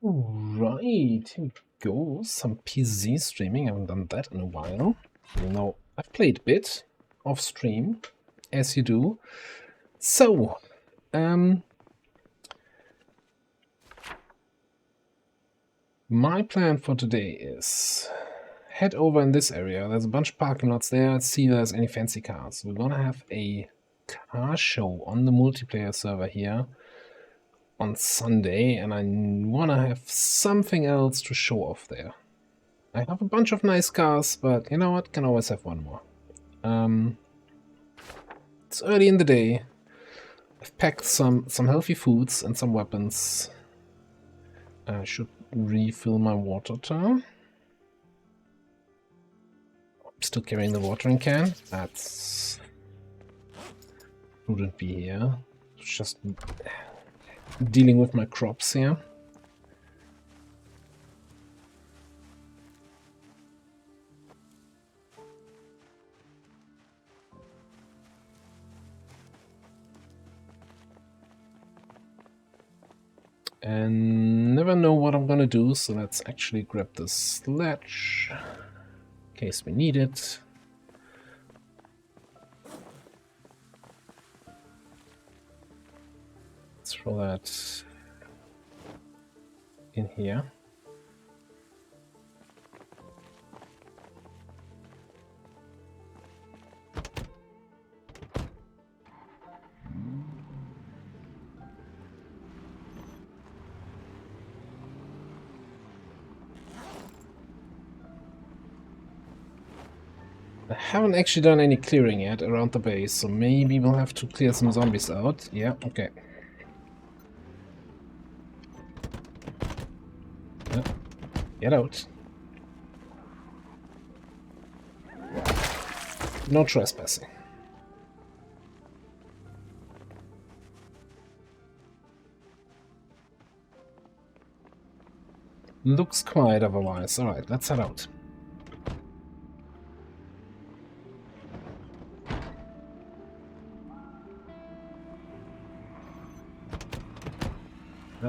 Right, here we go. Some PC streaming. I haven't done that in a while. You know, I've played a bit off stream, as you do. So, my plan for today is head over in this area. There's a bunch of parking lots there. See if there's any fancy cars. We're gonna have a car show on the multiplayer server here on Sunday, and I wanna have something else to show off there. I have a bunch of nice cars, but you know what? Can always have one more. It's early in the day. I've packed some healthy foods and some weapons. I should refill my water tank. I'm still carrying the watering can. That's shouldn't be here. It's just dealing with my crops here. And never know what I'm gonna do, so let's actually grab the sledge in case we need it. Let's throw that in here. I haven't actually done any clearing yet around the base, so maybe we'll have to clear some zombies out. Yeah, okay. Get out. No trespassing. Looks quiet otherwise. Alright, let's head out.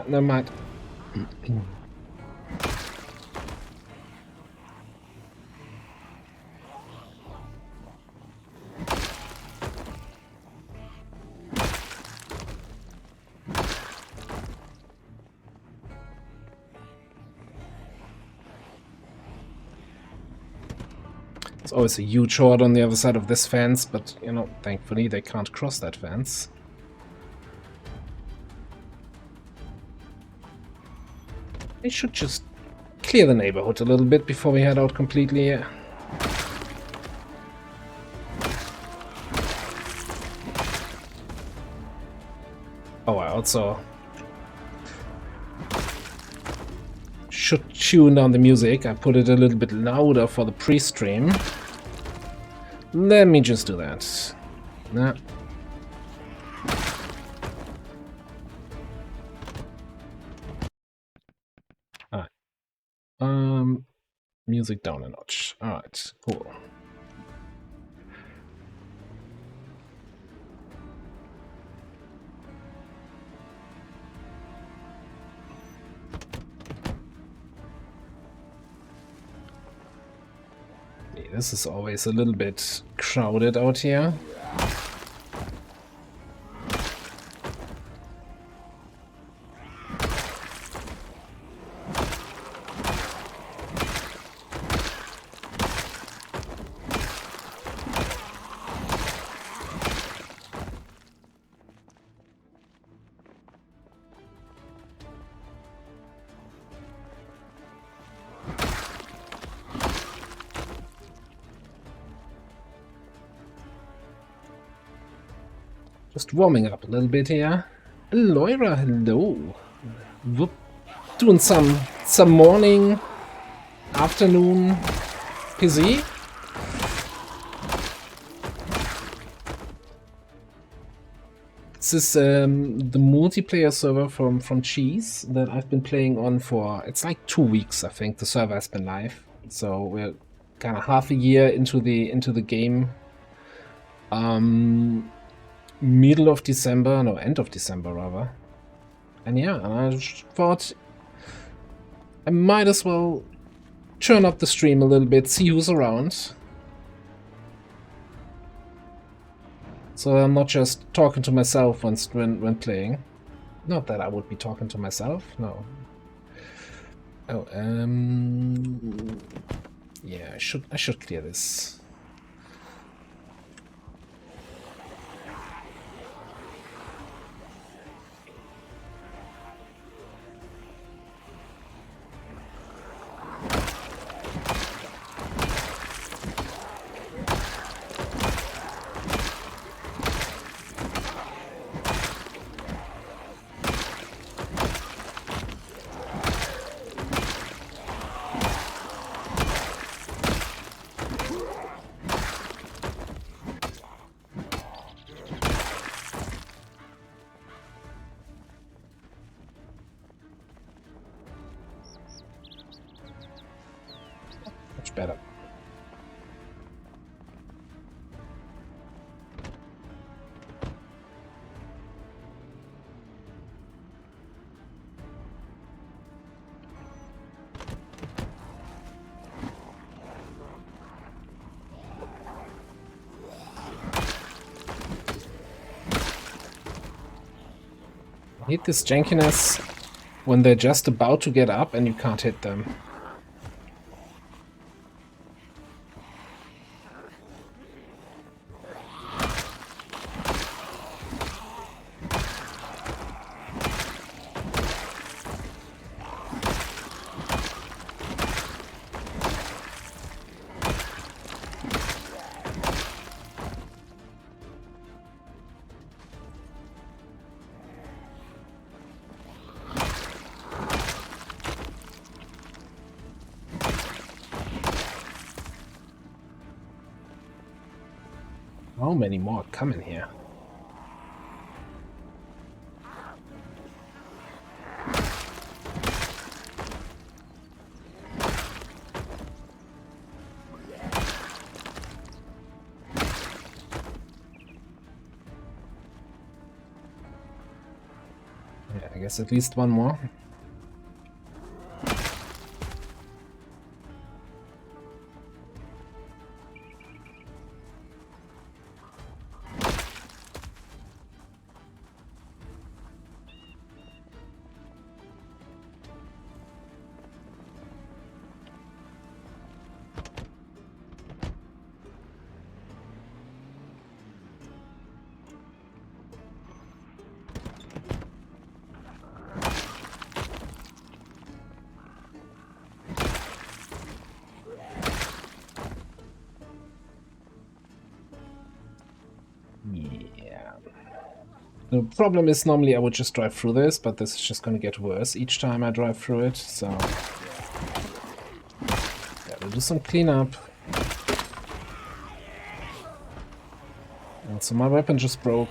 Never mind. There's always a huge horde on the other side of this fence, but, you know, thankfully they can't cross that fence. I should just clear the neighborhood a little bit before we head out completely. Oh, I also should tune down the music. I put it a little bit louder for the pre-stream. Let me just do that. Nah. Alright. Music down a notch. Alright, cool. This is always a little bit crowded out here. Just warming up a little bit here. Loira, hello. We're doing some morning, afternoon PC. This is the multiplayer server from Cheese that I've been playing on for, it's like 2 weeks, I think. The server has been live, so we're kind of half a year into the game. Middle of December, no, end of December rather. And yeah, I thought I might as well turn up the stream a little bit, see who's around. So I'm not just talking to myself when playing. Not that I would be talking to myself, no. Oh, yeah, I should clear this. Much better. I hate this jankiness when they're just about to get up and you can't hit them. How many more coming here? Yeah, I guess at least one more. Yeah. The problem is normally I would just drive through this, but this is just going to get worse each time I drive through it, so... Yeah, we'll do some cleanup. And so my weapon just broke.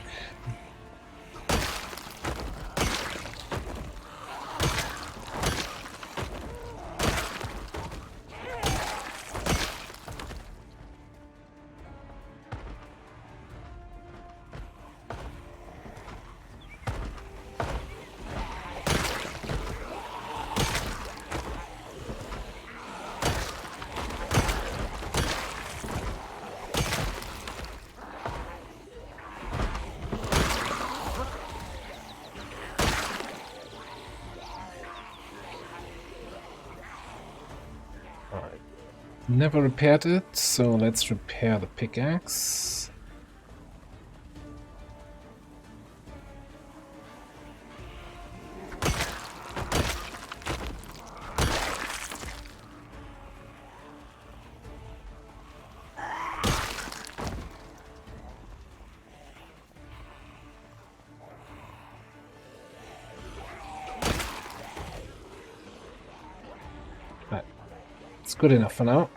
Never repaired it, so let's repair the pickaxe. Right. It's good enough for now.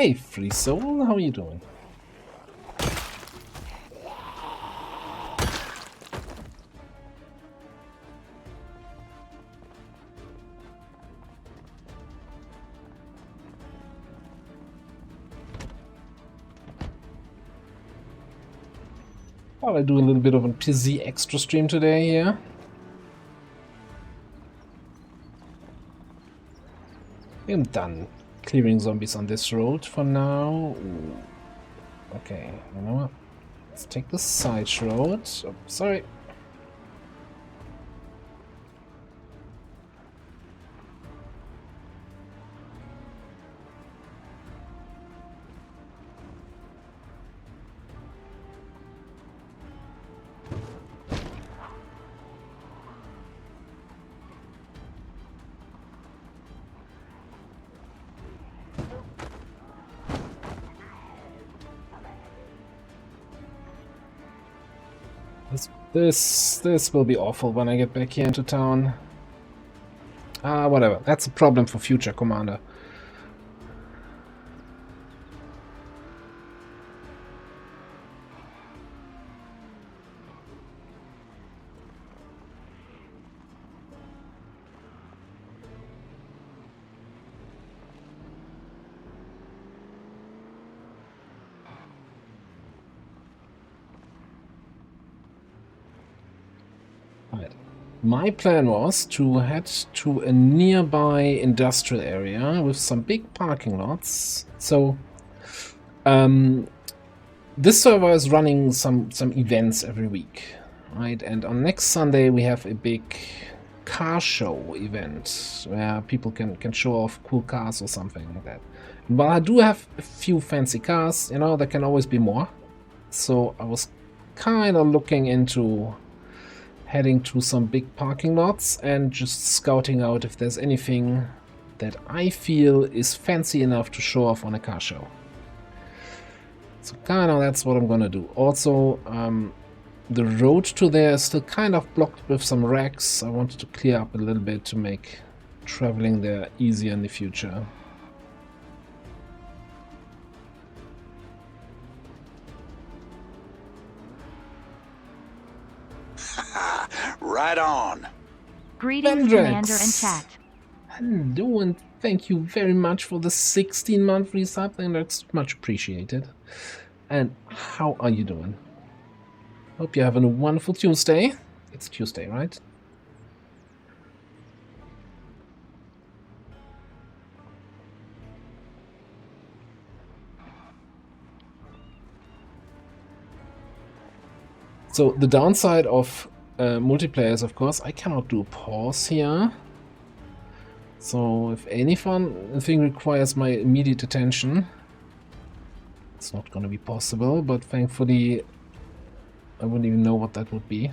Hey, Free Soul, how are you doing? Well, I do a little bit of a PZ extra stream today, yeah. I'm done clearing zombies on this road for now. Ooh. Okay, you know what? Let's take the side road. Oh, sorry. This will be awful when I get back here into town. Ah, whatever. That's a problem for future, Commander. Right. My plan was to head to a nearby industrial area with some big parking lots. So, this server is running some events every week, right? And on next Sunday we have a big car show event where people can show off cool cars or something like that. But I do have a few fancy cars, you know, there can always be more. So I was kind of looking into heading to some big parking lots and just scouting out if there's anything that I feel is fancy enough to show off on a car show. So kind of that's what I'm gonna do. Also, the road to there is still kind of blocked with some wrecks. I wanted to clear up a little bit to make traveling there easier in the future. Right on. Greetings, Commander and chat. Hello, and thank you very much for the 16-month resub, and that's much appreciated. And how are you doing? Hope you're having a wonderful Tuesday. It's Tuesday, right? So the downside of multiplayer is, of course, I cannot do a pause here. So if anything requires my immediate attention, it's not going to be possible, but thankfully I wouldn't even know what that would be.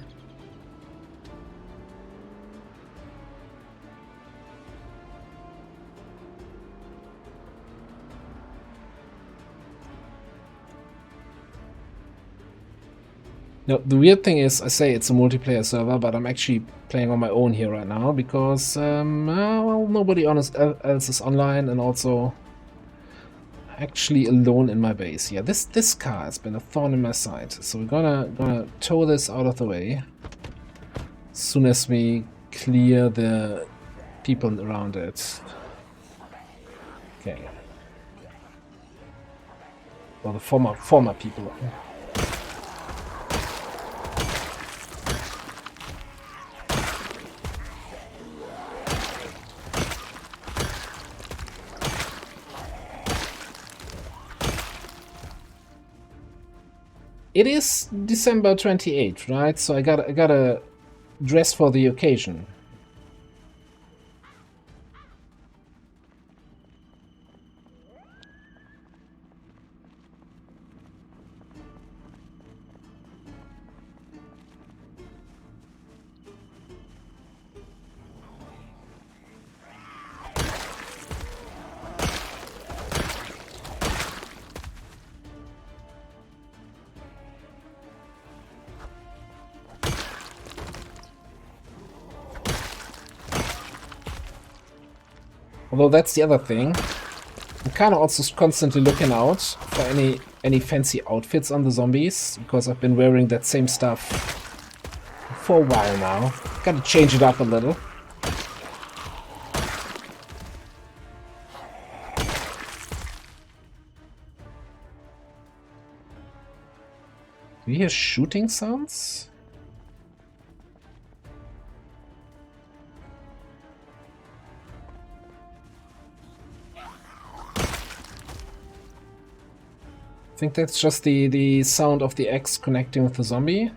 Now, the weird thing is, I say it's a multiplayer server, but I'm actually playing on my own here right now because, well, nobody else is online, and also actually alone in my base. Yeah, this car has been a thorn in my side, so we're gonna tow this out of the way as soon as we clear the people around it. Okay. Well, the former people. It is December 28th, right? So I gotta dress for the occasion. Although that's the other thing. I'm kind of also constantly looking out for any fancy outfits on the zombies, because I've been wearing that same stuff for a while now. Gotta change it up a little. Do you hear shooting sounds? I think that's just the sound of the axe connecting with the zombie.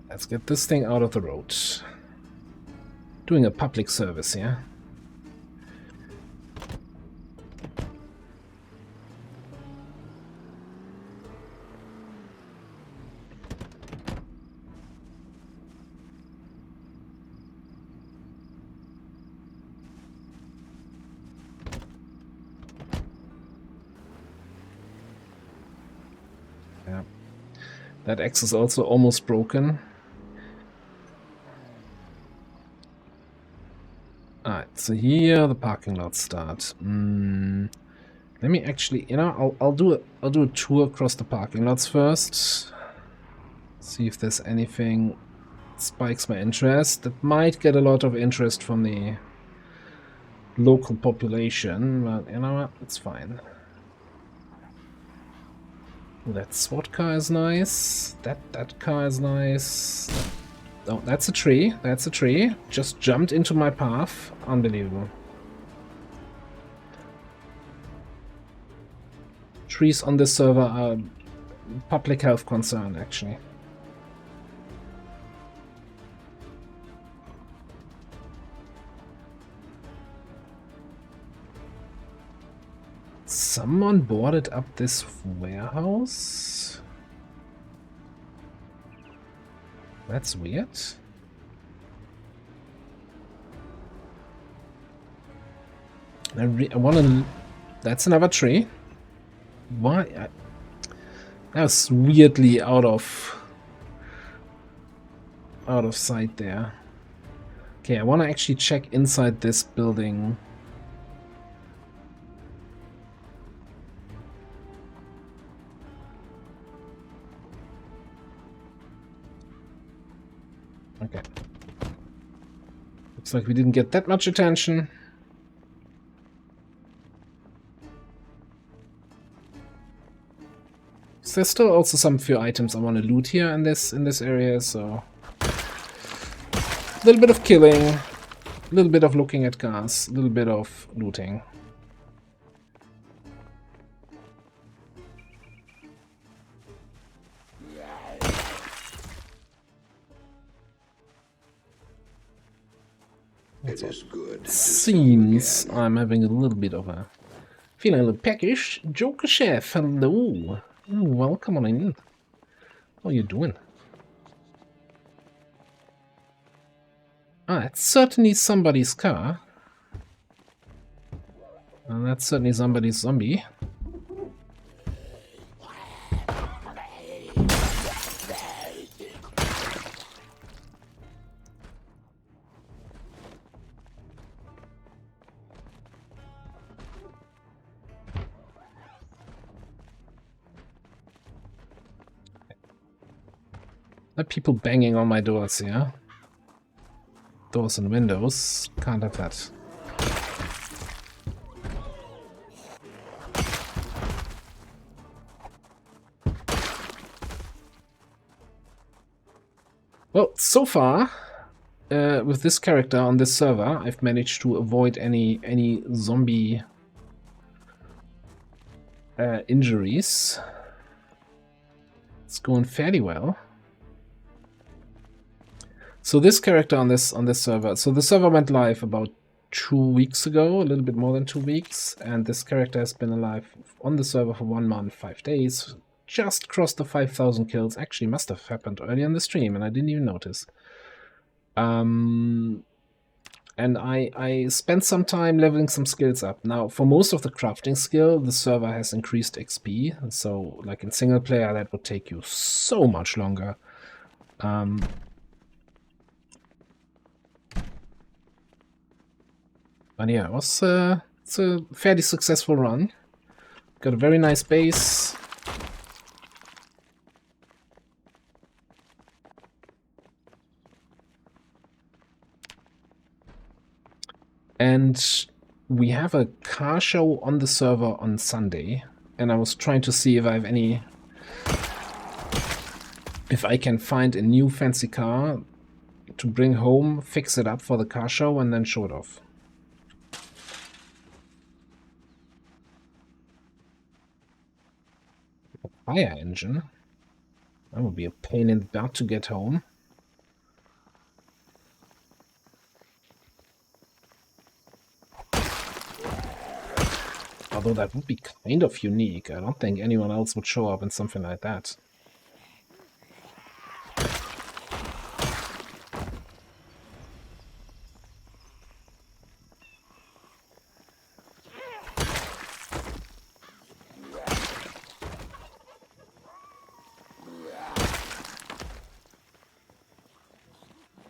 Let's get this thing out of the road. Doing a public service here. Yeah. That axe is also almost broken. Alright, so here the parking lot start. Let me actually, you know, I'll do a tour across the parking lots first. See if there's anything that spikes my interest. That might get a lot of interest from the local population, but you know what? It's fine. That SWAT car is nice. That car is nice. Oh, that's a tree. That's a tree. Just jumped into my path. Unbelievable. Trees on this server are public health concern, actually. Someone boarded up this warehouse? That's weird. I want to... That's another tree. Why? That was weirdly out of sight there. Okay, I want to actually check inside this building. Okay. Looks like we didn't get that much attention. So there's still also some few items I want to loot here in this area, so a little bit of killing, a little bit of looking at cars, a little bit of looting. It is good. Seems I'm having a little bit of a feeling a little peckish. Joker Chef, hello. Oh, welcome on in. How are you doing? Ah, it's certainly somebody's car. And that's certainly somebody's zombie. There are people banging on my doors here. Doors and windows. Can't have that. Well, so far, with this character on this server, I've managed to avoid any zombie injuries. It's going fairly well. So this character on this server, so the server went live about 2 weeks ago, a little bit more than 2 weeks, and this character has been alive on the server for 1 month, 5 days. Just crossed the 5,000 kills. Actually, must have happened early in the stream, and I didn't even notice. And I spent some time leveling some skills up. Now, for most of the crafting skill, the server has increased XP. So, like in single player, that would take you so much longer. But yeah, it was it's a fairly successful run. Got a very nice base. And we have a car show on the server on Sunday, and I was trying to see if I have if I can find a new fancy car to bring home, fix it up for the car show, and then show it off. A fire engine? That would be a pain in the butt to get home. Although that would be kind of unique. I don't think anyone else would show up in something like that.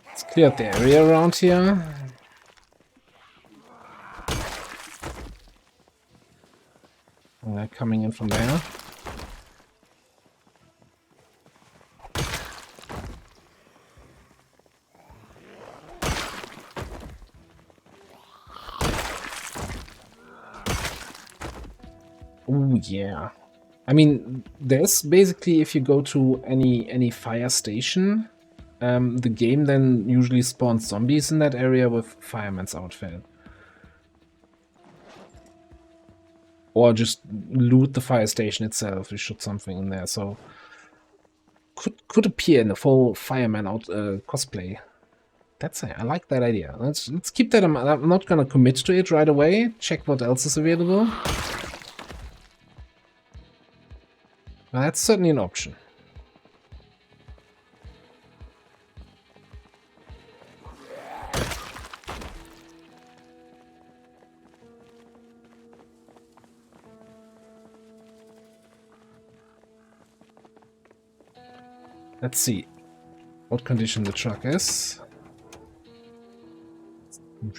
Let's clear up the area around here. And they're coming in from there. Oh yeah. I mean, there's basically, if you go to any fire station, the game then usually spawns zombies in that area with fireman's outfit. Or just loot the fire station itself. You shoot something in there, so could appear in a full fireman out cosplay. I like that idea. Let's keep that. I'm not gonna commit to it right away. Check what else is available. Well, that's certainly an option. Let's see what condition the truck is.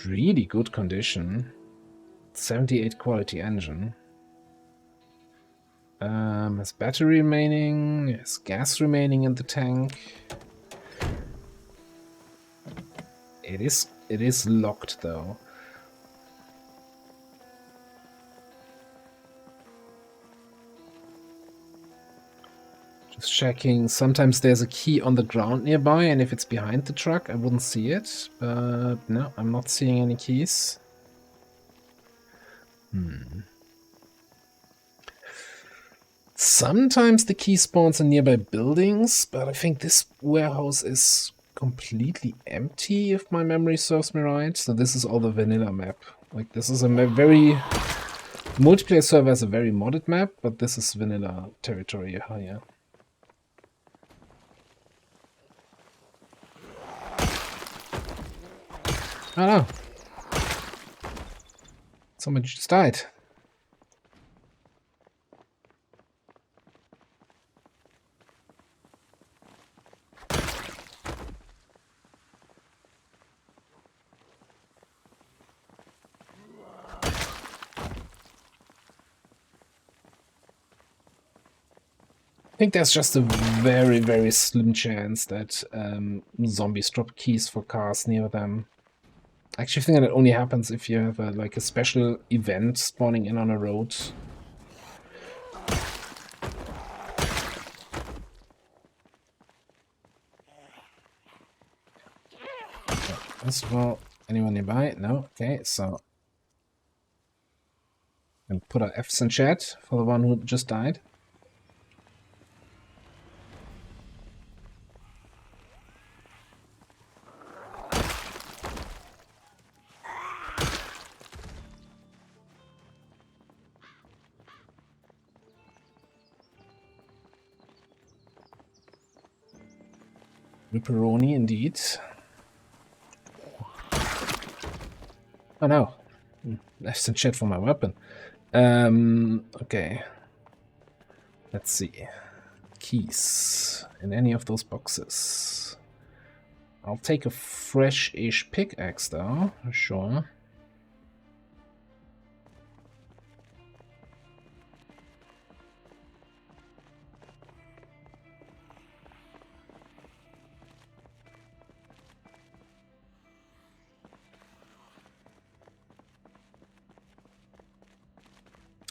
Really good condition. 78 quality engine. Has battery remaining, has gas remaining in the tank. It is locked though. Just checking. Sometimes there's a key on the ground nearby, and if it's behind the truck, I wouldn't see it. But no, I'm not seeing any keys. Sometimes the key spawns in nearby buildings, but I think this warehouse is completely empty, if my memory serves me right. So this is all the vanilla map. Like, this is a very... Multiplayer server has a very modded map, but this is vanilla territory here. Oh no! Someone just died. I think there's just a very, very slim chance that zombies drop keys for cars near them. I actually think that it only happens if you have like a special event spawning in on a road. First of all, anyone nearby? No? Okay, so... And put our Fs in chat for the one who just died. Ripperoni, indeed. Oh no. Left and chat for my weapon. Okay. Let's see. Keys in any of those boxes. I'll take a fresh-ish pickaxe though, sure.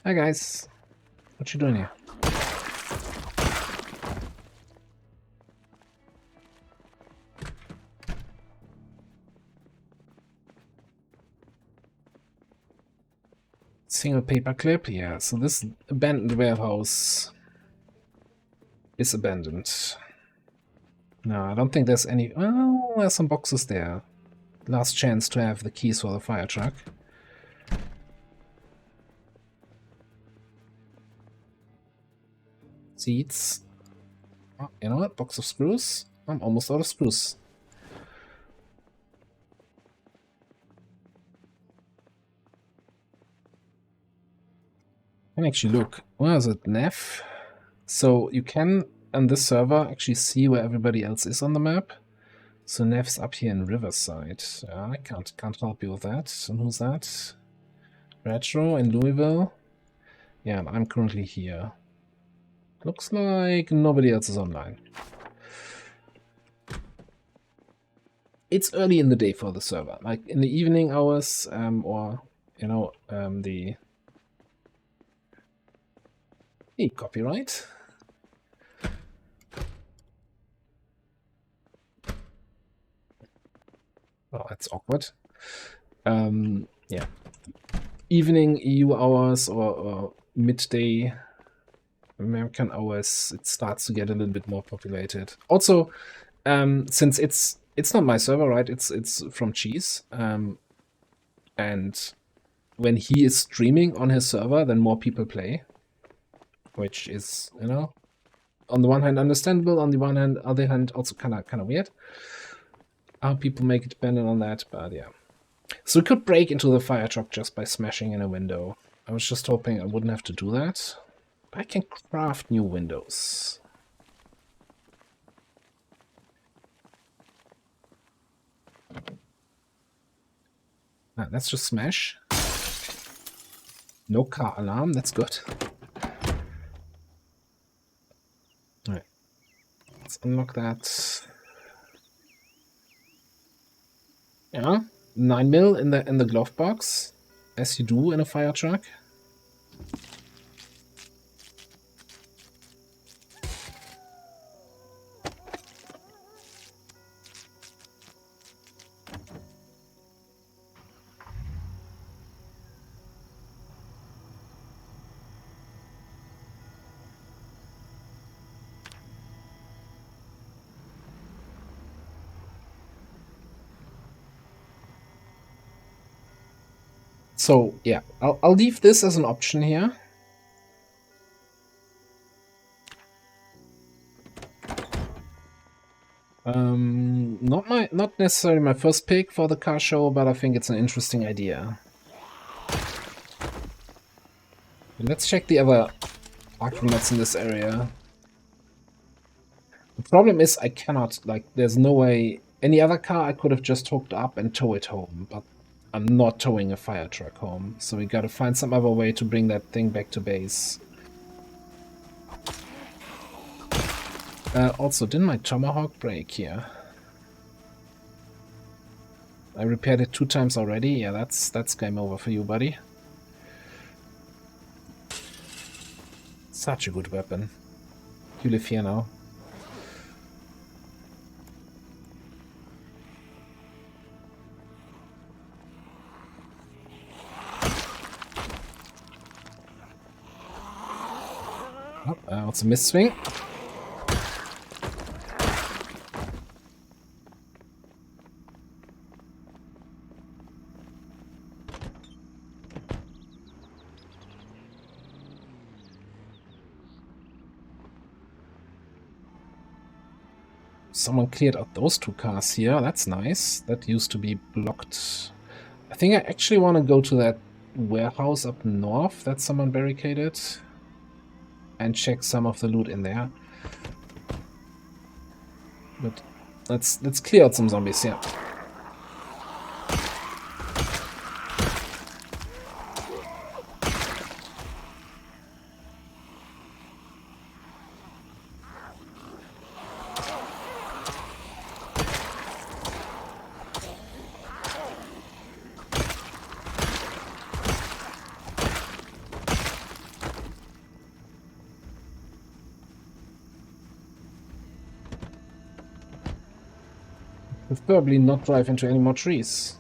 Hi guys, what you doing here? Single paper clip, yeah, so this abandoned warehouse is abandoned. No, I don't think there's any... Well, there's some boxes there. Last chance to have the keys for the fire truck. Seeds. Oh, you know what? Box of screws. I'm almost out of screws. I can actually look. Where is it? Nav? So you can, on this server, actually see where everybody else is on the map. So Nev's up here in Riverside. I can't help you with that. And who's that? Retro in Louisville. Yeah, and I'm currently here. Looks like nobody else is online. It's early in the day for the server, like in the evening hours, or you know, the copyright. Oh, that's awkward. Yeah, evening EU hours or midday American hours, it starts to get a little bit more populated. Also, since it's not my server, right? It's from Cheese, and when he is streaming on his server, then more people play, which is, you know, on the one hand understandable, on the one hand, other hand also kind of weird. How people make it dependent on that, but yeah. So we could break into the fire truck just by smashing in a window. I was just hoping I wouldn't have to do that. I can craft new windows. Let's just smash. No car alarm, that's good. Alright. Let's unlock that. Yeah. 9mm in the glove box, as you do in a fire truck. So yeah, I'll leave this as an option here. Not necessarily my first pick for the car show, but I think it's an interesting idea. Let's check the other parking lots in this area. The problem is I cannot, like, there's no way. Any other car I could have just hooked up and tow it home, but I'm not towing a fire truck home, so we gotta find some other way to bring that thing back to base. Also, didn't my tomahawk break here? I repaired it 2 times already. Yeah, that's game over for you, buddy. Such a good weapon. You live here now. Oh, what's a miss swing? Someone cleared out those 2 cars here. That's nice. That used to be blocked I think I actually want to go to that warehouse up north that someone barricaded and check some of the loot in there. But let's clear out some zombies, yeah. Preferably not drive into any more trees.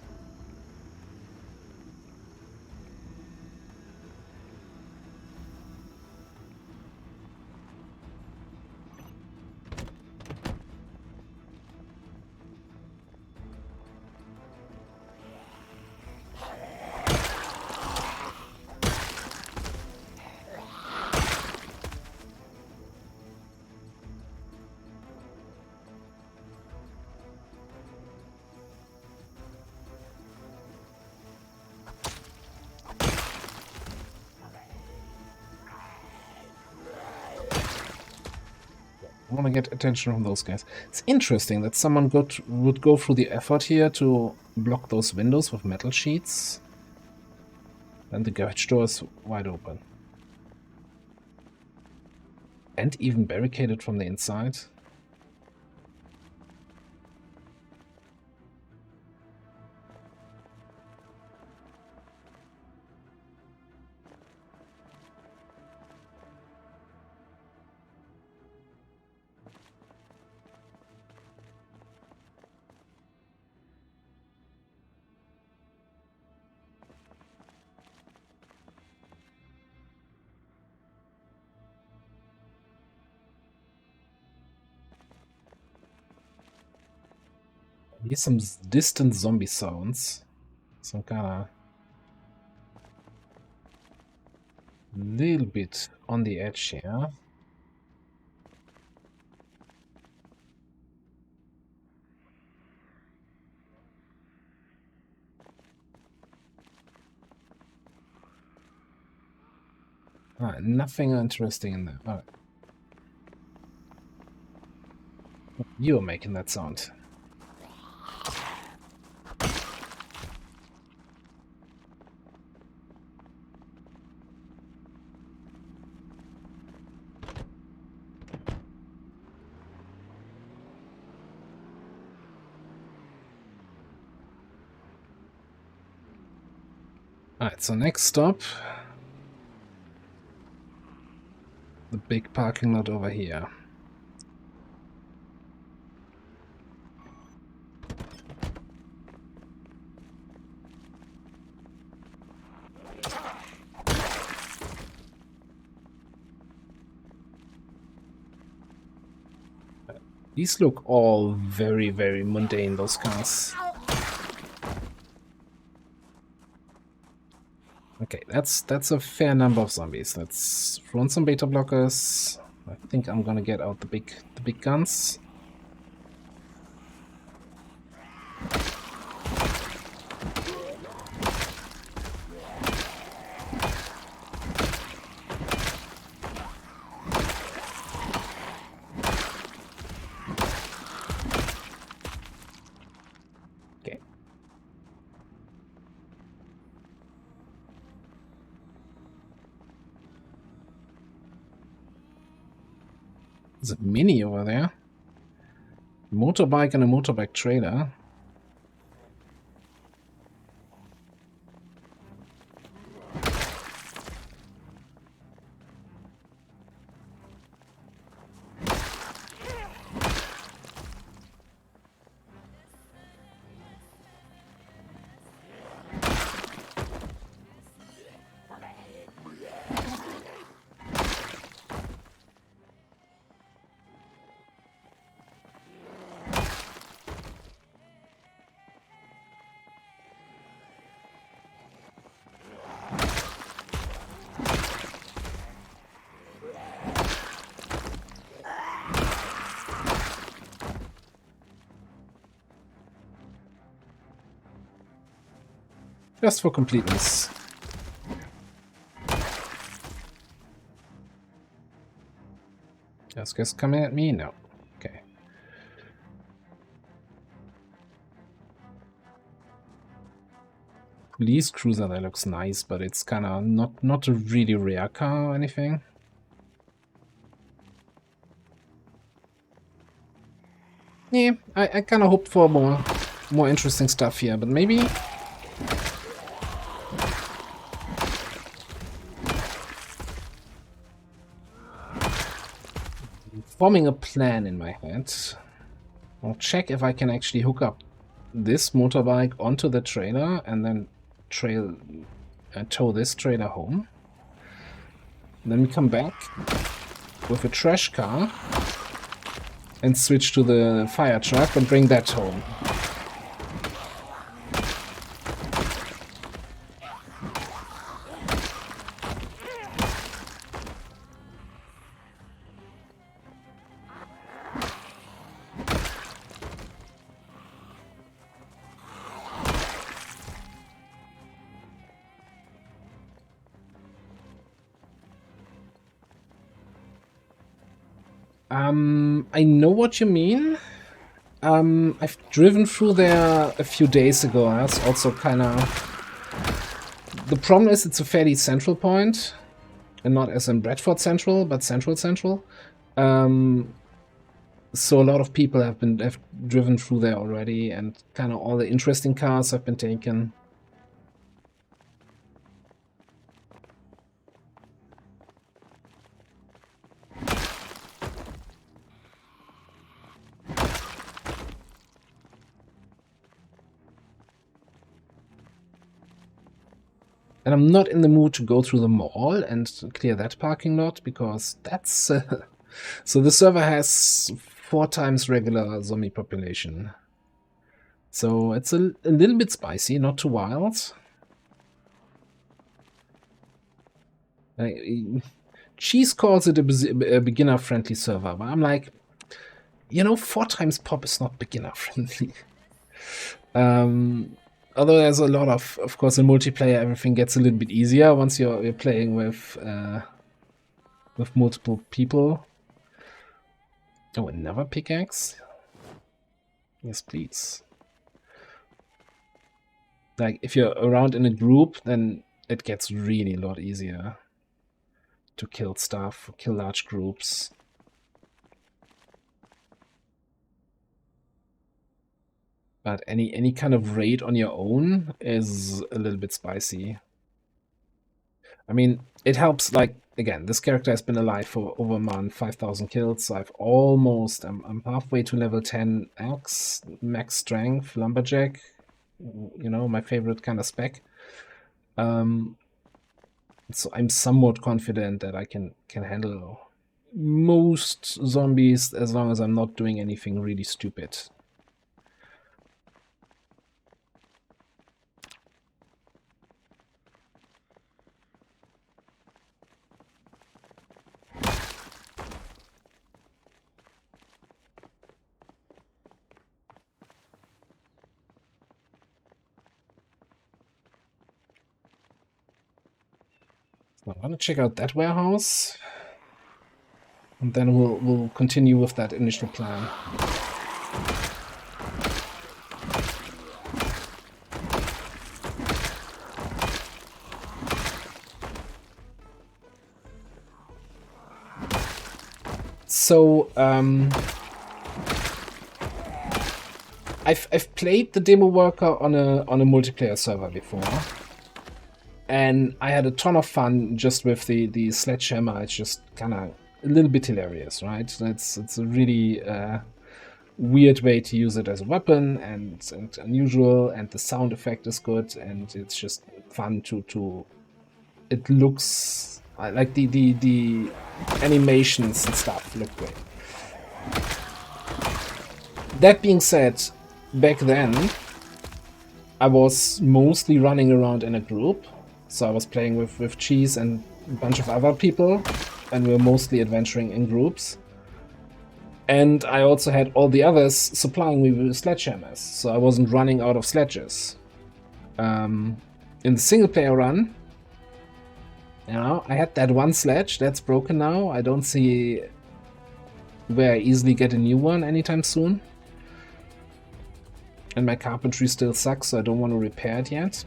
I want to get attention from those guys. It's interesting that someone would go through the effort here to block those windows with metal sheets. And the garage door is wide open. And even barricaded from the inside. Here's some distant zombie sounds. Some kind of little bit on the edge here. Nothing interesting in there. Alright. You're making that sound. Alright, so next stop, the big parking lot over here. These look all very, very mundane, those cars. Okay, that's a fair number of zombies. Let's throw in some beta blockers. I think I'm gonna get out the big guns. Okay. There's a Mini over there. Motorbike and a motorbike trailer. Just for completeness. Just coming at me? No. Okay. Police cruiser, that looks nice, but it's kind of not a really rare car or anything. Yeah, I kind of hoped for more interesting stuff here, but maybe. Forming a plan in my head. I'll check if I can actually hook up this motorbike onto the trailer and then tow this trailer home. And then we come back with a trash car and switch to the fire truck and bring that home. I know what you mean. I've driven through there a few days ago. That's also kind of... The problem is it's a fairly central point. And not as in Bradford Central, but Central. So a lot of people have driven through there already, and kind of all the interesting cars have been taken. And I'm not in the mood to go through the mall and clear that parking lot, because that's... so the server has 4 times regular zombie population. So it's a little bit spicy, not too wild. Cheese calls it a beginner-friendly server, but I'm like, 4 times pop is not beginner-friendly. Although there's a lot of course, in multiplayer, everything gets a little bit easier once you're playing with multiple people. Oh, another pickaxe? Yes, please. Like, if you're around in a group, then it gets really a lot easier to kill stuff, kill large groups. But any kind of raid on your own is a little bit spicy. I mean, it helps, like, again, this character has been alive for over a month, 5,000 kills, so I'm halfway to level 10 axe, max strength, lumberjack, my favorite kind of spec. So I'm somewhat confident that I can handle most zombies as long as I'm not doing anything really stupid. I want to check out that warehouse, and then we'll continue with that initial plan. So I've played the demo worker on a multiplayer server before. And I had a ton of fun just with the sledgehammer. It's just kind of a little bit hilarious, right? It's a really weird way to use it as a weapon, and unusual, and the sound effect is good, and it's just fun to it looks like the animations and stuff look great. That being said, back then I was mostly running around in a group. So I was playing with Cheese and a bunch of other people, and we were mostly adventuring in groups. And I also had all the others supplying me with sledgehammers, so I wasn't running out of sledges. in the single player run, you know, I had that one sledge that's broken now. I don't see where I easily get a new one anytime soon. And my carpentry still sucks, so I don't want to repair it yet.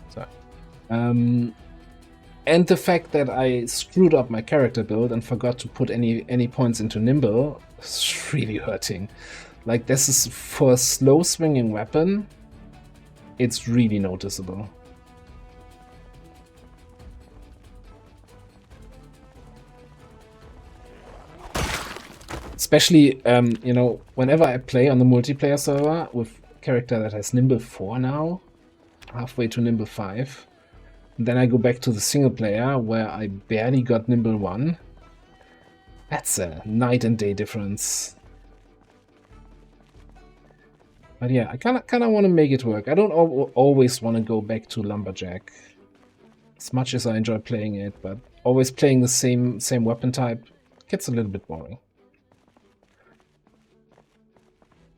So, and the fact that I screwed up my character build and forgot to put any points into nimble is really hurting. Like, this is for a slow swinging weapon, it's really noticeable. Especially, you know, whenever I play on the multiplayer server with a character that has nimble 4 now, halfway to nimble 5, and then I go back to the single player where I barely got nimble 1, that's a night and day difference. But yeah, I kind of want to make it work. I don't always want to go back to Lumberjack, as much as I enjoy playing it, but always playing the same weapon type gets a little bit boring.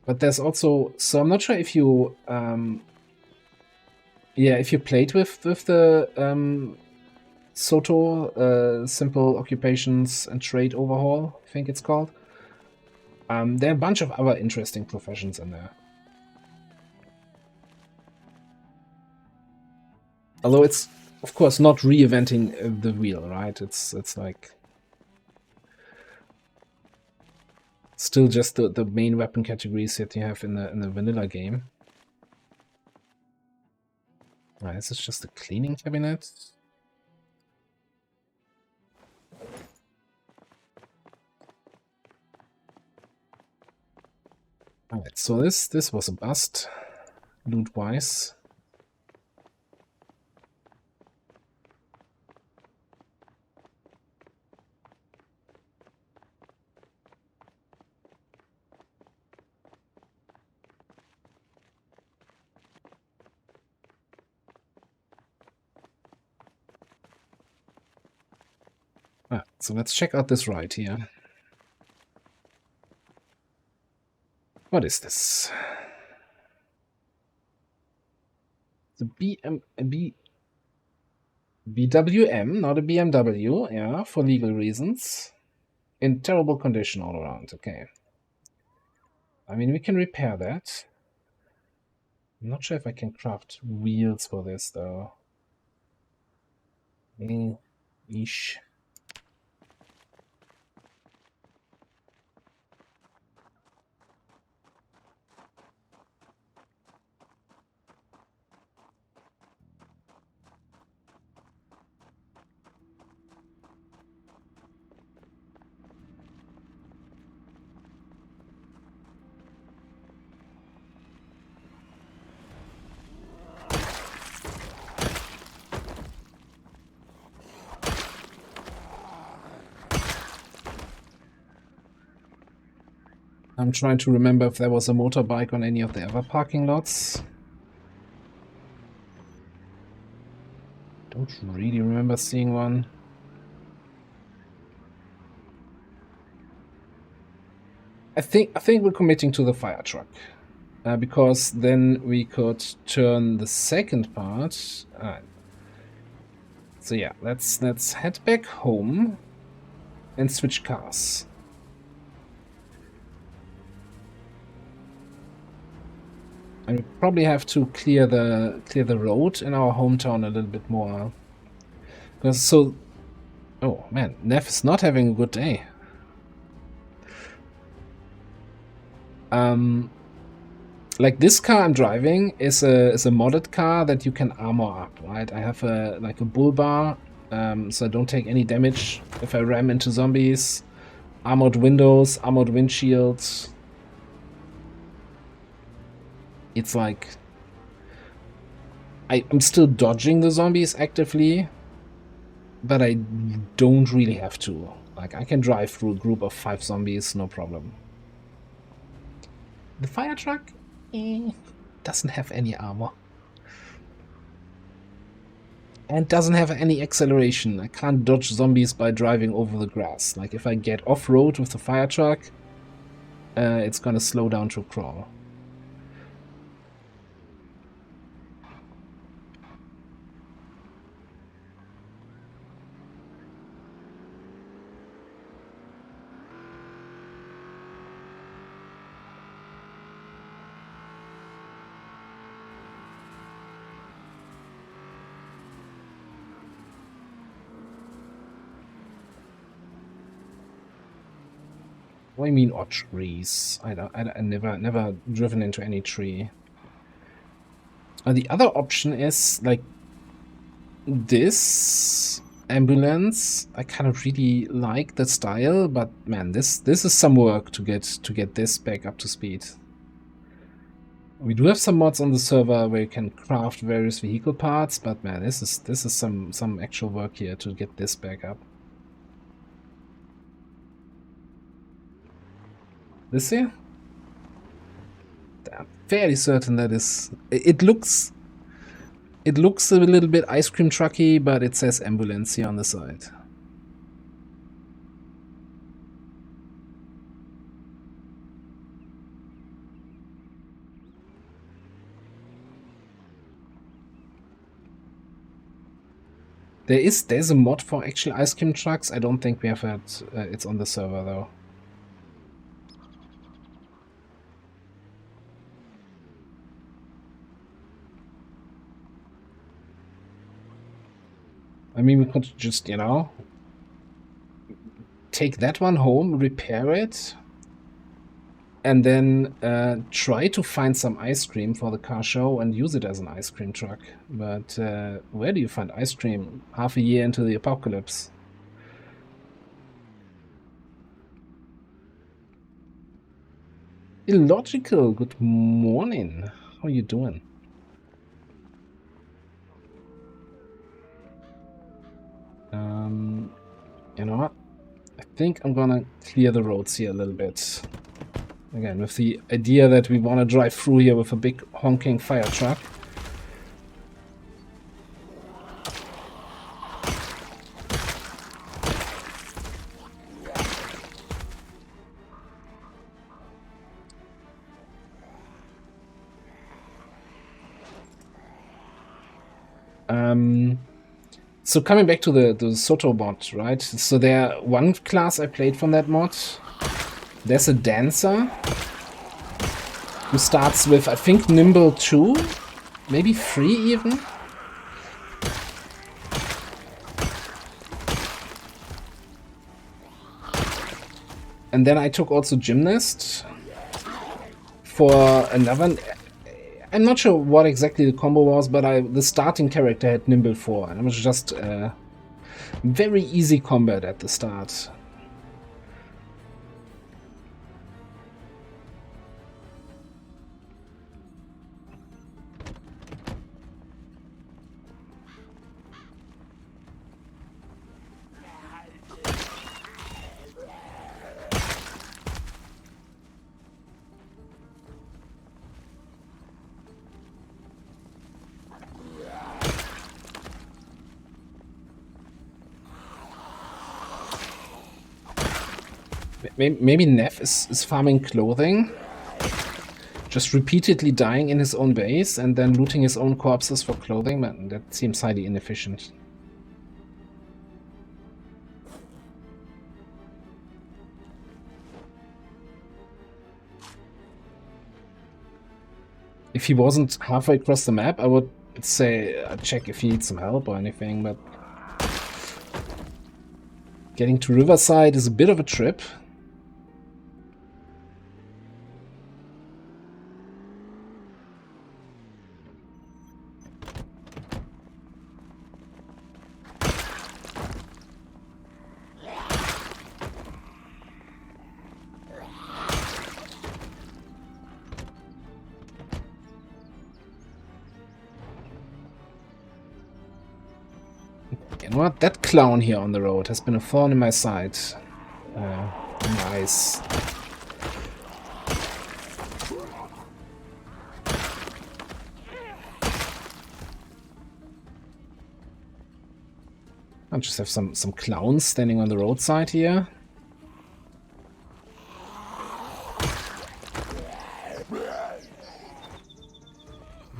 But there's also, so I'm not sure if you, if you played with the SOTO, Simple Occupations and Trade Overhaul, I think it's called. There are a bunch of other interesting professions in there. Although it's, of course, not reinventing the wheel, right? It's like still just the main weapon categories that you have in the vanilla game. Alright, this is just a cleaning cabinet. Alright, so this was a bust, loot-wise. So let's check out this ride here. What is this? The BWM, not a BMW, yeah, for legal reasons. In terrible condition all around, okay. I mean, we can repair that. I'm not sure if I can craft wheels for this, though. Eesh. I'm trying to remember if there was a motorbike on any of the other parking lots. Don't really remember seeing one. I think we're committing to the fire truck, because then we could turn the second part. So yeah, let's head back home and switch cars. And we probably have to clear the road in our hometown a little bit more. Because so, oh man, Neff is not having a good day. Like this car I'm driving is a modded car that you can armor up, right? I have like a bull bar, so I don't take any damage if I ram into zombies. Armored windows, armored windshields. It's like I'm still dodging the zombies actively, but I don't really have to. Like, I can drive through a group of 5 zombies, no problem. The fire truck doesn't have any armor. And doesn't have any acceleration. I can't dodge zombies by driving over the grass. Like, if I get off-road with the fire truck, it's gonna slow down to crawl. What do you mean odd trees? I never driven into any tree. The other option is like this ambulance. I kind of really like the style, but man, this is some work to get this back up to speed. We do have some mods on the server where you can craft various vehicle parts, but man, this is some actual work here to get this back up. This here? I'm fairly certain that is... It looks a little bit ice cream trucky, but it says ambulance here on the side. There's a mod for actual ice cream trucks. I don't think we have had it's on the server though. I mean, we could just, you know, take that one home, repair it, and then try to find some ice cream for the car show and use it as an ice cream truck. But where do you find ice cream half a year into the apocalypse? Illogical, good morning. How are you doing? You know what? I think I'm gonna clear the roads here a little bit. Again, with the idea that we want to drive through here with a big honking fire truck. So coming back to the Soto mod, right? So there, one class I played from that mod, there's a dancer who starts with, I think, Nimble 2, maybe 3 even. And then I took also Gymnast for another... I'm not sure what exactly the combo was, but the starting character had Nimble 4, and it was just very easy combat at the start. Maybe Neff is farming clothing, just repeatedly dying in his own base and then looting his own corpses for clothing. Man, that seems highly inefficient. If he wasn't halfway across the map, I would say check if he needs some help or anything, but getting to Riverside is a bit of a trip. You know what? That clown here on the road has been a thorn in my side. Nice. I'll just have some clowns standing on the roadside here.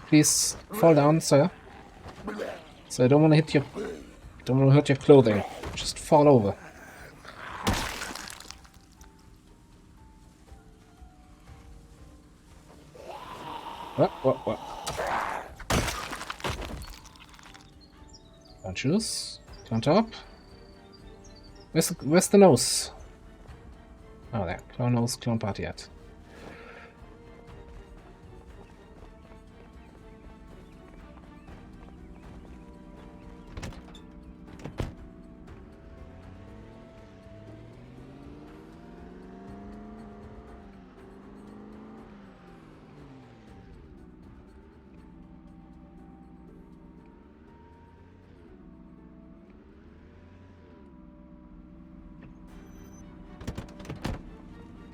Please fall down, sir. So I don't want to hit your... Don't want to hurt your clothing. Just fall over. What? Punches. On top. Where's the nose? Oh, there. Clone nose, clone party hat.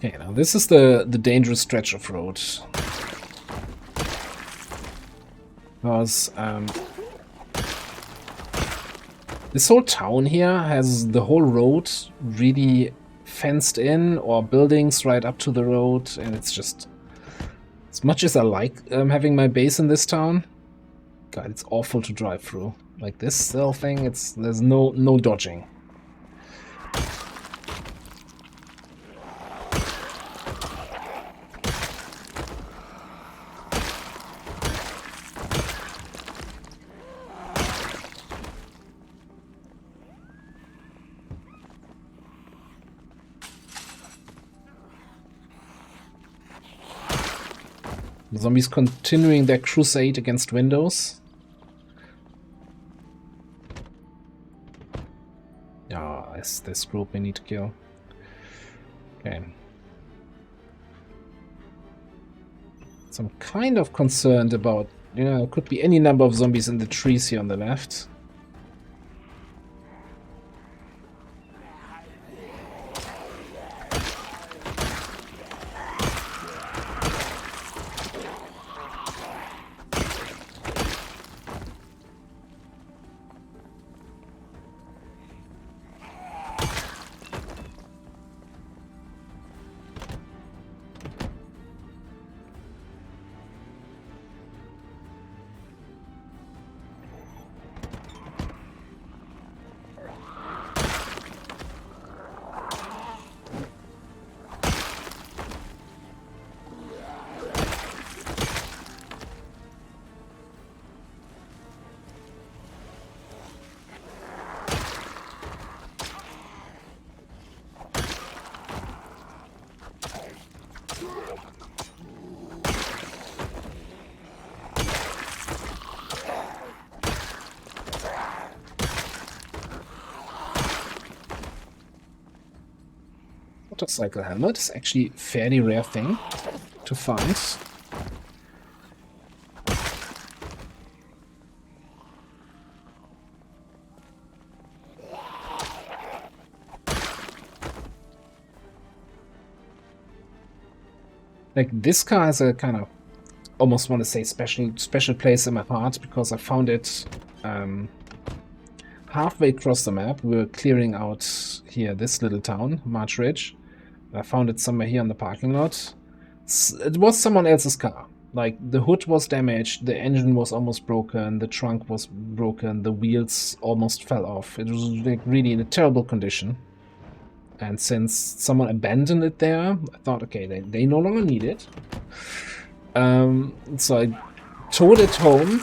Okay, now this is the dangerous stretch of road. Because this whole town here has the whole road really fenced in, or buildings right up to the road, and it's just... As much as I like having my base in this town, God, it's awful to drive through. Like this little thing, there's no dodging. The zombies continuing their crusade against Windows. Ah, it's this group we need to kill. Okay. So I'm kind of concerned about, there could be any number of zombies in the trees here on the left. Motorcycle helmet is actually a fairly rare thing to find. Like, this car has a kind of, almost want to say special place in my heart, because I found it halfway across the map. We were clearing out here this little town, March Ridge. I found it somewhere here in the parking lot. It was someone else's car. Like, the hood was damaged, the engine was almost broken, the trunk was broken, the wheels almost fell off. It was like really in a terrible condition. And since someone abandoned it there, I thought, okay, they no longer need it. So I towed it home,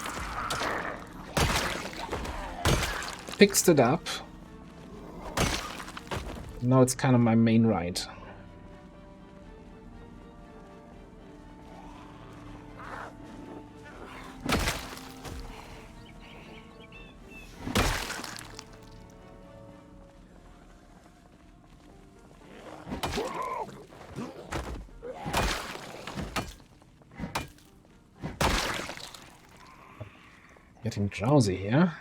fixed it up. Now it's kind of my main ride. Getting drowsy here.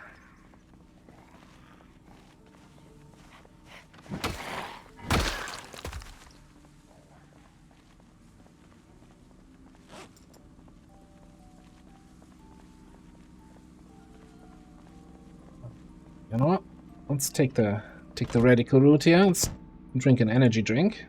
You know what? Let's take the radical route here. Let's drink an energy drink.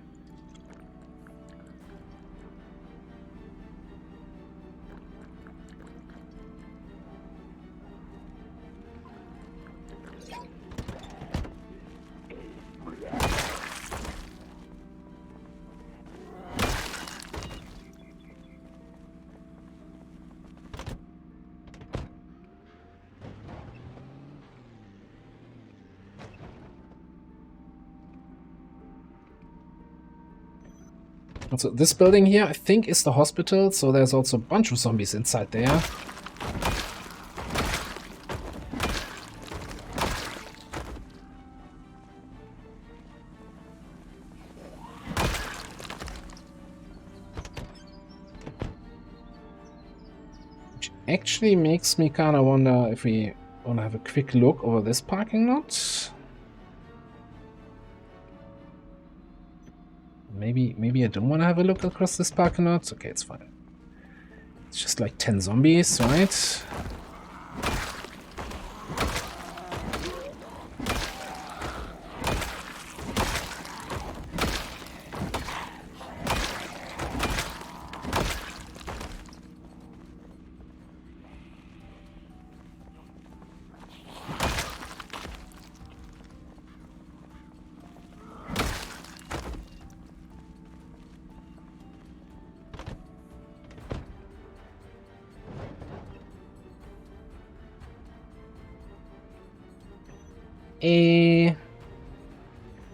Also, this building here, I think, is the hospital, so there's also a bunch of zombies inside there. Which actually makes me kind of wonder if we want to have a quick look over this parking lot. Maybe I don't want to have a look across this parking lot. Okay, it's fine. It's just like 10 zombies, right?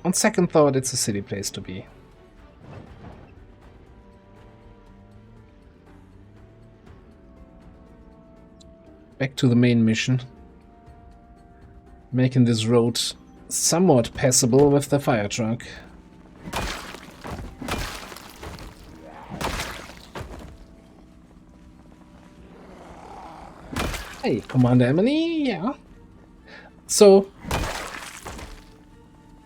On second thought, it's a silly place to be. Back to the main mission. Making this road somewhat passable with the fire truck. Hey, Commander Emily, yeah. So,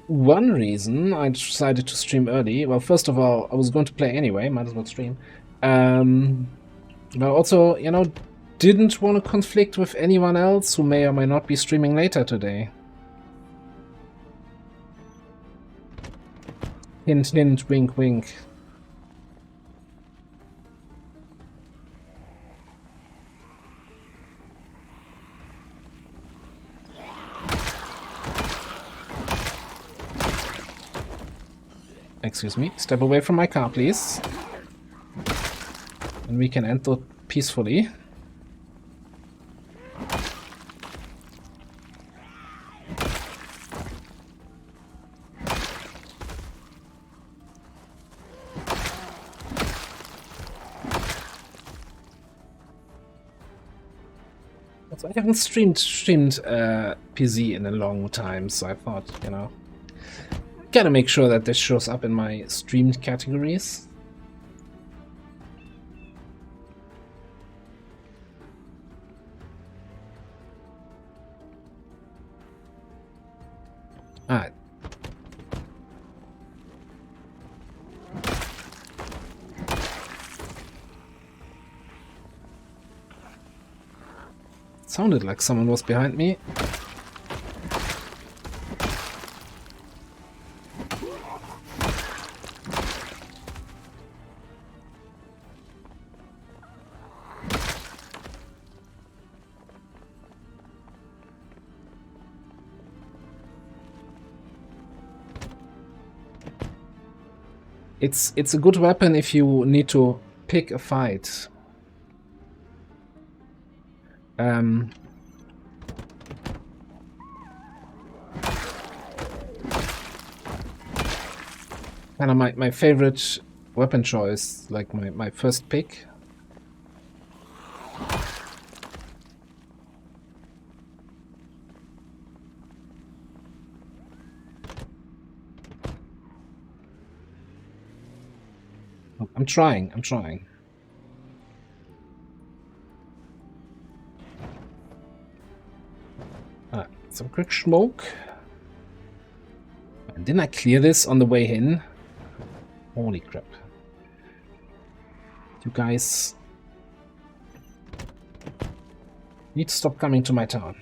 one reason I decided to stream early, well, first of all, I was going to play anyway, might as well stream. But also, you know, didn't want to conflict with anyone else who may or may not be streaming later today. Hint, hint, wink, wink. Excuse me, step away from my car, please. And we can enter peacefully. So I haven't streamed PZ in a long time, so I thought, you know, gotta make sure that this shows up in my streamed categories. Alright. Sounded like someone was behind me. It's a good weapon if you need to pick a fight. Kind of my favorite weapon choice, like my first pick. I'm trying. Some quick smoke. Didn't I clear this on the way in? Holy crap. You guys need to stop coming to my town.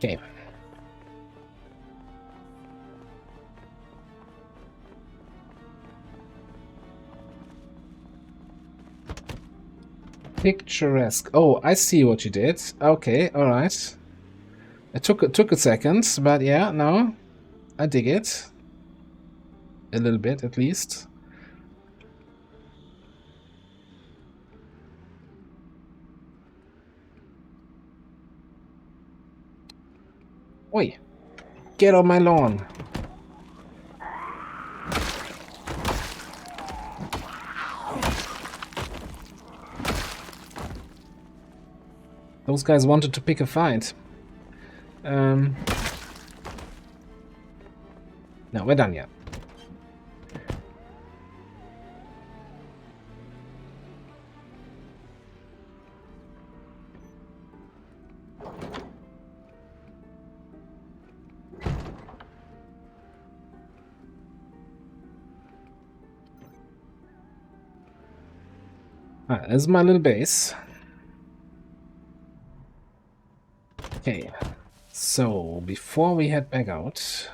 Okay. Picturesque. Oh, I see what you did. Okay, all right. It took a second, but yeah, no, I dig it. A little bit, at least. Oi, get on my lawn. Those guys wanted to pick a fight. No, we're done yet. Alright, this is my little base. Okay, so before we head back out,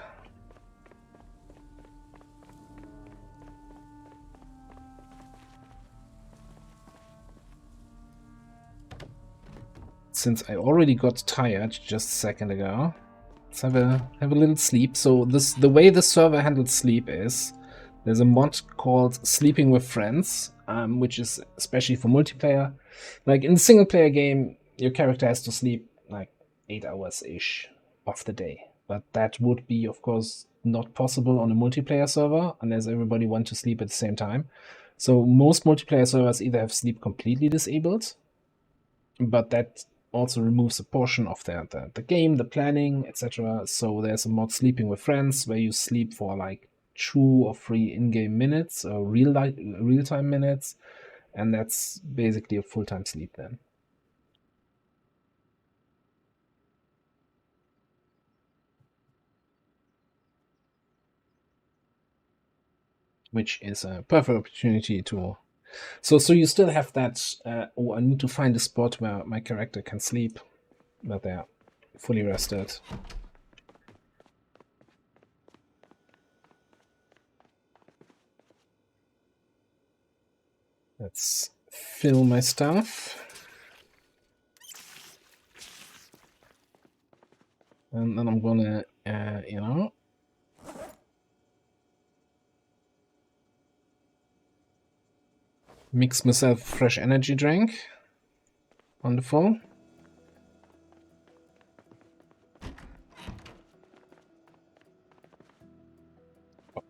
since I already got tired just a second ago, let's have a little sleep. So the way the server handles sleep is there's a mod called Sleeping with Friends, which is especially for multiplayer. Like in a single player game, your character has to sleep like 8 hours ish of the day, but that would be of course not possible on a multiplayer server unless everybody wants to sleep at the same time. So most multiplayer servers either have sleep completely disabled, but that also removes a portion of the game, the planning, etc. So there's a mod Sleeping with Friends where you sleep for like 2 or 3 in-game minutes or real-time minutes, and that's basically a full-time sleep then. Which is a perfect opportunity to... So you still have that, oh, I need to find a spot where my character can sleep, but they're fully rested. Let's fill my stuff. And then I'm gonna, you know, mix myself a fresh energy drink. Wonderful.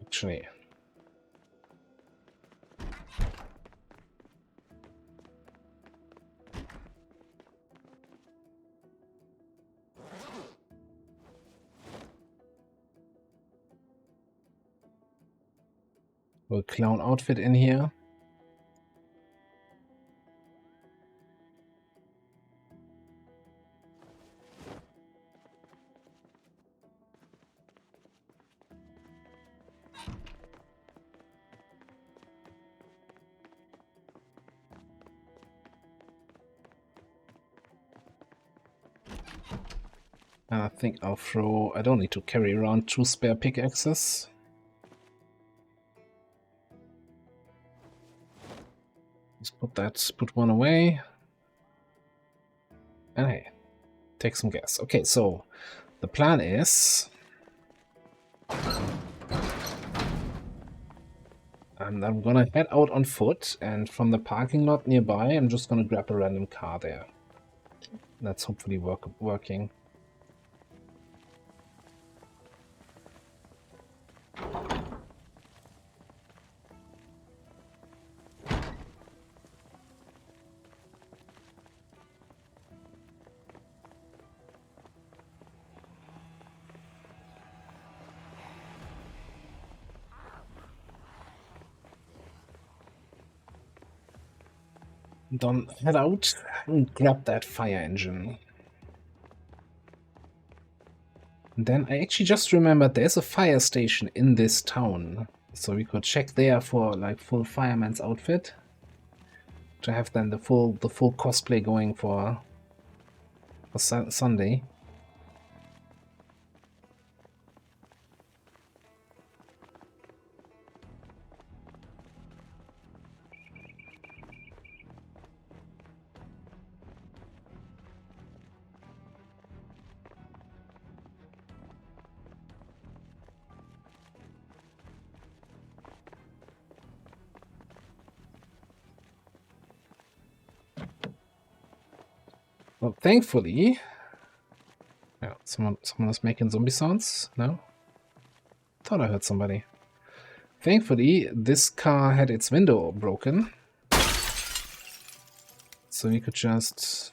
Actually, a clown outfit in here. And I think I'll throw... I don't need to carry around 2 spare pickaxes. Just put one away. And hey, take some gas. Okay, so the plan is... And I'm gonna head out on foot, and from the parking lot nearby, I'm just gonna grab a random car there. That's hopefully working. Then head out and grab that fire engine. And then I actually just remembered there's a fire station in this town. So we could check there for like full fireman's outfit. To have then the full cosplay going for Sunday. Well, thankfully... Yeah, someone is making zombie sounds? No? Thought I heard somebody. Thankfully, this car had its window broken. So we could just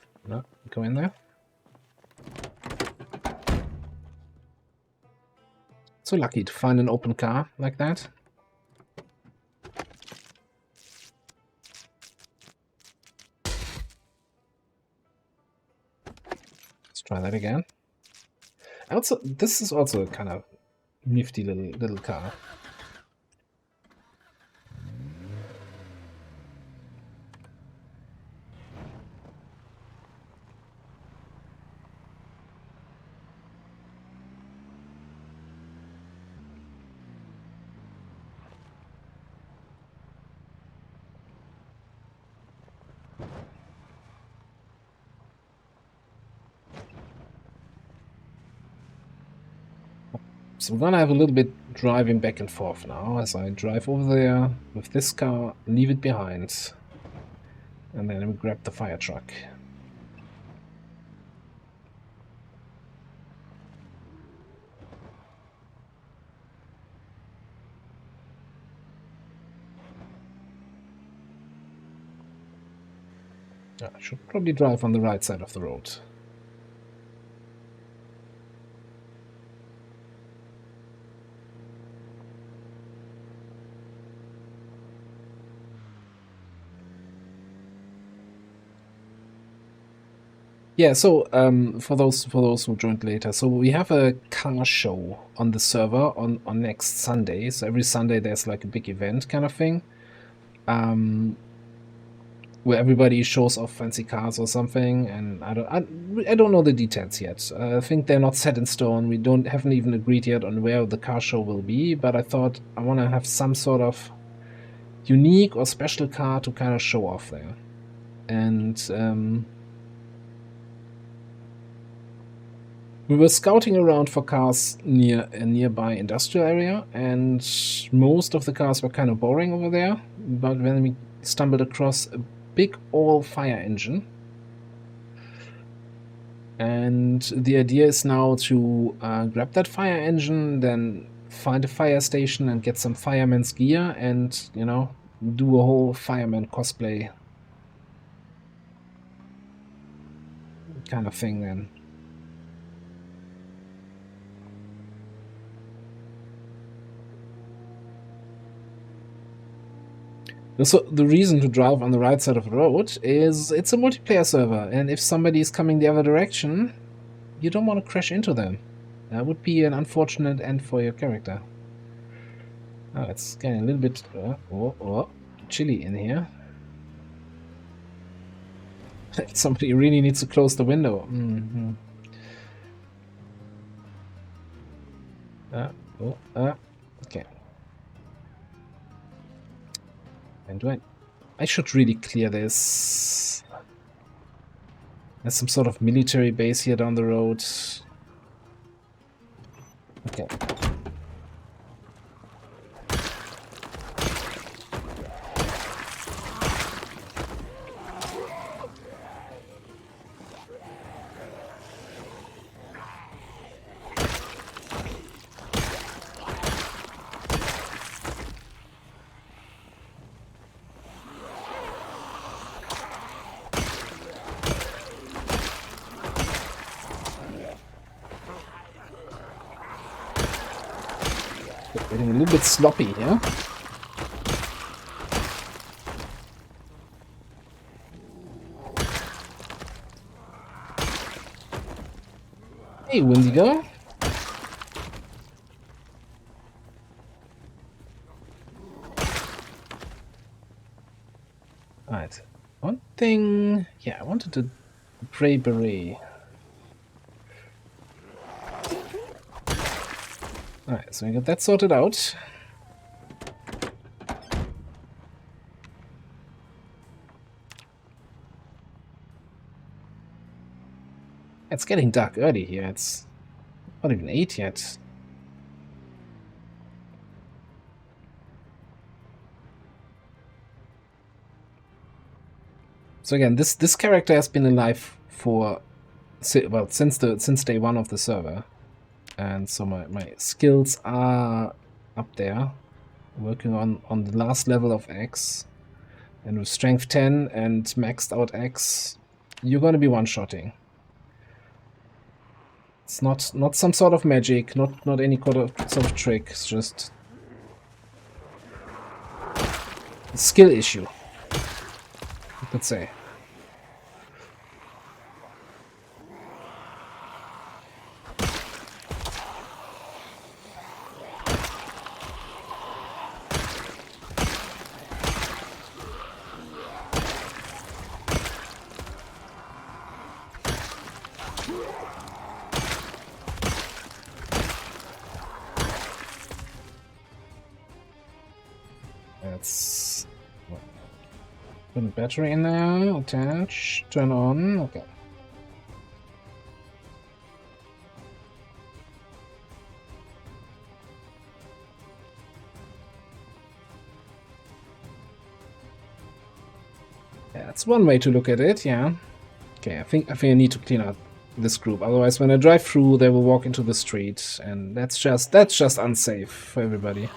go in there. So lucky to find an open car like that. Let's try that again. Also, this is also a kind of nifty little car. So we're gonna have a little bit driving back and forth now as I drive over there with this car, leave it behind, and then we grab the fire truck. I should probably drive on the right side of the road. Yeah, so for those who joined later, so we have a car show on the server on next Sunday. So every Sunday there's like a big event kind of thing, where everybody shows off fancy cars or something. And I don't know the details yet. I think they're not set in stone. We haven't even agreed yet on where the car show will be. But I thought I want to have some sort of unique or special car to kind of show off there, and we were scouting around for cars near a nearby industrial area, and most of the cars were kind of boring over there. But when we stumbled across a big all-fire engine, and the idea is now to grab that fire engine, then find a fire station and get some fireman's gear, and do a whole fireman cosplay kind of thing then. So the reason to drive on the right side of the road is it's a multiplayer server, and if somebody is coming the other direction, you don't want to crash into them. That would be an unfortunate end for your character. Oh, it's getting a little bit chilly in here. Somebody really needs to close the window. Okay. And I should really clear this. There's some sort of military base here down the road. Okay. Getting a little bit sloppy here. Hey, Wendigo. Alright. One thing... Yeah, I wanted to Grey Beret. Alright, so we got that sorted out. It's getting dark early here. It's not even 8 yet. So again, this character has been alive for since day one of the server, and so my skills are up there, working on the last level of X, and with strength 10 and maxed out X, you're gonna be one-shotting. It's not some sort of magic, not any sort of trick. It's just a skill issue, you could say. Let's put a battery in there, attach, turn on, okay. Yeah, that's one way to look at it, yeah. Okay, I think I need to clean out this group, otherwise when I drive through they will walk into the street, and that's just unsafe for everybody.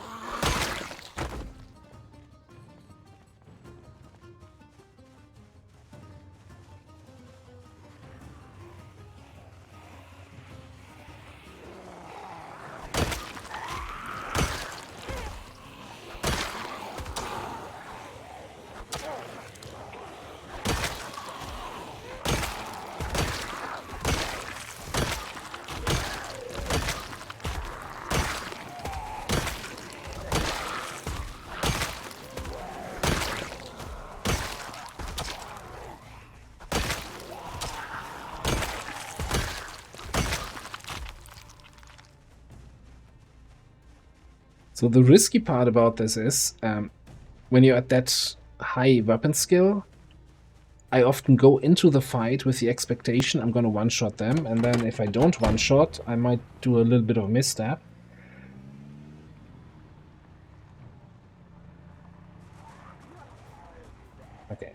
So the risky part about this is, when you're at that high weapon skill, I often go into the fight with the expectation I'm gonna one-shot them, and then if I don't one-shot, I might do a little bit of a misstep. Okay.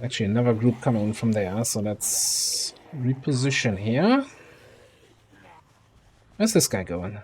Actually, another group coming in from there, so let's reposition here. Where's this guy going?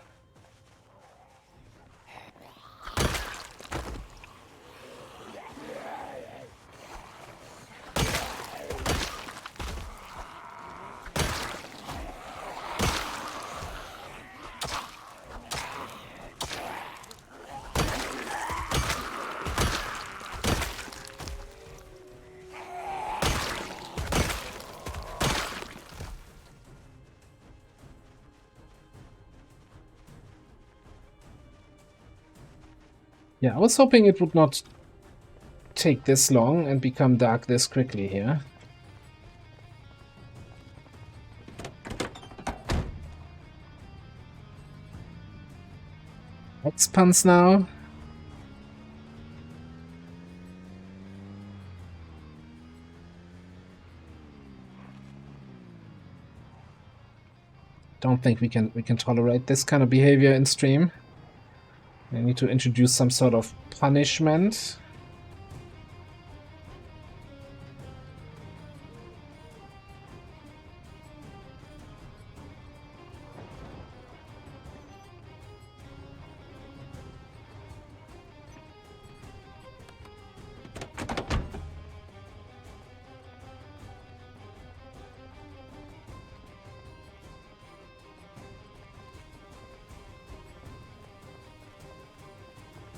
Yeah, I was hoping it would not take this long and become dark this quickly here. X-Puns now. Don't think we can tolerate this kind of behavior in stream. I need to introduce some sort of punishment.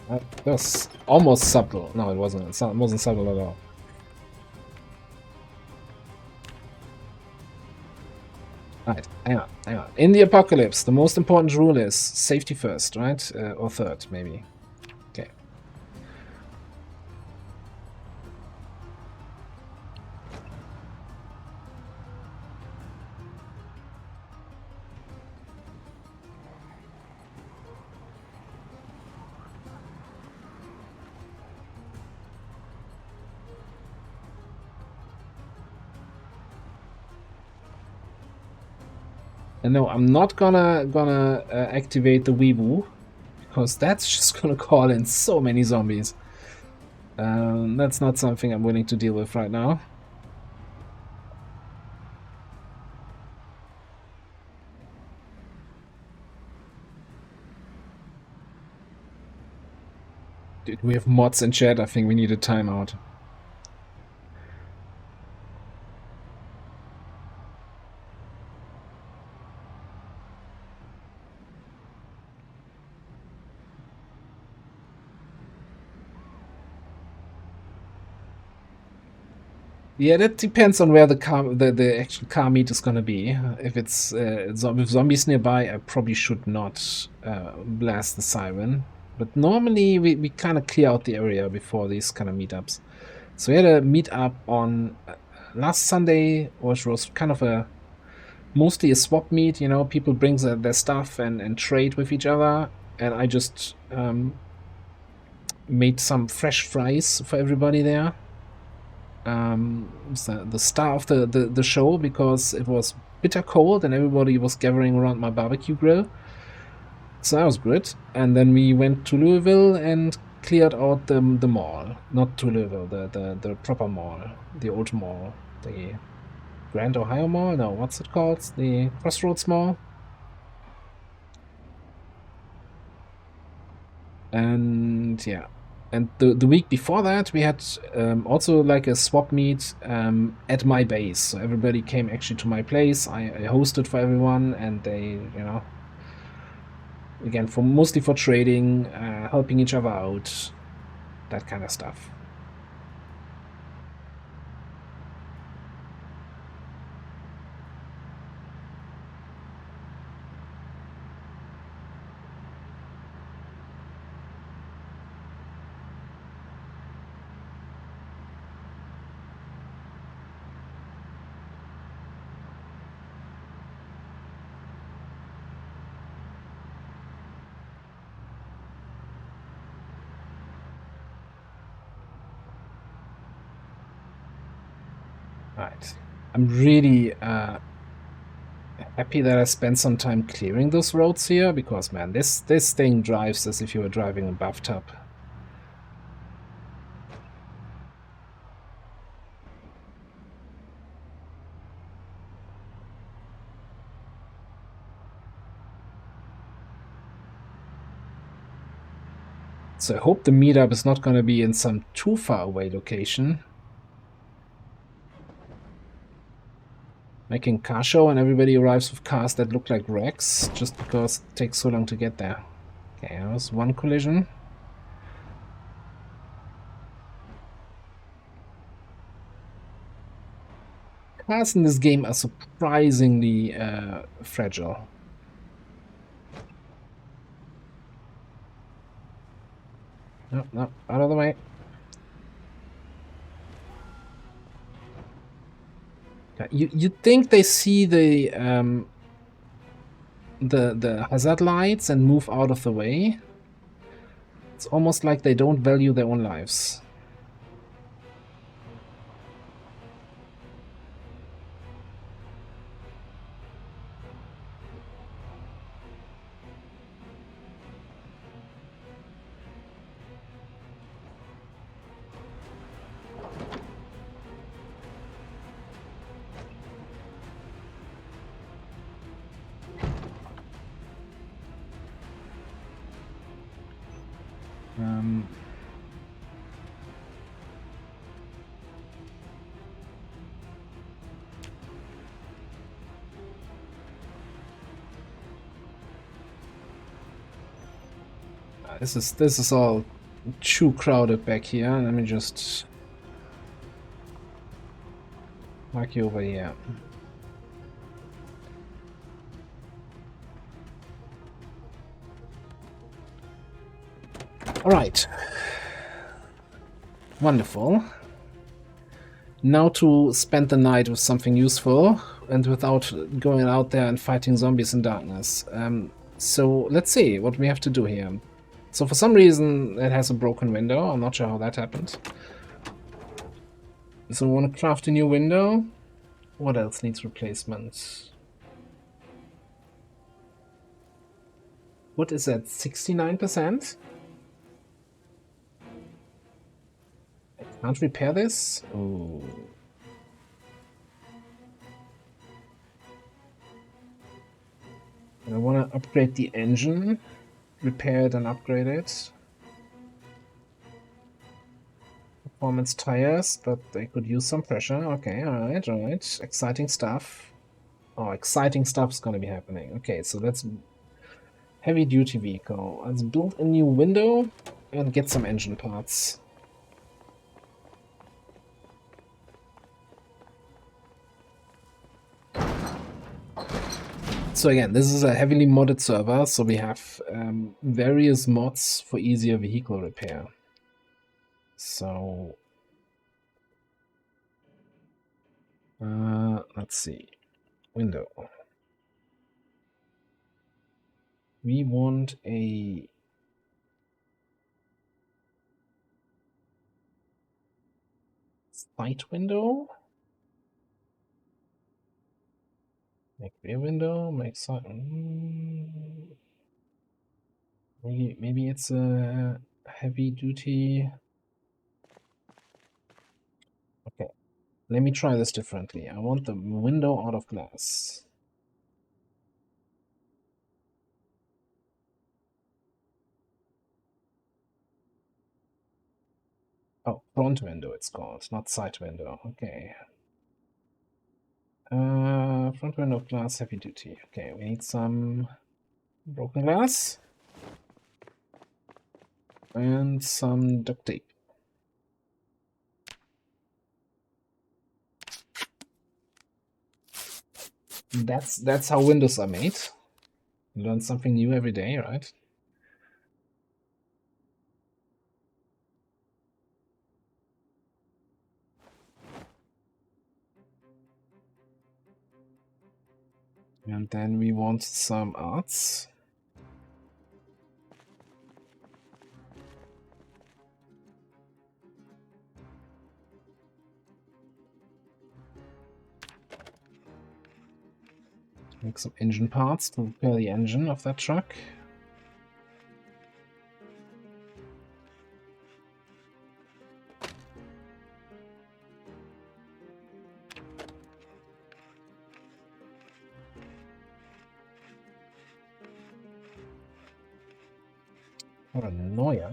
That was almost subtle. No, it wasn't. It wasn't subtle at all. Right, hang on. In the apocalypse, the most important rule is safety first, right? Or third, maybe. Okay. And no, I'm not gonna activate the Weebu. because that's just gonna call in so many zombies. That's not something I'm willing to deal with right now. Dude, we have mods in chat. I think we need a timeout. Yeah, that depends on where the actual car meet is gonna be. If it's with zombies nearby, I probably should not blast the siren. But normally we kind of clear out the area before these kind of meetups. So we had a meetup on last Sunday, which was kind of mostly a swap meet. You know, people bring their stuff and trade with each other, and I just made some fresh fries for everybody there. The star of the show, because it was bitter cold and everybody was gathering around my barbecue grill. So that was good. And then we went to Louisville and cleared out the mall. Not to Louisville, the proper mall, the old mall, the Grand Ohio Mall. No, what's it called? The Crossroads Mall. And yeah. And the week before that, we had also like a swap meet at my base. So everybody came actually to my place. I hosted for everyone, and they, you know, again, mostly for trading, helping each other out, that kind of stuff. Right. I'm really happy that I spent some time clearing those roads here, because man, this thing drives as if you were driving a bathtub. So I hope the meetup is not going to be in some too far away location. Making car show and everybody arrives with cars that look like wrecks just because it takes so long to get there. Okay, that was one collision. Cars in this game are surprisingly fragile. No, no, out of the way. You'd think they see the hazard lights and move out of the way. It's almost like they don't value their own lives. This is all too crowded back here. Let me just mark you over here. All right. Wonderful. Now to spend the night with something useful and without going out there and fighting zombies in darkness. So let's see what we have to do here. So for some reason it has a broken window. I'm not sure how that happened. So we want to craft a new window. What else needs replacement? What is that? 69%? I can't repair this? Oh. I want to upgrade the engine. Repair it and upgrade it. Performance tires, but they could use some pressure. Okay, alright, alright. Exciting stuff. Oh, exciting stuff's gonna be happening. Okay, so that's heavy duty vehicle. Let's build a new window and get some engine parts. So again, this is a heavily modded server, so we have various mods for easier vehicle repair. So let's see. Window. We want a side window. Make rear window, make side. Maybe it's a heavy duty. Okay, let me try this differently. I want the window out of glass. Oh, front window it's called, not side window. Okay. Front window glass, heavy duty. Okay, we need some broken glass and some duct tape. That's how windows are made. You learn something new every day, right? And then we want some arts. Make some engine parts to repair the engine of that truck. Paranoia.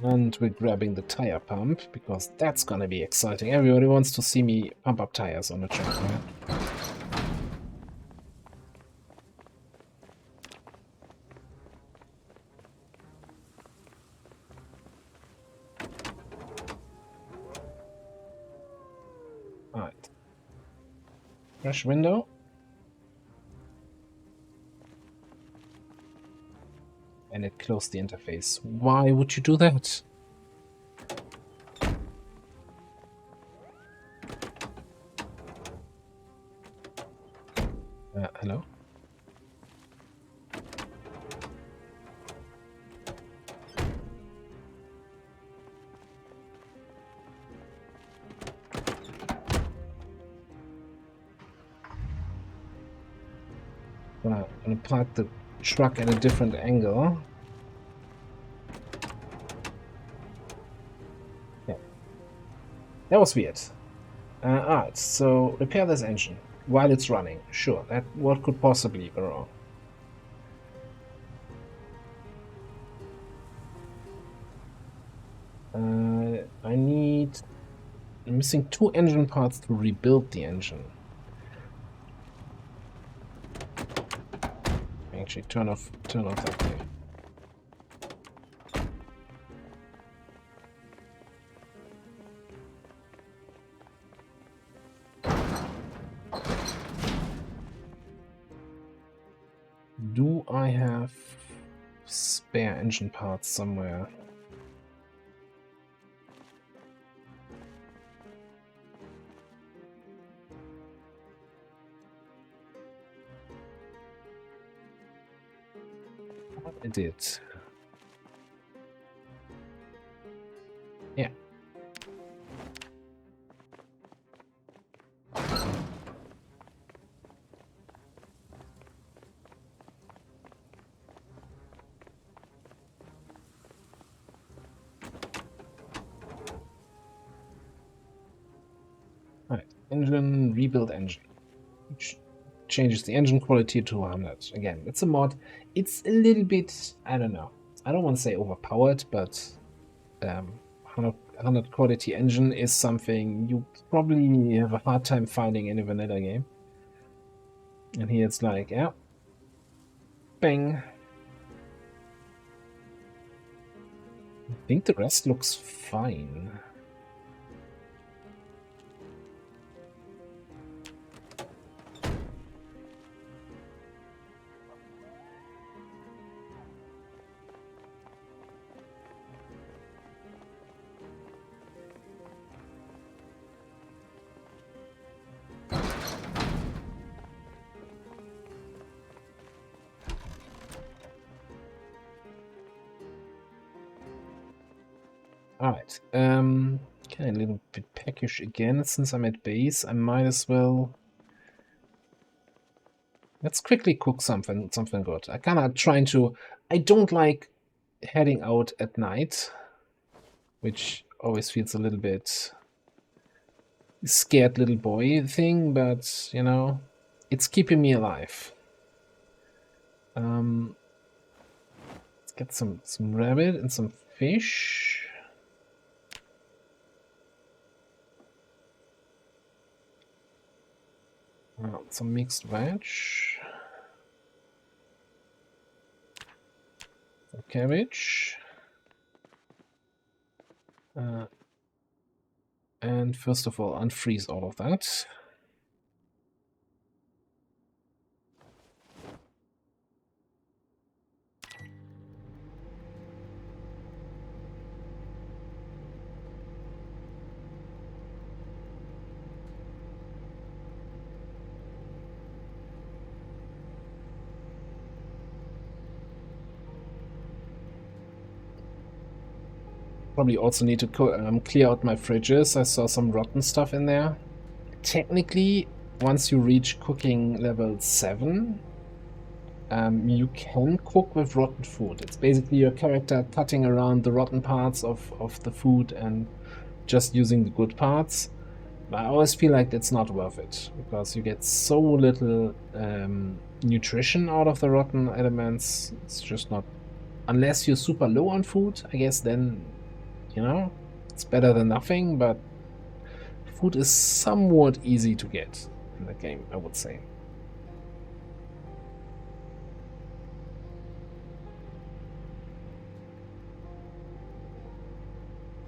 And we're grabbing the tire pump, because that's gonna be exciting. Everybody wants to see me pump up tires on the truck, right? Alright. Fresh window. And it closed the interface. Why would you do that? Hello? Gonna park the truck at a different angle. Yeah. That was weird. Alright, so repair this engine while it's running. Sure, that what could possibly go wrong? I'm missing 2 engine parts to rebuild the engine. Actually, turn off that thing. Do I have spare engine parts somewhere? I did. Alright, engine, rebuild engine. Changes the engine quality to 100. Again, it's a mod. It's a little bit, I don't know. I don't want to say overpowered, but 100 quality engine is something you probably have a hard time finding in a vanilla game. And here it's like, yeah, bang. I think the rest looks fine. Alright, okay, a little bit peckish again. Since I'm at base, I might as well... Let's quickly cook something good. I kinda trying to... I don't like heading out at night, which always feels a little bit scared little boy thing, but, you know, it's keeping me alive. Let's get some rabbit and some fish. Some mixed veg. Some cabbage. And first of all, unfreeze all of that. Probably also need to clear out my fridges. I saw some rotten stuff in there. Technically, once you reach cooking level 7, you can cook with rotten food. It's basically your character cutting around the rotten parts of the food and just using the good parts. But I always feel like it's not worth it, because you get so little nutrition out of the rotten elements. It's just not... Unless you're super low on food, I guess then, you know, it's better than nothing, but food is somewhat easy to get in the game, I would say.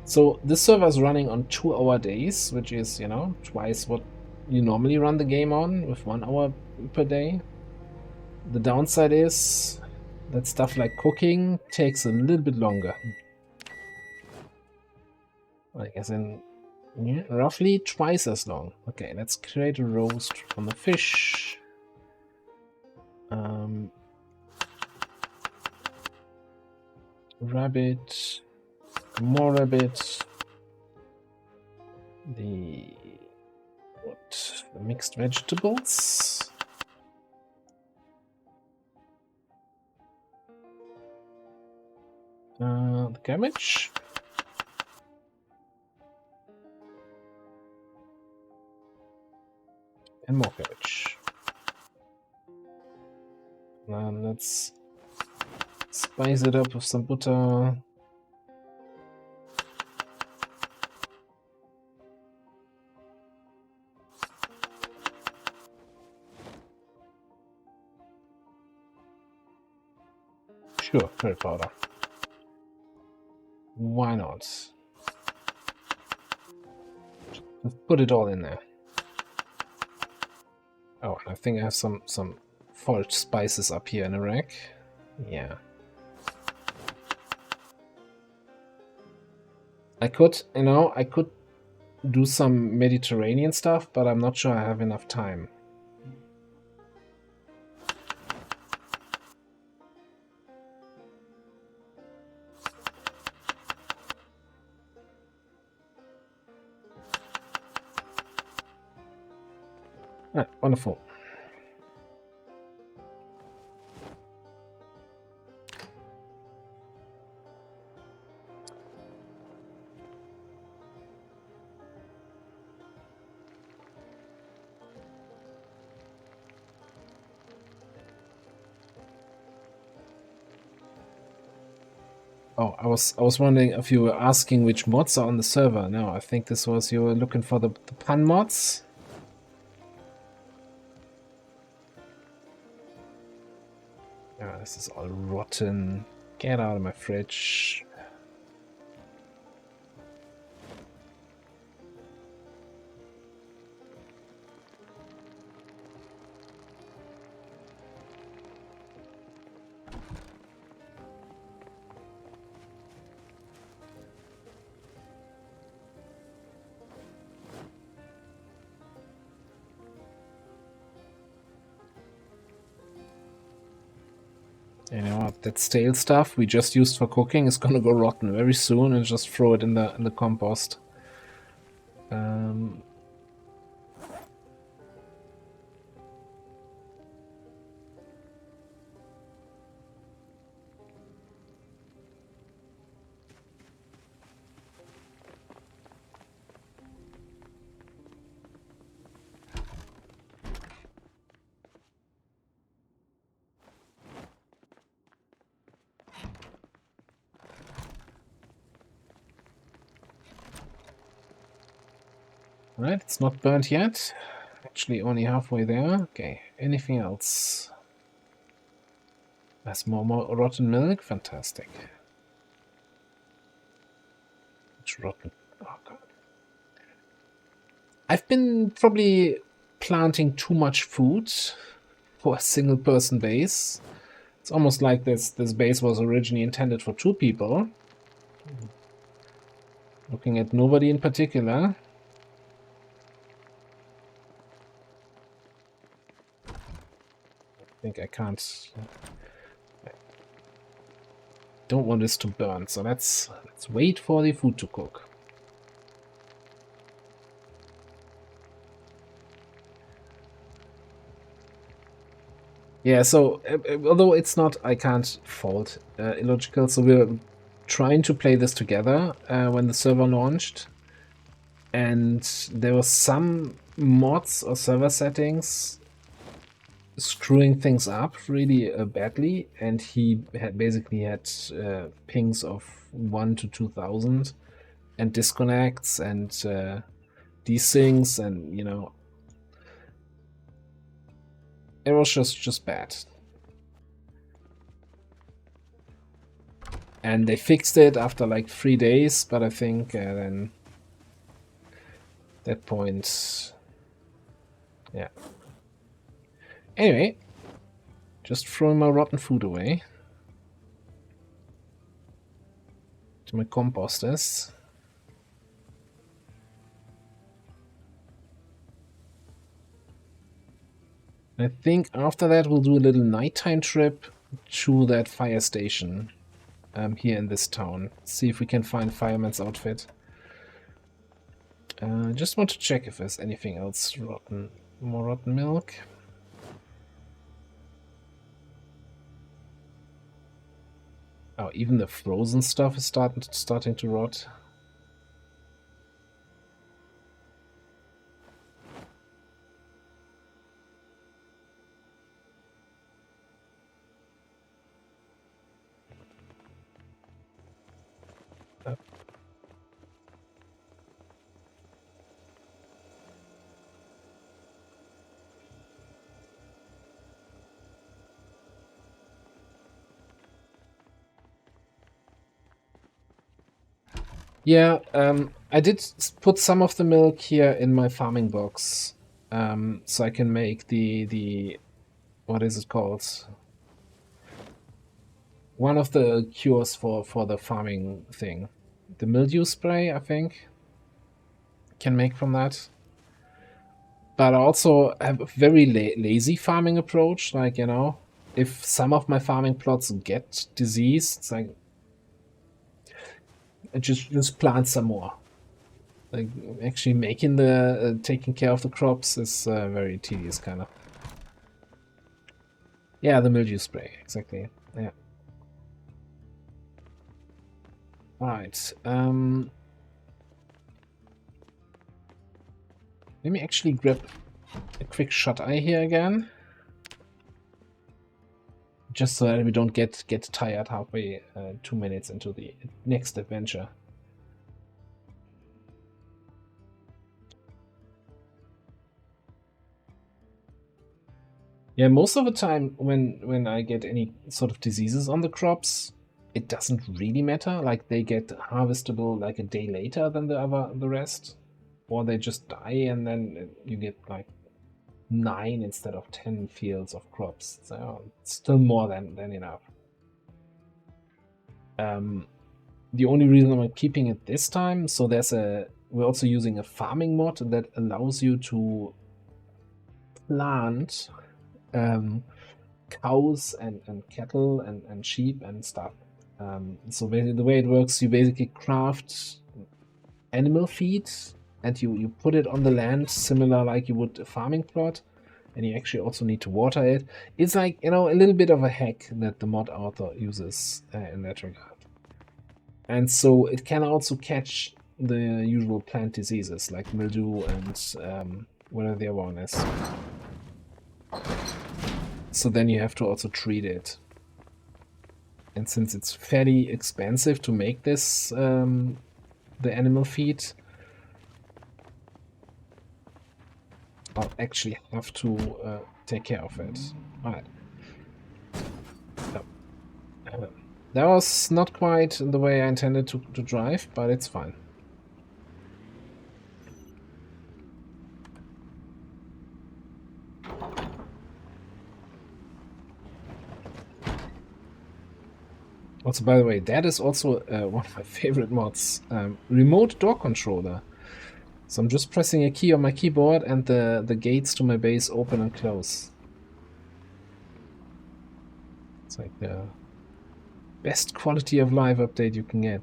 So this server is running on 2-hour days, which is, you know, twice what you normally run the game on, with 1 hour per day. The downside is that stuff like cooking takes a little bit longer. Like as in, yeah, roughly twice as long. Okay, let's create a roast from the fish. Rabbit, more rabbit. The mixed vegetables. The cabbage. And more cabbage. Now let's spice it up with some butter. Sure, curry powder. Why not? Let's put it all in there. Oh, I think I have some foraged spices up here in a rack. Yeah. I could, you know, I could do some Mediterranean stuff, but I'm not sure I have enough time. Ah, wonderful. Oh, I was wondering if you were asking which mods are on the server. No, I think this was you were looking for the pun mods. Yeah, this is all rotten. Get out of my fridge. You know what? That stale stuff we just used for cooking is gonna go rotten very soon, and just throw it in the compost. Right, it's not burnt yet. Actually, only halfway there. Okay, anything else? There's more rotten milk. Fantastic. It's rotten. Oh god. I've been probably planting too much food for a single person base. It's almost like this base was originally intended for 2 people. Looking at nobody in particular. I think I can't. Don't want this to burn, so let's wait for the food to cook. Yeah, so although it's not, I can't fault Illogical, so we're trying to play this together when the server launched, and there was some mods or server settings screwing things up really badly, and he basically had pings of 1 to 2,000 and disconnects and desyncs, and you know, it was just bad. And they fixed it after like 3 days, but I think then at that point, yeah. Anyway, just throwing my rotten food away to my composters. I think after that we'll do a little nighttime trip to that fire station here in this town. See if we can find Fireman's outfit. Just want to check if there's anything else rotten. More rotten milk. Oh, even the frozen stuff is starting to rot. Yeah, I did put some of the milk here in my farming box, so I can make the what is it called? One of the cures for the farming thing, the mildew spray, I think, can make from that. But I also have a very lazy farming approach. Like, you know, if some of my farming plots get diseased, it's like I just plant some more. Like, actually making the taking care of the crops is very tedious, kind of. Yeah, the mildew spray, exactly. Yeah. Right. Let me actually grab a quick shut eye here again. just so that we don't get tired halfway 2 minutes into the next adventure. Yeah, most of the time when I get any sort of diseases on the crops, it doesn't really matter. Like they get harvestable like a day later than the rest, or they just die and then you get like 9 instead of 10 fields of crops. So it's still more than enough. The only reason I'm keeping it this time, so we're also using a farming mod that allows you to plant cows and cattle and sheep and stuff. So basically the way it works, you basically craft animal feed and you put it on the land similar like you would a farming plot, and you actually also need to water it. It's like, a little bit of a hack that the mod author uses in that regard. And so it can also catch the usual plant diseases like mildew and whatever the other one is. So then you have to also treat it. And since it's fairly expensive to make this, the animal feed, I'll actually have to take care of it. Alright. That was not quite the way I intended to drive, but it's fine. Also, by the way, that is also one of my favorite mods. Remote door controller. So I'm just pressing a key on my keyboard and the gates to my base open and close. It's like the best quality of life update you can get.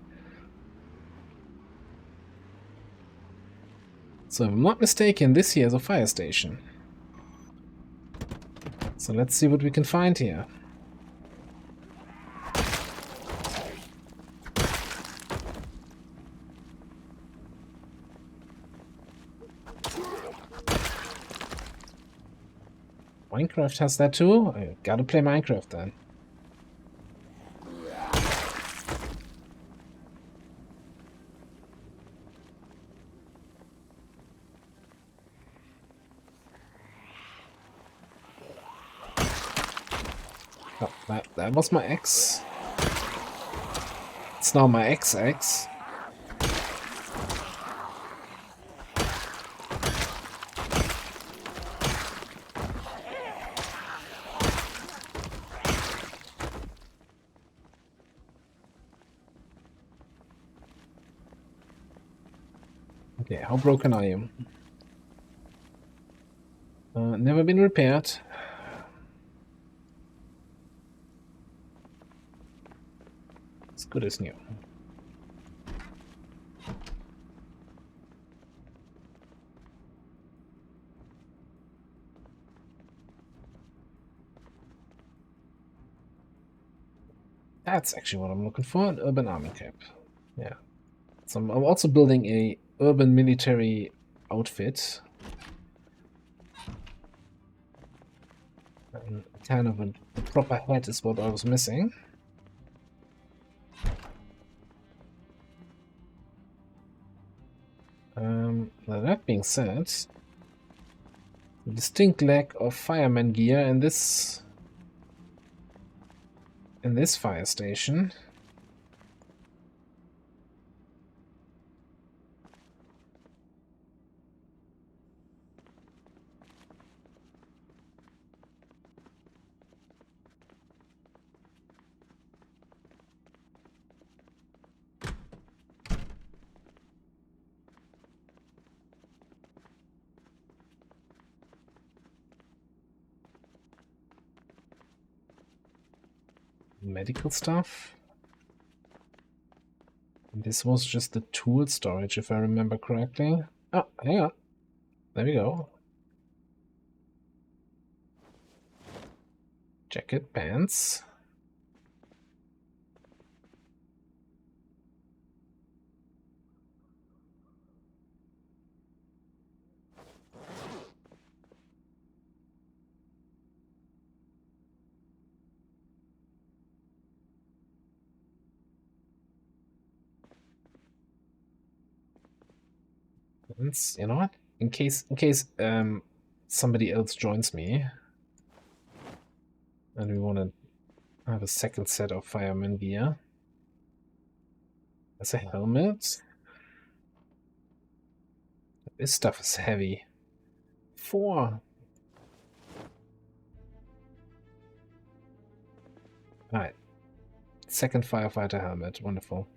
So if I'm not mistaken, this here is a fire station. So let's see what we can find here. Minecraft has that too? I gotta play Minecraft then. Oh, that was my ex. It's now my ex-ex. Okay, how broken are you? Never been repaired. It's good as new. That's actually what I'm looking for, an urban army cap. Yeah. So I'm also building a urban military outfit. And kind of a proper hat is what I was missing. Now that being said, a distinct lack of fireman gear in this fire station. Medical stuff. This was just the tool storage, if I remember correctly. Oh, hang on. There we go. Jacket, pants. And you know what? In case somebody else joins me, and we want to have a second set of fireman gear. There's a helmet. This stuff is heavy. 4. Alright. Second firefighter helmet. Wonderful.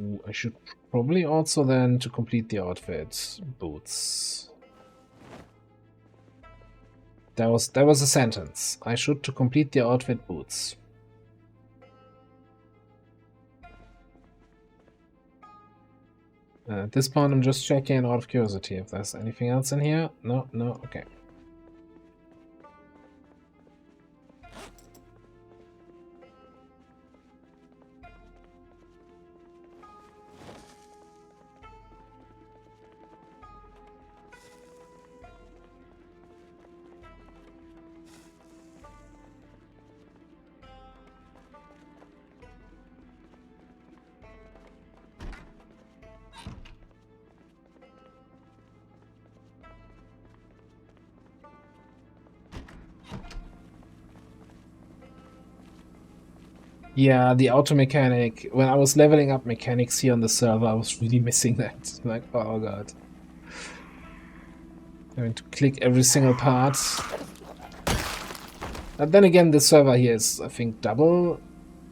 Ooh, I should probably also then, to complete the outfit, boots. That was a sentence. I should, to complete the outfit, boots. At this point, I'm just checking out of curiosity if there's anything else in here. No, no, okay. Yeah, the auto mechanic. When I was leveling up mechanics here on the server, I was really missing that. Like, oh god. Having to click every single part. But then again, the server here is, I think, double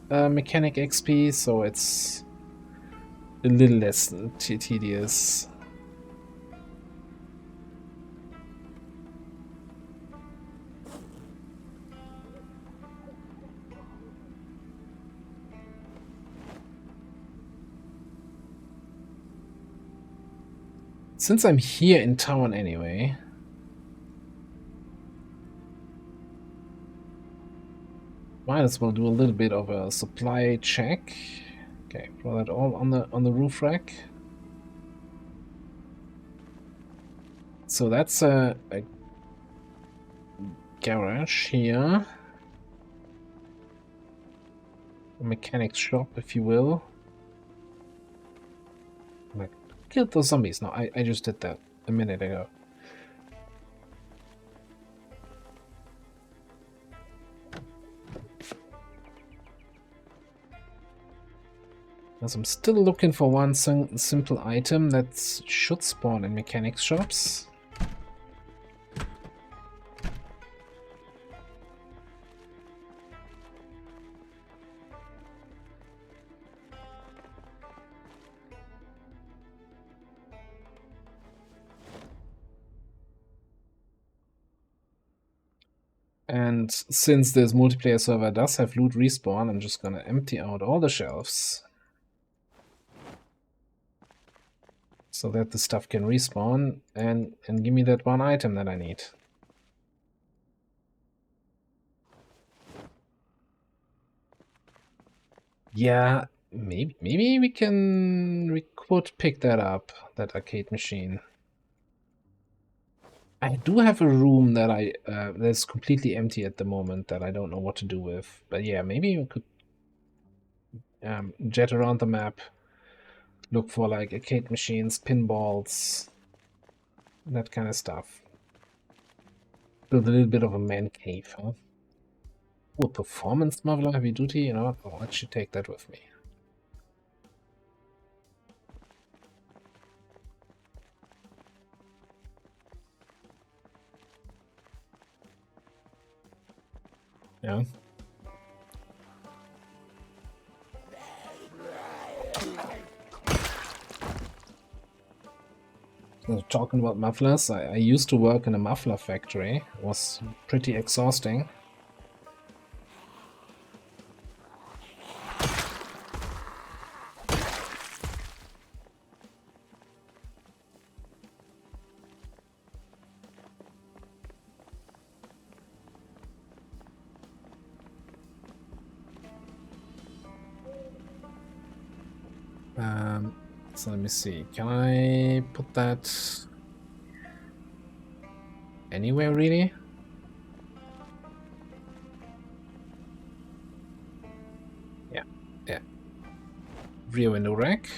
mechanic XP, so it's a little less tedious. Since I'm here in town anyway, might as well do a little bit of a supply check. Okay, throw that all on the roof rack. So that's a garage here, a mechanic's shop, if you will. Like, killed those zombies. No, I just did that a minute ago. Because I'm still looking for one simple item that should spawn in mechanics shops. And since this multiplayer server does have loot respawn, I'm just gonna empty out all the shelves so that the stuff can respawn and give me that one item that I need. Yeah, maybe we could pick that up, that arcade machine. I do have a room that that's completely empty at the moment that I don't know what to do with. But yeah, maybe we could jet around the map, look for like arcade machines, pinballs, that kind of stuff. Build a little bit of a man cave, huh? Ooh, a performance muffler, heavy duty, you know, oh, I should take that with me. Yeah. So talking about mufflers, I used to work in a muffler factory. It was pretty exhausting. So let me see. Can I put that anywhere really? Yeah, yeah. rear window rack.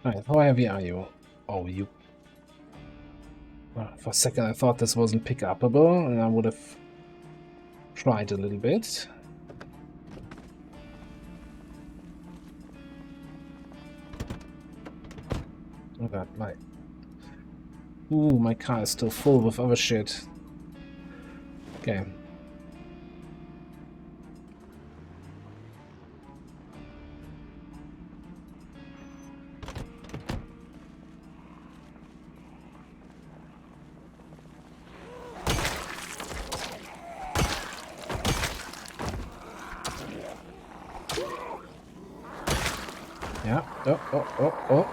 Alright, how heavy are you? Oh, you... Well, for a second I thought this wasn't pick-upable, and I would have tried a little bit. Oh god, my... Ooh, my car is still full with other shit. Okay. Yeah. Oh.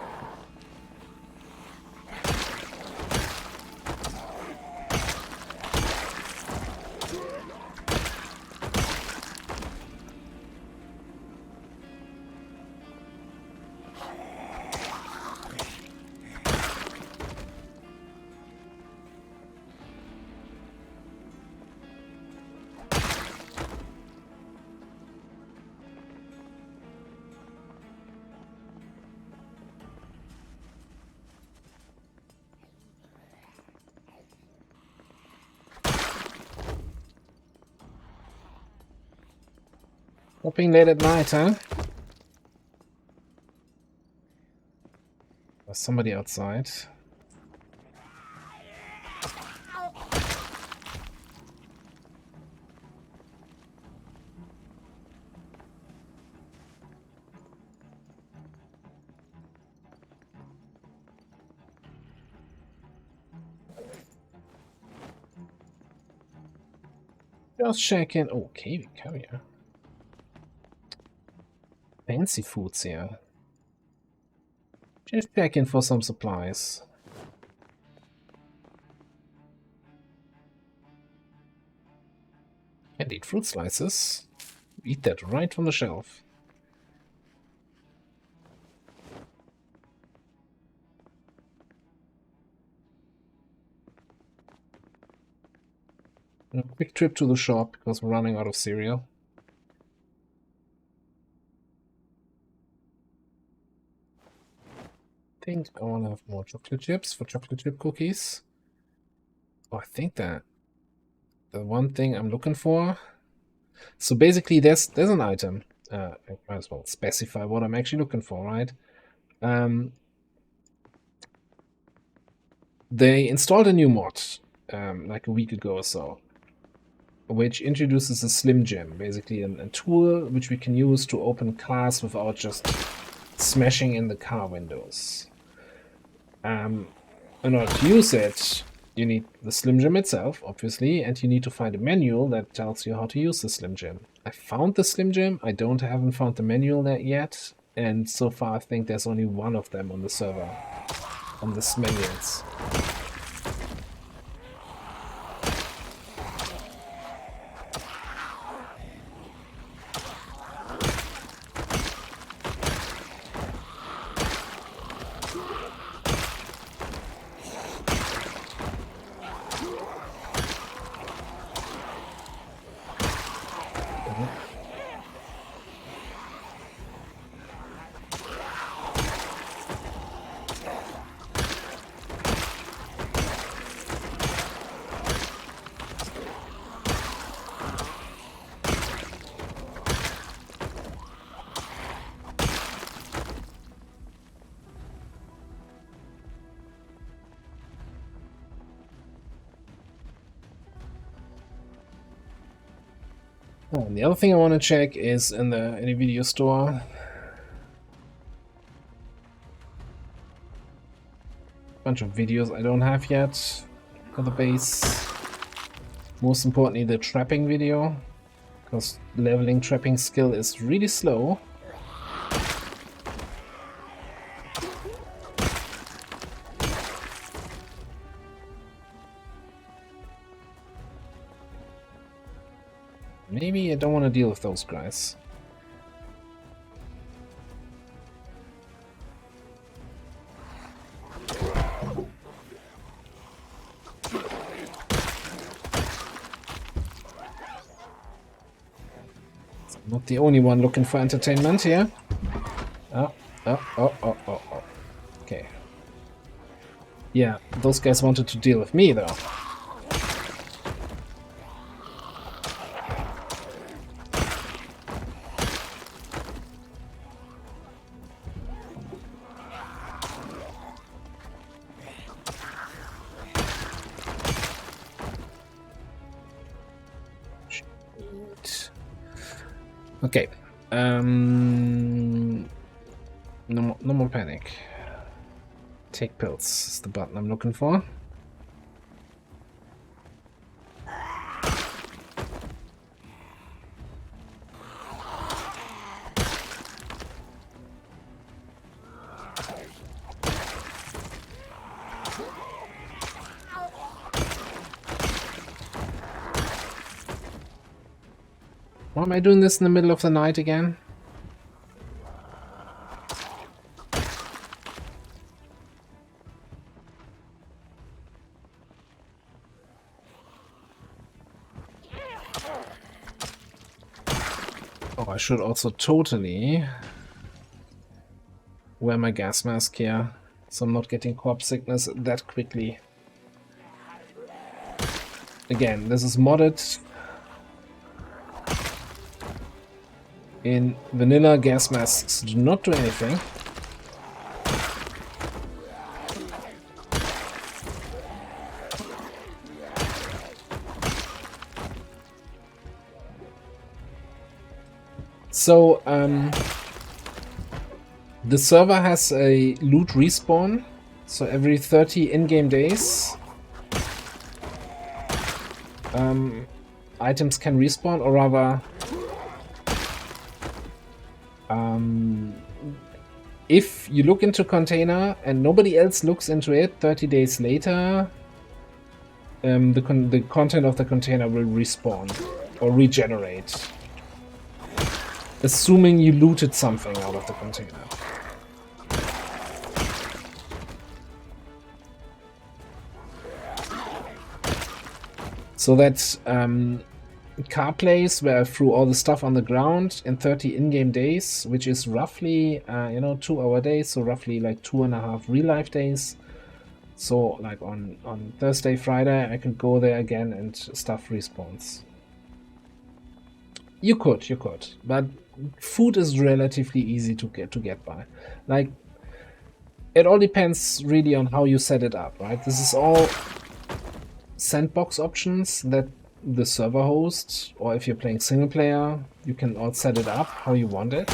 Hopping late at night, huh? There's somebody outside. Just checking. Oh, KV carrier. Fancy foods here. Just checking for some supplies. And eat fruit slices. Eat that right from the shelf. A quick trip to the shop because we're running out of cereal. I think I want to have more chocolate chips for chocolate chip cookies. Oh, I think that the one thing I'm looking for. So basically, there's an item. I might as well specify what I'm actually looking for, right? They installed a new mod like a week ago or so, which introduces a Slim Jim, basically a tool which we can use to open cars without just smashing in the car windows. In order to use it, you need the Slim Jim itself, obviously, and you need to find a manual that tells you how to use the Slim Jim. I found the Slim Jim, haven't found the manual there yet, and so far I think there's only one of them on the server, on the manuals. Oh, and the other thing I want to check is in the video store. Bunch of videos I don't have yet for the base. Most importantly, the trapping video, because leveling trapping skill is really slow. Maybe I don't want to deal with those guys. Not the only one looking for entertainment here. Oh. Okay. Yeah, those guys wanted to deal with me, though. Okay. No more panic. Take pills is the button I'm looking for. Why am I doing this in the middle of the night again? Oh, I should also totally wear my gas mask here, so I'm not getting corpse sickness that quickly. Again, this is modded. In vanilla, gas masks do not do anything. So, the server has a loot respawn, so every 30 in-game days items can respawn, or rather if you look into container and nobody else looks into it 30 days later, the content of the container will respawn or regenerate, assuming you looted something out of the container. So that car place where I threw all the stuff on the ground in 30 in-game days, which is roughly 2-hour days, so roughly like 2.5 real-life days. So like on Thursday, Friday, I can go there again and stuff respawns. You could, but food is relatively easy to get by. Like, it all depends really on how you set it up, right? This is all sandbox options that the server hosts, or if you're playing single player, you can all set it up how you want it.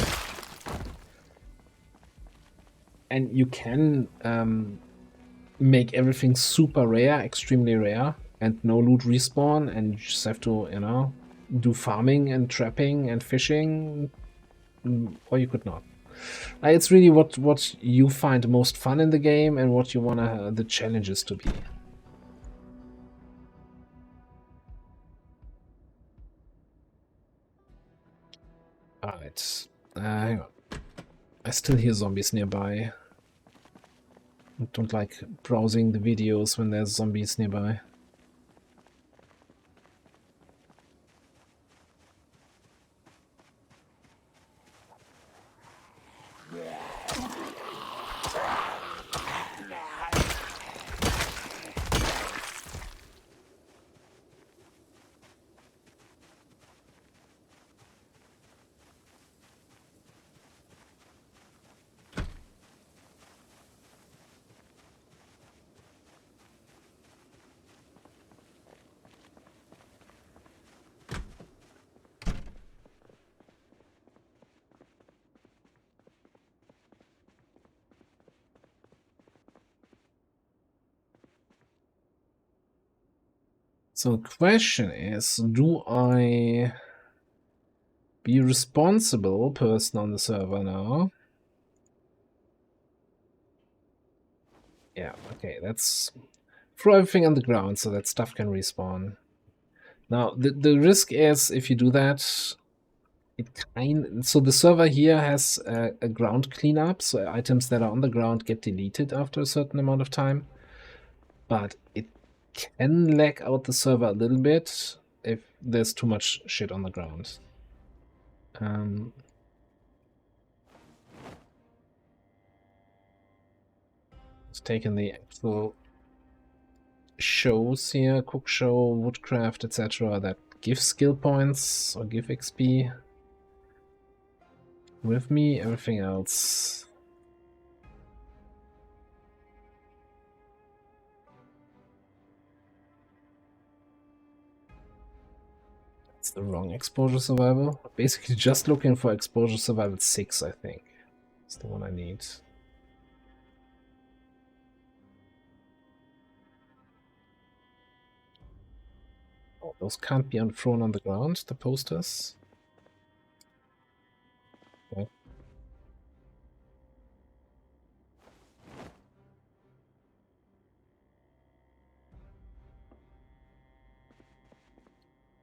And you can make everything super rare, extremely rare, and no loot respawn, and you just have to, do farming and trapping and fishing, or you could not. It's really what you find most fun in the game and what you want the challenges to be. Alright, hang on. I still hear zombies nearby. I don't like browsing the videos when there's zombies nearby. So the question is, do I be responsible person on the server now? Yeah, okay, let's throw everything on the ground so that stuff can respawn. Now, the risk is, if you do that, so the server here has a ground cleanup, so items that are on the ground get deleted after a certain amount of time. But it can lag out the server a little bit if there's too much shit on the ground. It's taken the actual shows here, cook show, woodcraft, etc. that give skill points or give XP. With me, everything else. It's the wrong exposure survival. Basically just looking for exposure survival 6, I think. It's the one I need. Oh, those can't be thrown on the ground, the posters. Okay.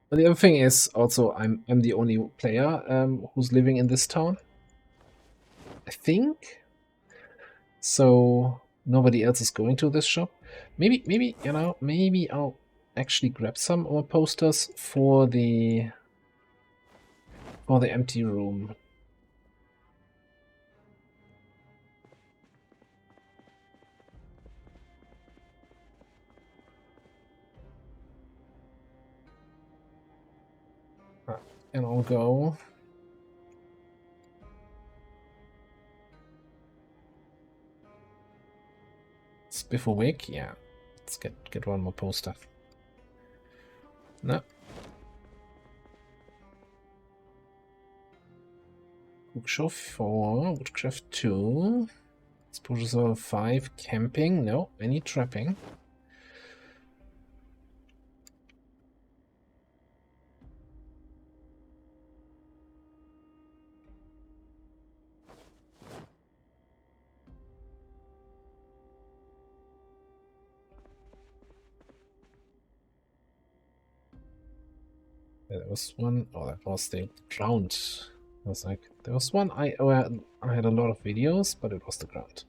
But the other thing is also I'm the only player who's living in this town. I think. So nobody else is going to this shop. Maybe you know, maybe I'll actually grab some more posters for the empty room. And I'll go. Spifflewick, yeah. Let's get one more poster. No. Bookshelf 4, Woodcraft 2, Exposure Survival 5, Camping, no, I need Trapping. There was one, oh, that was the ground. I was like, there was one I had a lot of videos, but it was the ground.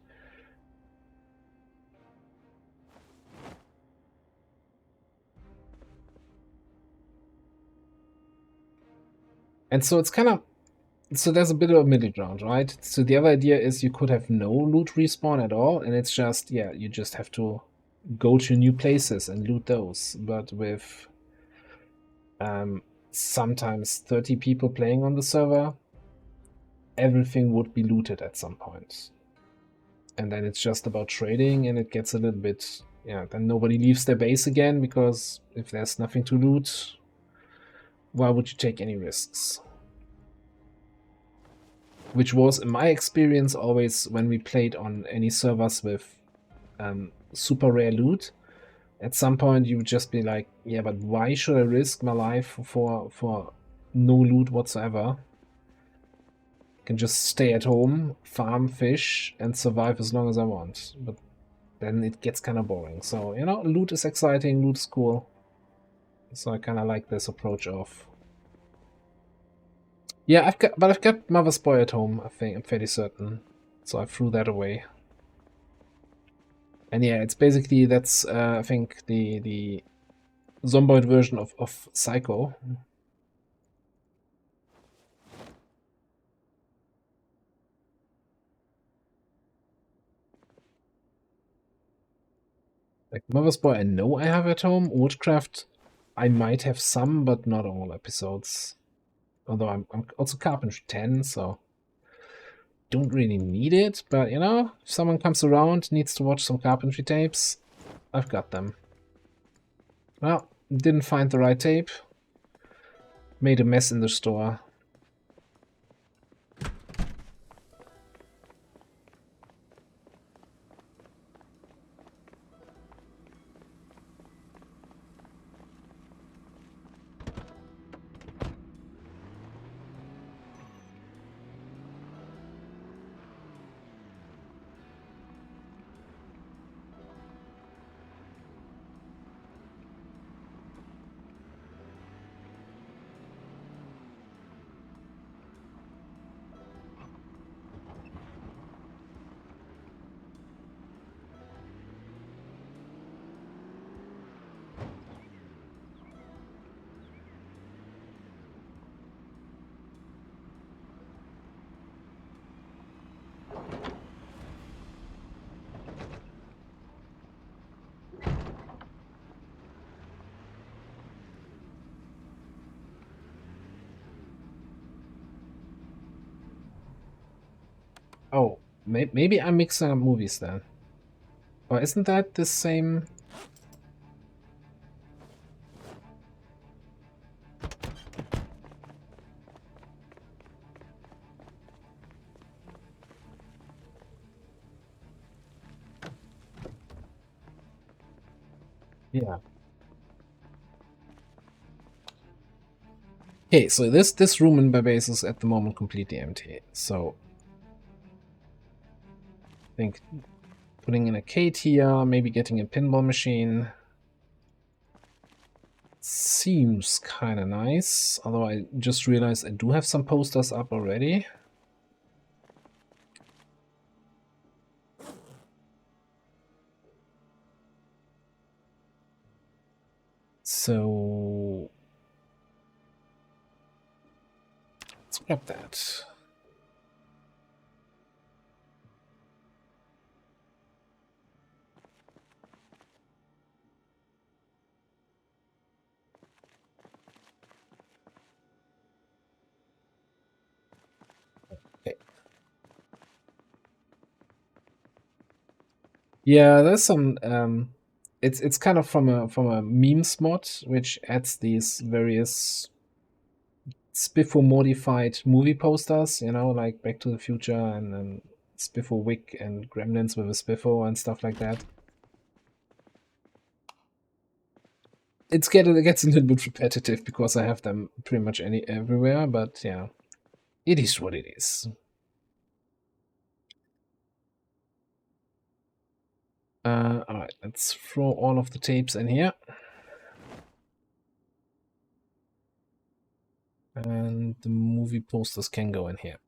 And so it's kind of, so there's a bit of a middle ground, right? So the other idea is you could have no loot respawn at all, and it's just, yeah, you just have to go to new places and loot those. But with sometimes 30 people playing on the server, everything would be looted at some point. And then it's just about trading, and it gets a little bit, yeah, then nobody leaves their base again, because if there's nothing to loot, why would you take any risks? Which was, in my experience, always when we played on any servers with super rare loot. At some point, you would just be like, yeah, but why should I risk my life for no loot whatsoever? I can just stay at home, farm, fish, and survive as long as I want. But then it gets kind of boring. So, you know, loot is exciting, loot is cool. So I kind of like this approach of... Yeah, I've got Mother's Boy at home, I think, I'm fairly certain. So I threw that away. And yeah, it's basically, that's, I think, the Zomboid version of Psycho. Like Mother's Boy, I know I have at home. Woodcraft, I might have some, but not all episodes. Although I'm also Carpentry 10, so don't really need it. But, you know, if someone comes around, needs to watch some Carpentry tapes, I've got them. Well, didn't find the right tape. Made a mess in the store. Oh, maybe I'm mixing up movies then. Or isn't that the same? Yeah. Okay, so this room in my base is at the moment completely empty. So I think putting in a Kate here, maybe getting a pinball machine seems kind of nice. Although I just realized I do have some posters up already. So let's grab that. Okay. Yeah, there's some it's kind of from a memes mod which adds these various Spiffo modified movie posters, you know, like Back to the Future and Spiffo Wick and Gremlins with a Spiffo and stuff like that. It gets a little bit repetitive because I have them pretty much everywhere, but yeah, it is what it is. Alright, let's throw all of the tapes in here. And the movie posters can go in here.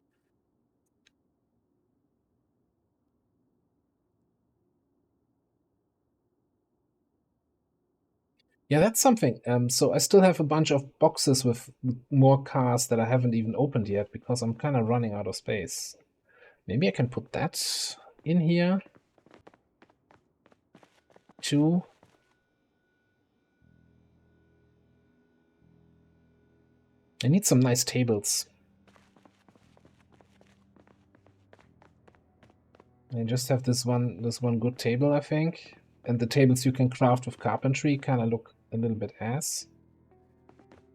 Yeah, that's something. So I still have a bunch of boxes with more cars that I haven't even opened yet because I'm kind of running out of space. Maybe I can put that in here. 2. I need some nice tables. I just have this one good table, I think. And the tables you can craft with carpentry kind of look a little bit ass.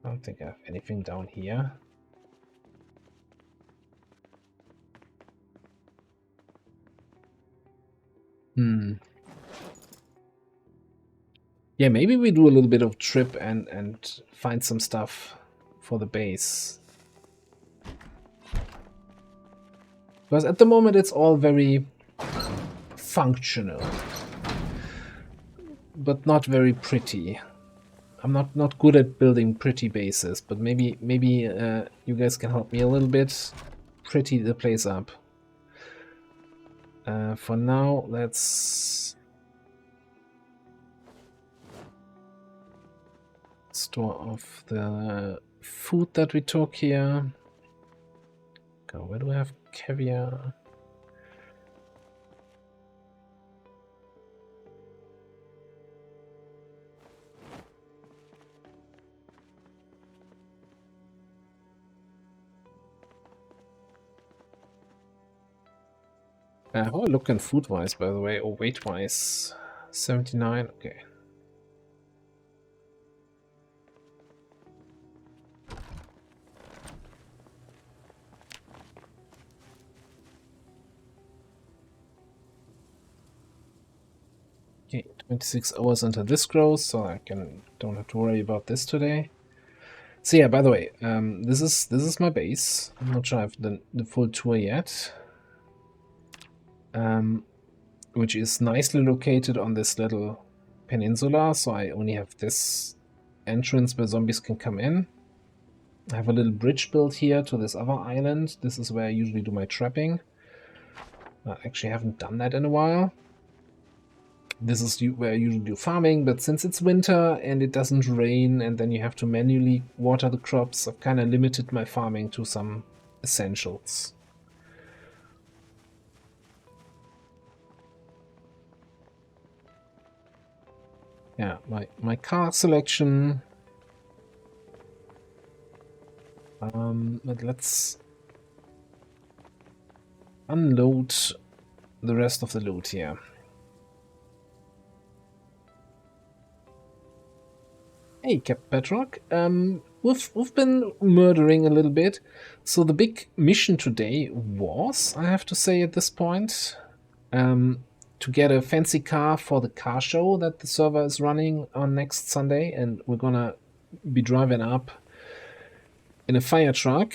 I don't think I have anything down here. Yeah, maybe we do a little bit of trip and find some stuff for the base. Because at the moment it's all very functional, but not very pretty. I'm not good at building pretty bases, but maybe you guys can help me a little bit pretty the place up. For now, let's store off the food that we took here. Go, where do I have caviar? How are we looking food-wise, by the way, or weight-wise? 79, okay. Okay, 26 hours until this grows, so I don't have to worry about this today. So yeah, by the way, this is my base. I'm not sure I've done the full tour yet. Which is nicely located on this little peninsula, so I only have this entrance where zombies can come in. I have a little bridge built here to this other island. This is where I usually do my trapping. I actually haven't done that in a while. This is where I usually do farming, but since it's winter and it doesn't rain and then you have to manually water the crops, I've kind of limited my farming to some essentials. Yeah, my car selection. But let's unload the rest of the loot here. Hey, Captain Petrock. We've been murdering a little bit. So the big mission today was, I have to say at this point, to get a fancy car for the car show that the server is running on next Sunday, and we're gonna be driving up in a fire truck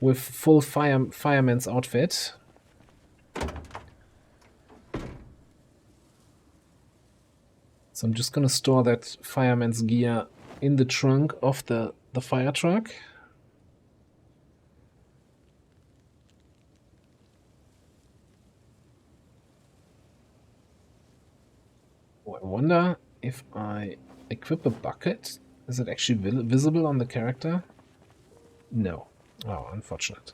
with full fireman's outfit. So I'm just gonna store that fireman's gear in the trunk of the fire truck. Oh, I wonder if I equip a bucket, is it actually visible on the character? No. Oh, unfortunate.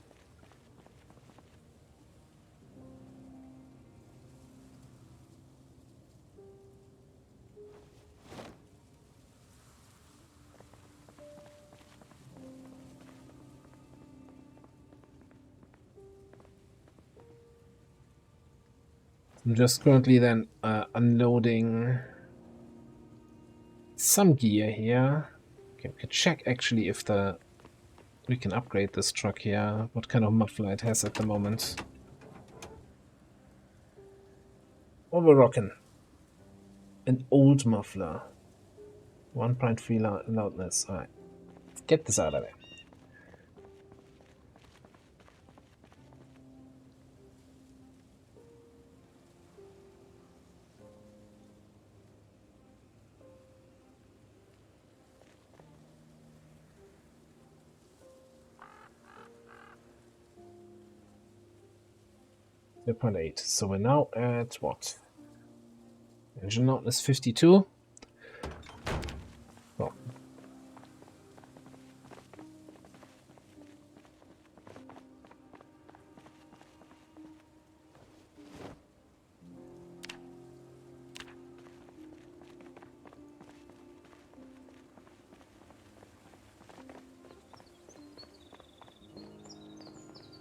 I'm just currently then unloading some gear here. Okay, we can check actually if we can upgrade this truck here, what kind of muffler it has at the moment. What we're rocking? An old muffler. 1.3 loudness. Alright. Let's get this out of there. .8. So we're now at what? Engine loudness 52. Well.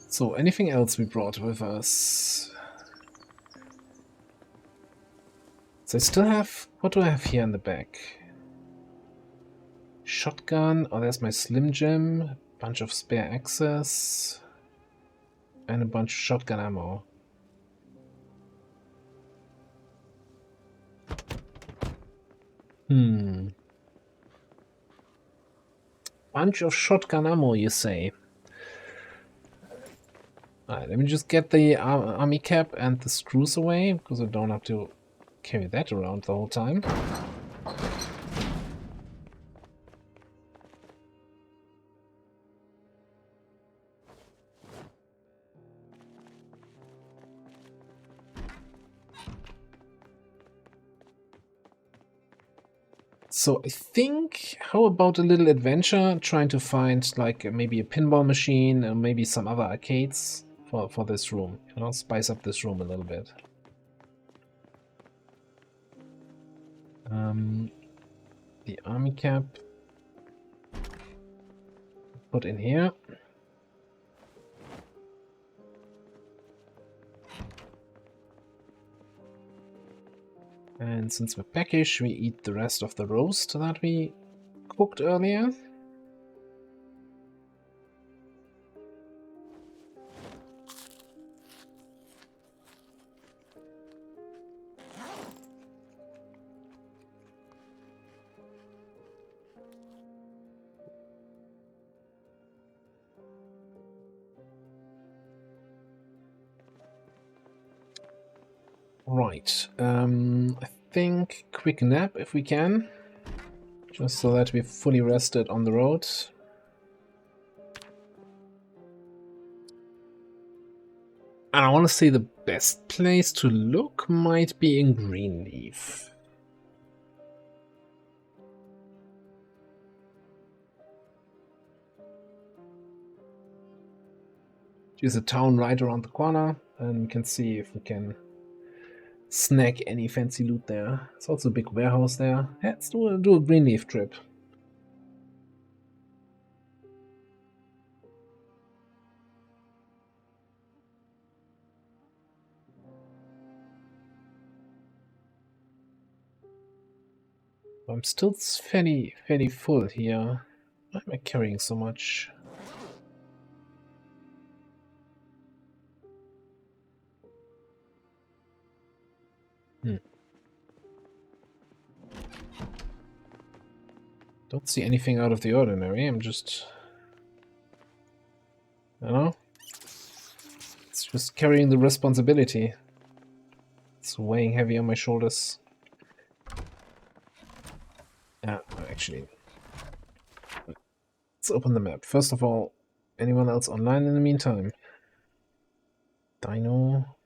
So anything else we brought with us? So I still have, what do I have here in the back? Shotgun, oh there's my Slim Jim, bunch of spare axes, and a bunch of shotgun ammo. Bunch of shotgun ammo, you say? Alright, let me just get the army cap and the screws away, because I don't have to carry that around the whole time. So I think, how about a little adventure, trying to find like maybe a pinball machine or maybe some other arcades for this room, you know, spice up this room a little bit. The army cap put in here. And since we're peckish, we eat the rest of the roast that we cooked earlier. Right, I think quick nap if we can, just so that we're fully rested on the road. And I want to say the best place to look might be in Greenleaf. There's a town right around the corner, and we can see if we can snag any fancy loot there. There's also a big warehouse there. Yeah, let's do a Greenleaf trip. I'm still fairly full here. Why am I carrying so much? Don't see anything out of the ordinary. I'm just... I don't know. It's just carrying the responsibility. It's weighing heavy on my shoulders. Yeah, actually. Let's open the map. First of all, anyone else online in the meantime? Dino?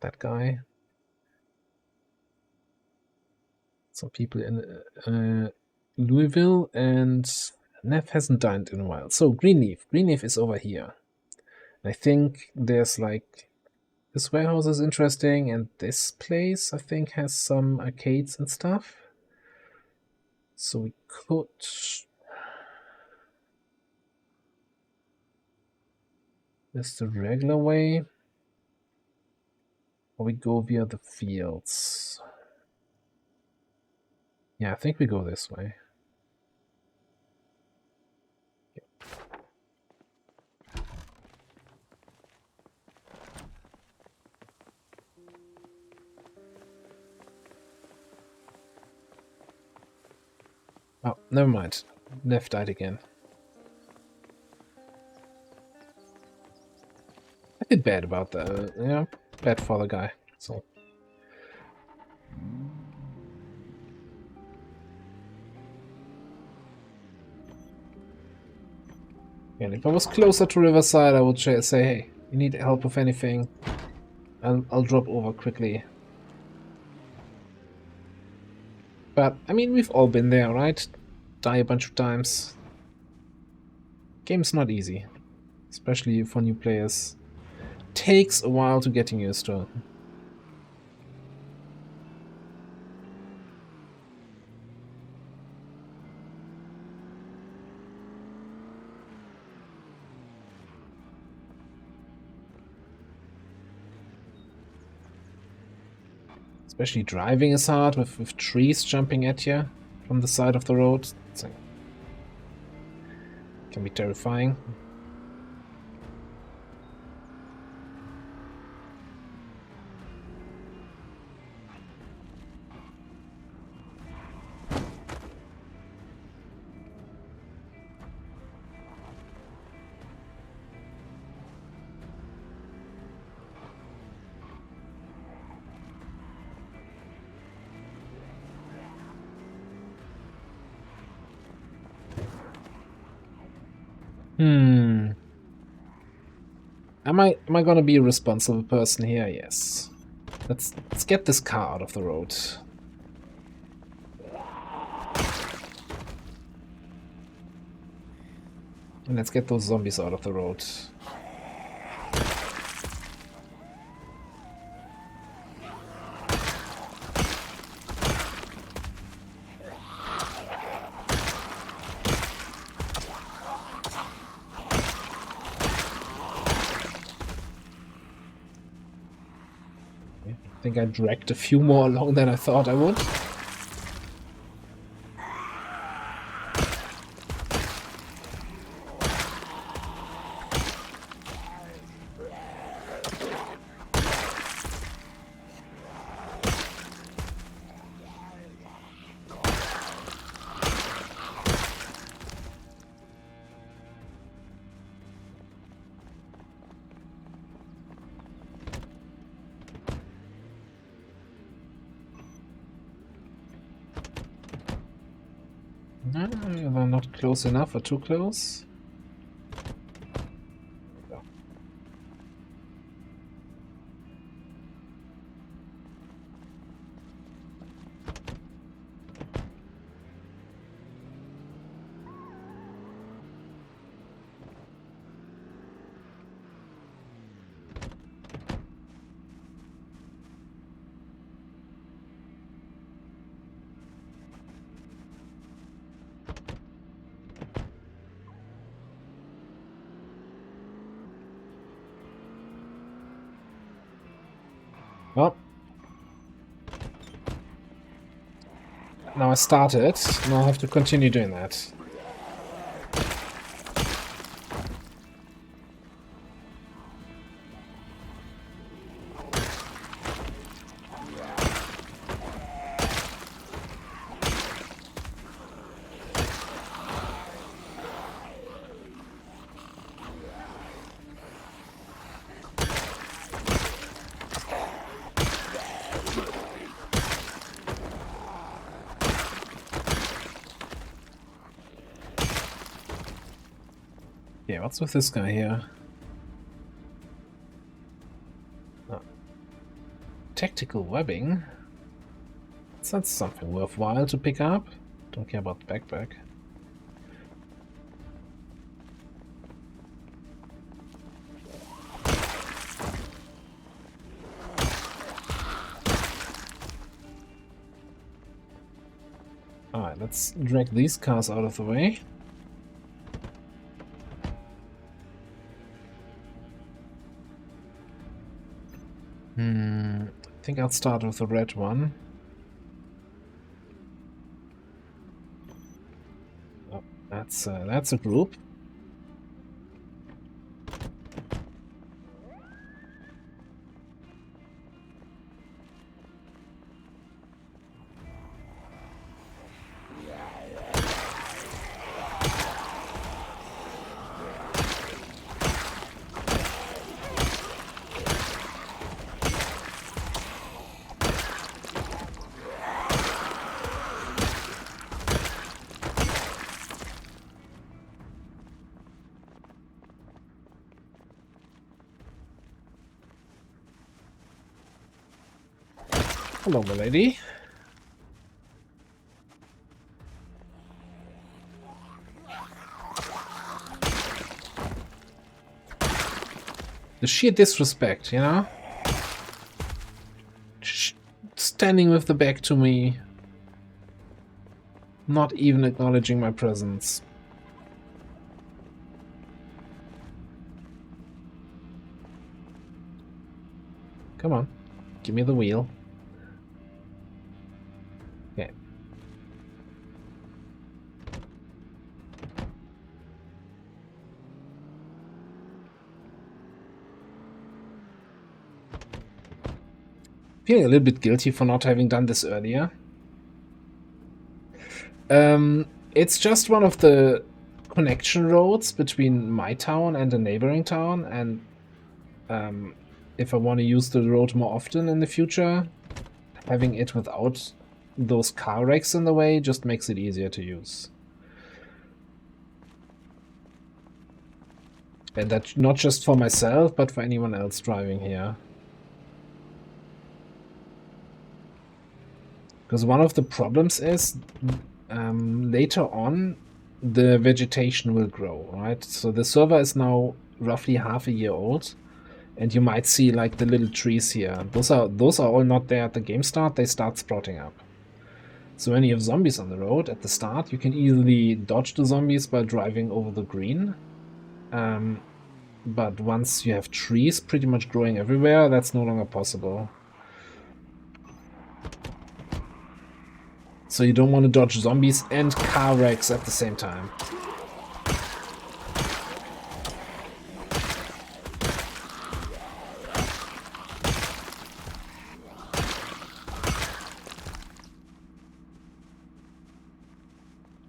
That guy? Some people in Louisville, and Neff hasn't dined in a while. So, Greenleaf. Greenleaf is over here. I think there's like... This warehouse is interesting, and this place, I think, has some arcades and stuff. So we could... This the regular way? Or we go via the fields? Yeah, I think we go this way. Oh, never mind. Neff died again. I did bad about that. Yeah, bad for the guy. So. And if I was closer to Riverside, I would say, hey, you need help with anything, I'll drop over quickly. But, I mean, we've all been there, right? Die a bunch of times. Game's not easy. Especially for new players. Takes a while to getting used to it. Especially driving is hard with trees jumping at you from the side of the road. It's like, can be terrifying. Am I gonna be a responsible person here? Yes. Let's get this car out of the road. And let's get those zombies out of the road. I think I dragged a few more along than I thought I would. No, they're not close enough or too close. Well, Now I started, now I have to continue doing that. Yeah, what's with this guy here? Oh. Tactical webbing? That's something worthwhile to pick up. Don't care about the backpack. Alright, let's drag these cars out of the way. I think I'll start with the red one. Oh, that's a group. Hello, my lady. The sheer disrespect, you know? Standing with the back to me. Not even acknowledging my presence. Come on, give me the wheel. Okay. Feeling a little bit guilty for not having done this earlier. It's just one of the connection roads between my town and a neighboring town, and if I want to use the road more often in the future, having it without those car wrecks in the way just makes it easier to use. And that not just for myself, but for anyone else driving here. Because one of the problems is later on the vegetation will grow, right? So the server is now roughly half a year old, and you might see like the little trees here. Those are all not there at the game start, they start sprouting up. So when you have zombies on the road at the start, you can easily dodge the zombies by driving over the green. But once you have trees pretty much growing everywhere, that's no longer possible. So you don't want to dodge zombies and car wrecks at the same time.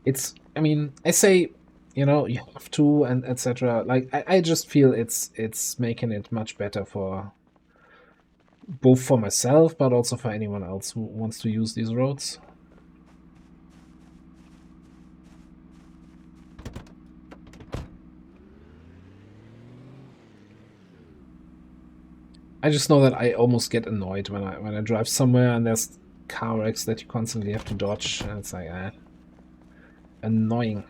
It's, I mean, I say, you know, you have to and etc. Like, I just feel it's making it much better for both for myself, but also for anyone else who wants to use these roads. I just know that I almost get annoyed when I drive somewhere and there's car wrecks that you constantly have to dodge, and it's like, annoying.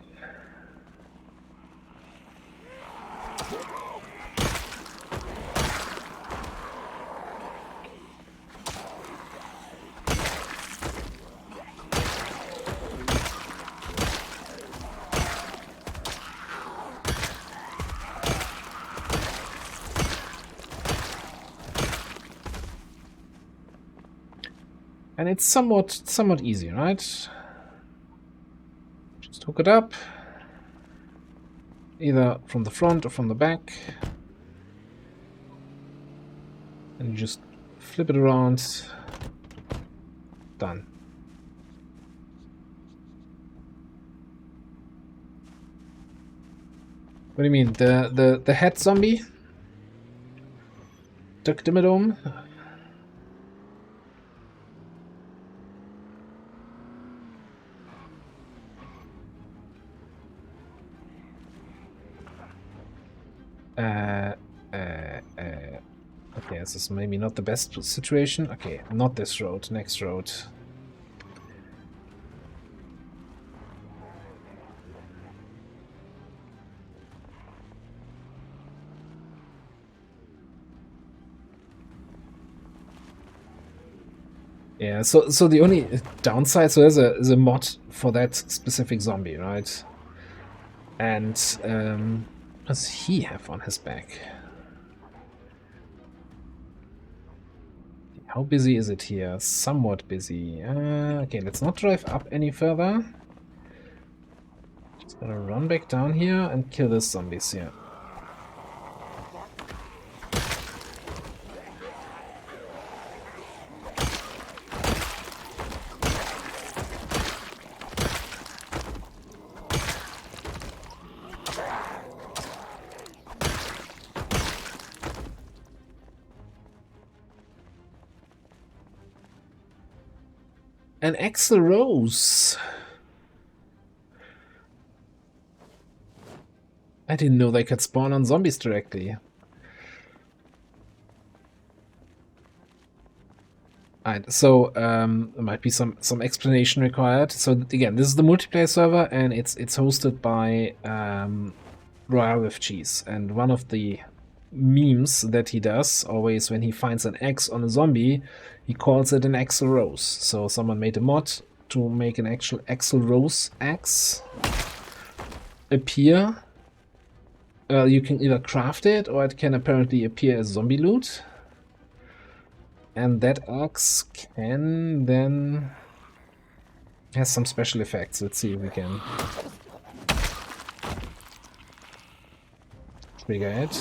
And it's somewhat easy, right? hook it up, either from the front or from the back, and you just flip it around. Done. What do you mean? The head zombie? Dimmadome? Okay, this is maybe not the best situation. Okay, not this road, next road. Yeah, so the only downside, so there's a mod for that specific zombie, right? And what does he have on his back? How busy is it here? Somewhat busy. Okay, let's not drive up any further. Just gonna run back down here and kill the zombies here. An Axl Rose. I didn't know they could spawn on zombies directly. Alright, so there might be some explanation required. So again, this is the multiplayer server, and it's hosted by Royale with Cheese. And one of the memes that he does always when he finds an X on a zombie, he calls it an Axl Rose. So someone made a mod to make an actual Axl Rose axe appear. You can either craft it, or it can apparently appear as zombie loot. And that axe can then has some special effects. Let's see if we can trigger it.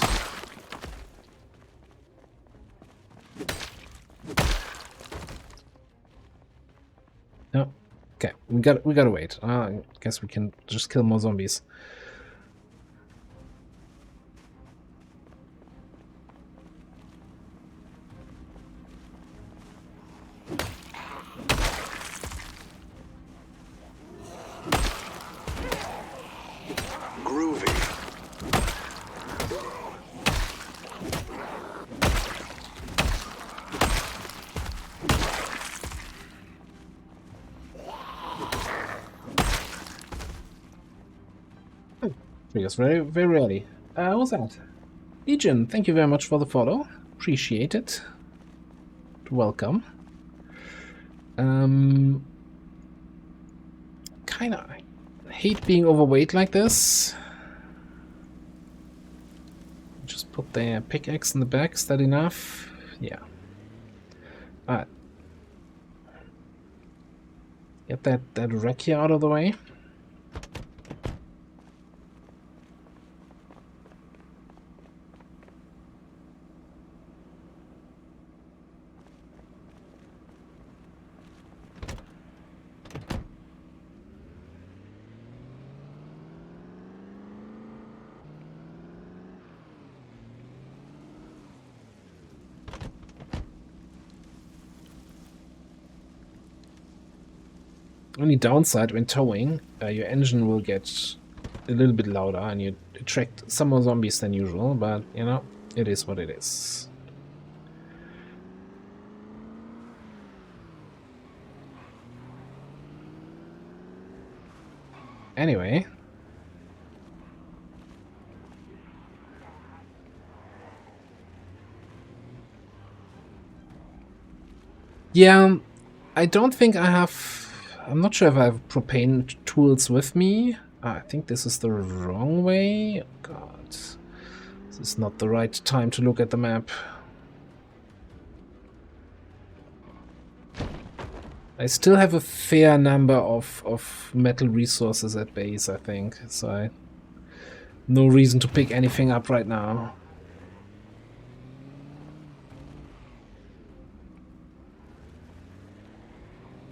No. Okay, we gotta wait. I guess we can just kill more zombies. Groovy. Triggers very rarely. What's that? Legion, thank you very much for the follow. Appreciate it. Welcome. Kinda hate being overweight like this. Just put the pickaxe in the back. Is that enough? Yeah. Alright. Get that wreck here out of the way. Only downside when towing, your engine will get a little bit louder and you attract some more zombies than usual, but you know, it is what it is. Anyway. Yeah, I don't think I have... I'm not sure if I have propane tools with me. I think this is the wrong way. Oh God. This is not the right time to look at the map. I still have a fair number of metal resources at base, I think, so no reason to pick anything up right now.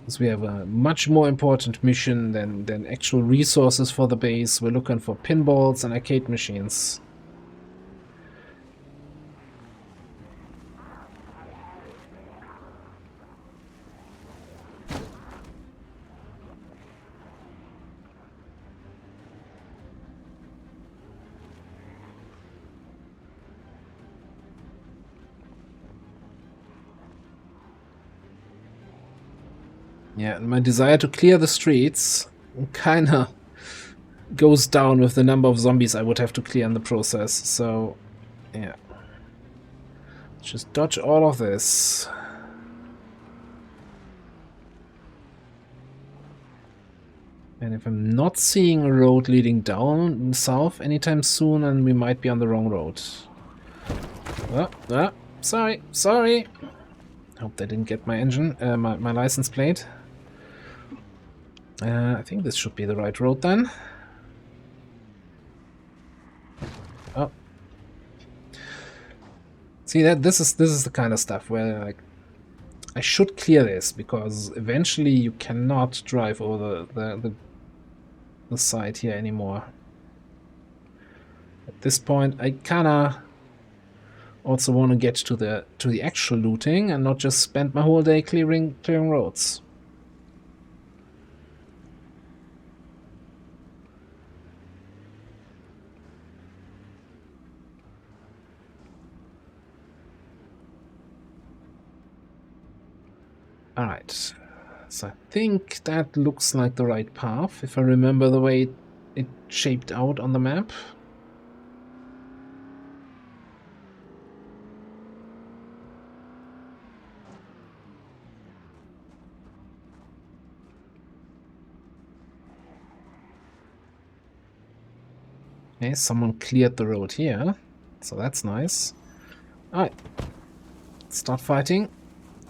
Because we have a much more important mission than actual resources for the base. We're looking for pinballs and arcade machines. Yeah, and my desire to clear the streets kinda goes down with the number of zombies I would have to clear in the process, so yeah. Just dodge all of this. And if I'm not seeing a road leading down south anytime soon, then we might be on the wrong road. Sorry. Hope they didn't get my engine, my license plate. I think this should be the right road then. Oh, see that this is the kind of stuff where like I should clear this, because eventually you cannot drive over the side here anymore. At this point, I kinda also want to get to the actual looting and not just spend my whole day clearing roads. Alright, so I think that looks like the right path, if I remember the way it shaped out on the map. Okay, someone cleared the road here, so that's nice. Alright, start fighting.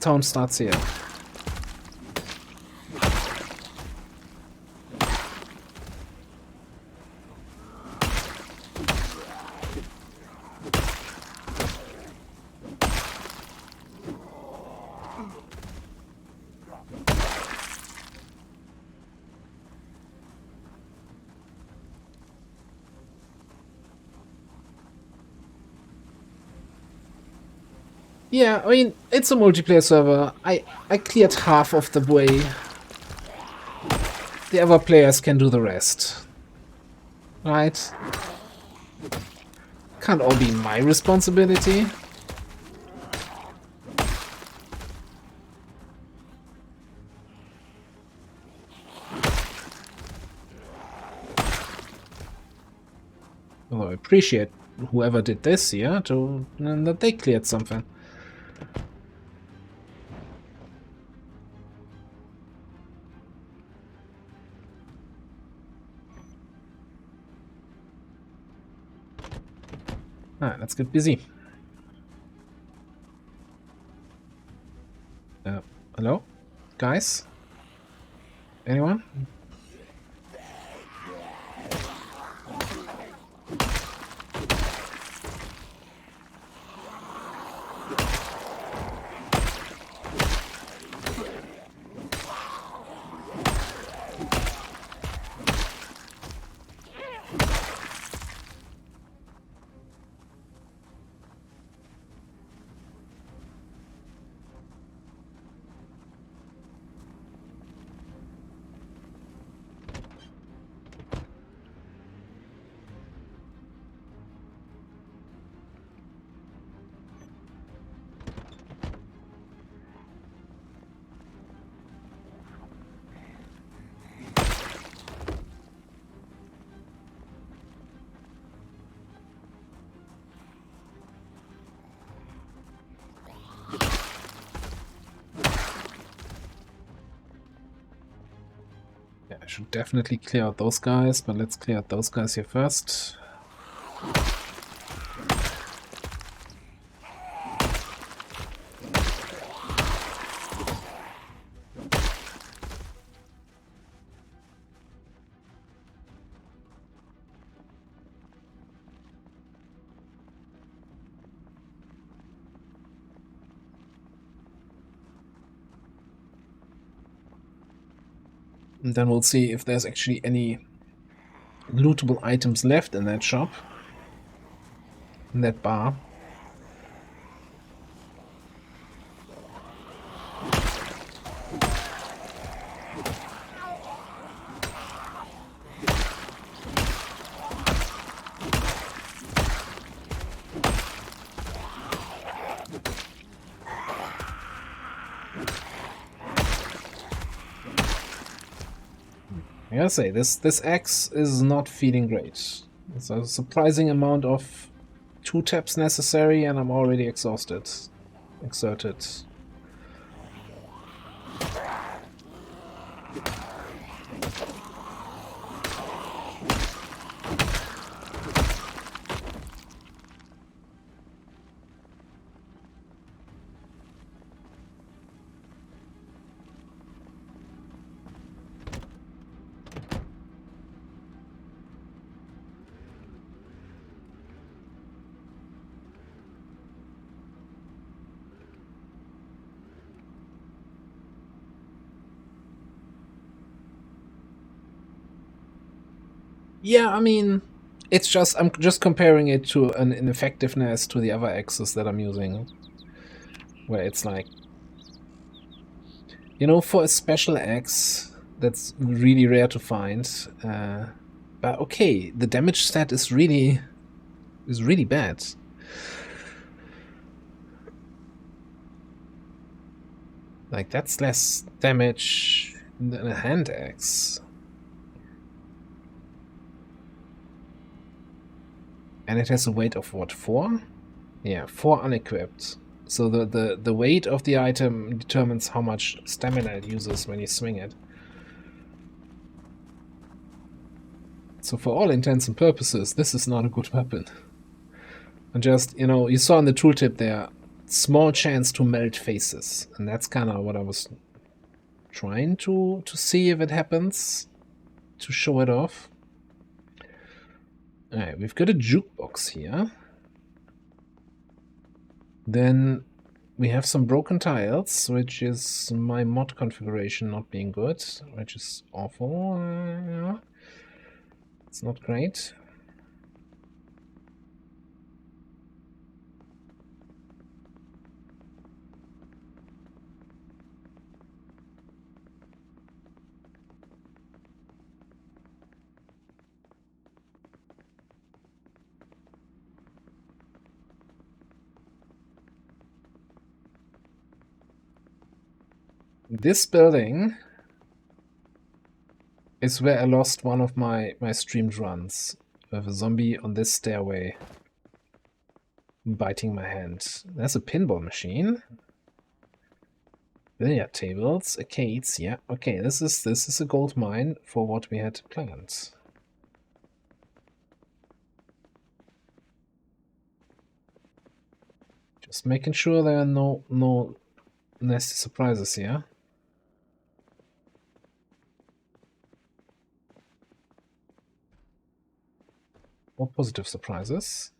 Town starts here. Yeah, I mean, it's a multiplayer server. I cleared half of the way. The other players can do the rest. Right? Can't all be my responsibility. Although I appreciate whoever did this here, that they cleared something. Alright, let's get busy. Hello? Guys? Anyone? I should definitely clear out those guys, but let's clear out those guys here first. And then we'll see if there's actually any lootable items left in that shop. In that bar. I gotta say, this axe is not feeling great. It's a surprising amount of 2 taps necessary, and I'm already exhausted. Exerted. Yeah, I mean, it's just, I'm just comparing it to an effectiveness to the other axes that I'm using. Where it's like, you know, for a special axe, that's really rare to find. But okay, the damage stat is really bad. Like, that's less damage than a hand axe. And it has a weight of what, 4? Yeah, 4 unequipped. So the weight of the item determines how much stamina it uses when you swing it. So for all intents and purposes, this is not a good weapon. And just, you know, you saw in the tooltip there, small chance to melt faces. And that's kind of what I was trying to see if it happens, to show it off. Alright, we've got a jukebox here. Then we have some broken tiles, which is my mod configuration not being good, which is awful. It's not great. This building is where I lost one of my streamed runs, with a zombie on this stairway biting my hand. There's a pinball machine. Billiard tables, arcades, yeah. Okay, this is a gold mine for what we had planned. Just making sure there are no nasty surprises here. Or positive surprises.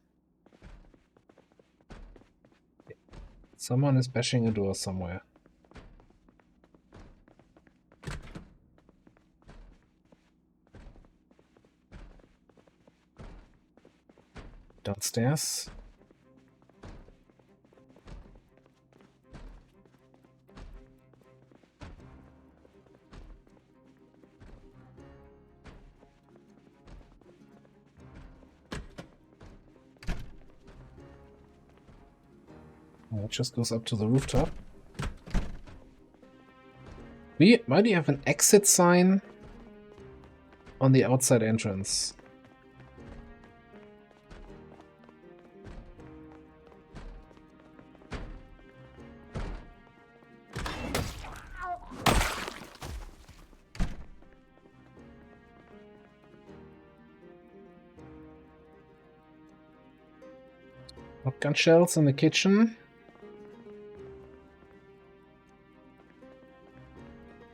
Someone is bashing a door somewhere. Downstairs. It just goes up to the rooftop. Why do you have an exit sign on the outside entrance? Shotgun shells in the kitchen.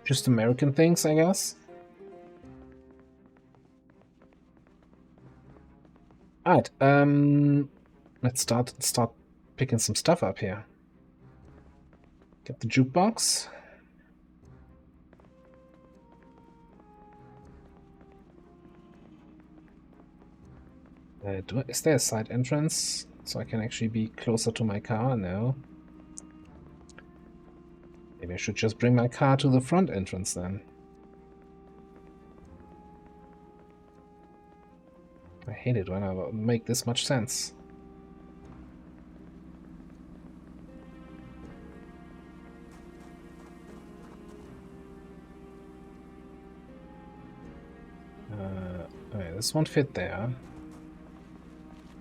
Just American things, I guess. Alright, let's start picking some stuff up here. Get the jukebox. Is there a side entrance so I can actually be closer to my car? No. Maybe I should just bring my car to the front entrance then. I hate it when I make this much sense. Okay, this won't fit there.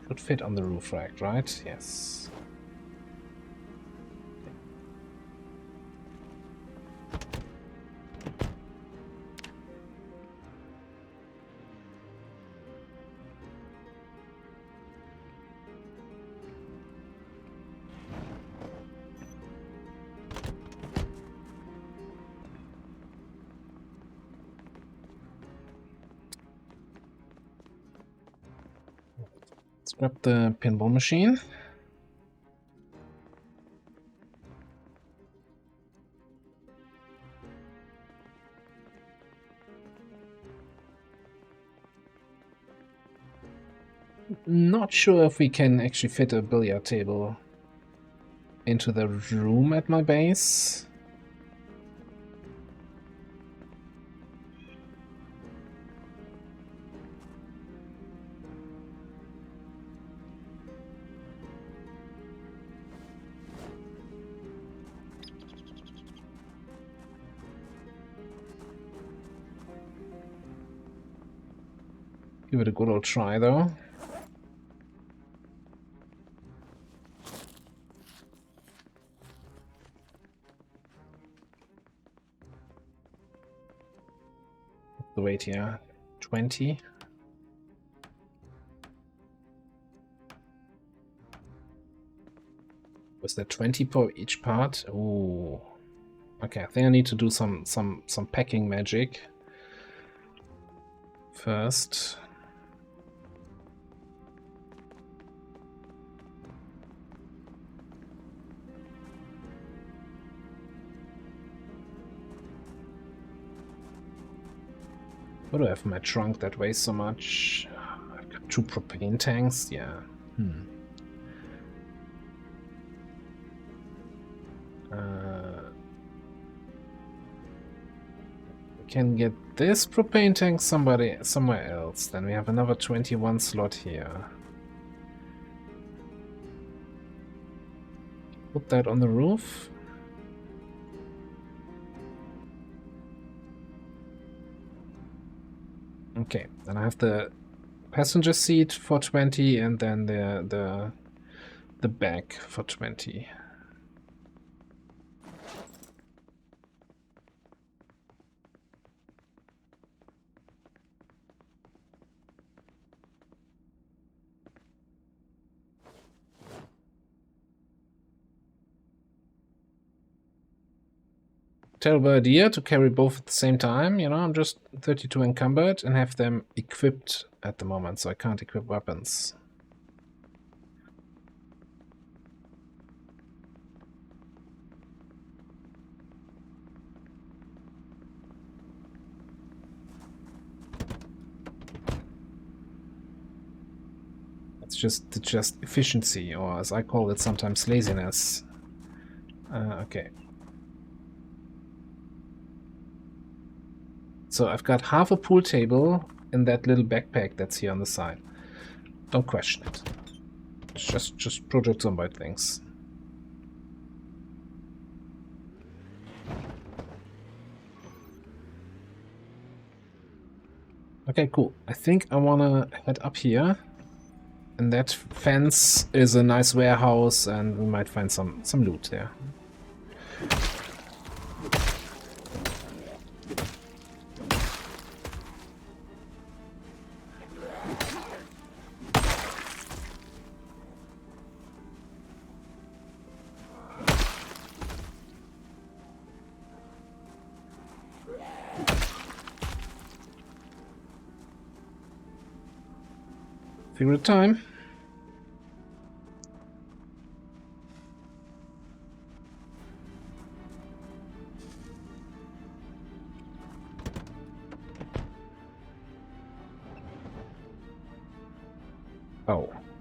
Should fit on the roof rack, right? Yes. Let's grab the pinball machine. Not sure if we can actually fit a billiard table into the room at my base. Give it a good old try, though. The weight here, 20. Was there 20 per each part? Ooh. Okay, I think I need to do some packing magic first. What do I have in my trunk that weighs so much? I've got 2 propane tanks, yeah. We can get this propane tank somewhere else. Then we have another 21 slot here. Put that on the roof. Okay, then I have the passenger seat for 20 and then the back for 20. Terrible idea to carry both at the same time, you know, I'm just 32 encumbered and have them equipped at the moment, so I can't equip weapons. It's just efficiency, or as I call it sometimes, laziness. Okay. So I've got half a pool table in that little backpack that's here on the side. Don't question it. It's just Project Zomboid things. Okay, cool. I think I wanna head up here. And that fence is a nice warehouse, and we might find some loot there. Figure time.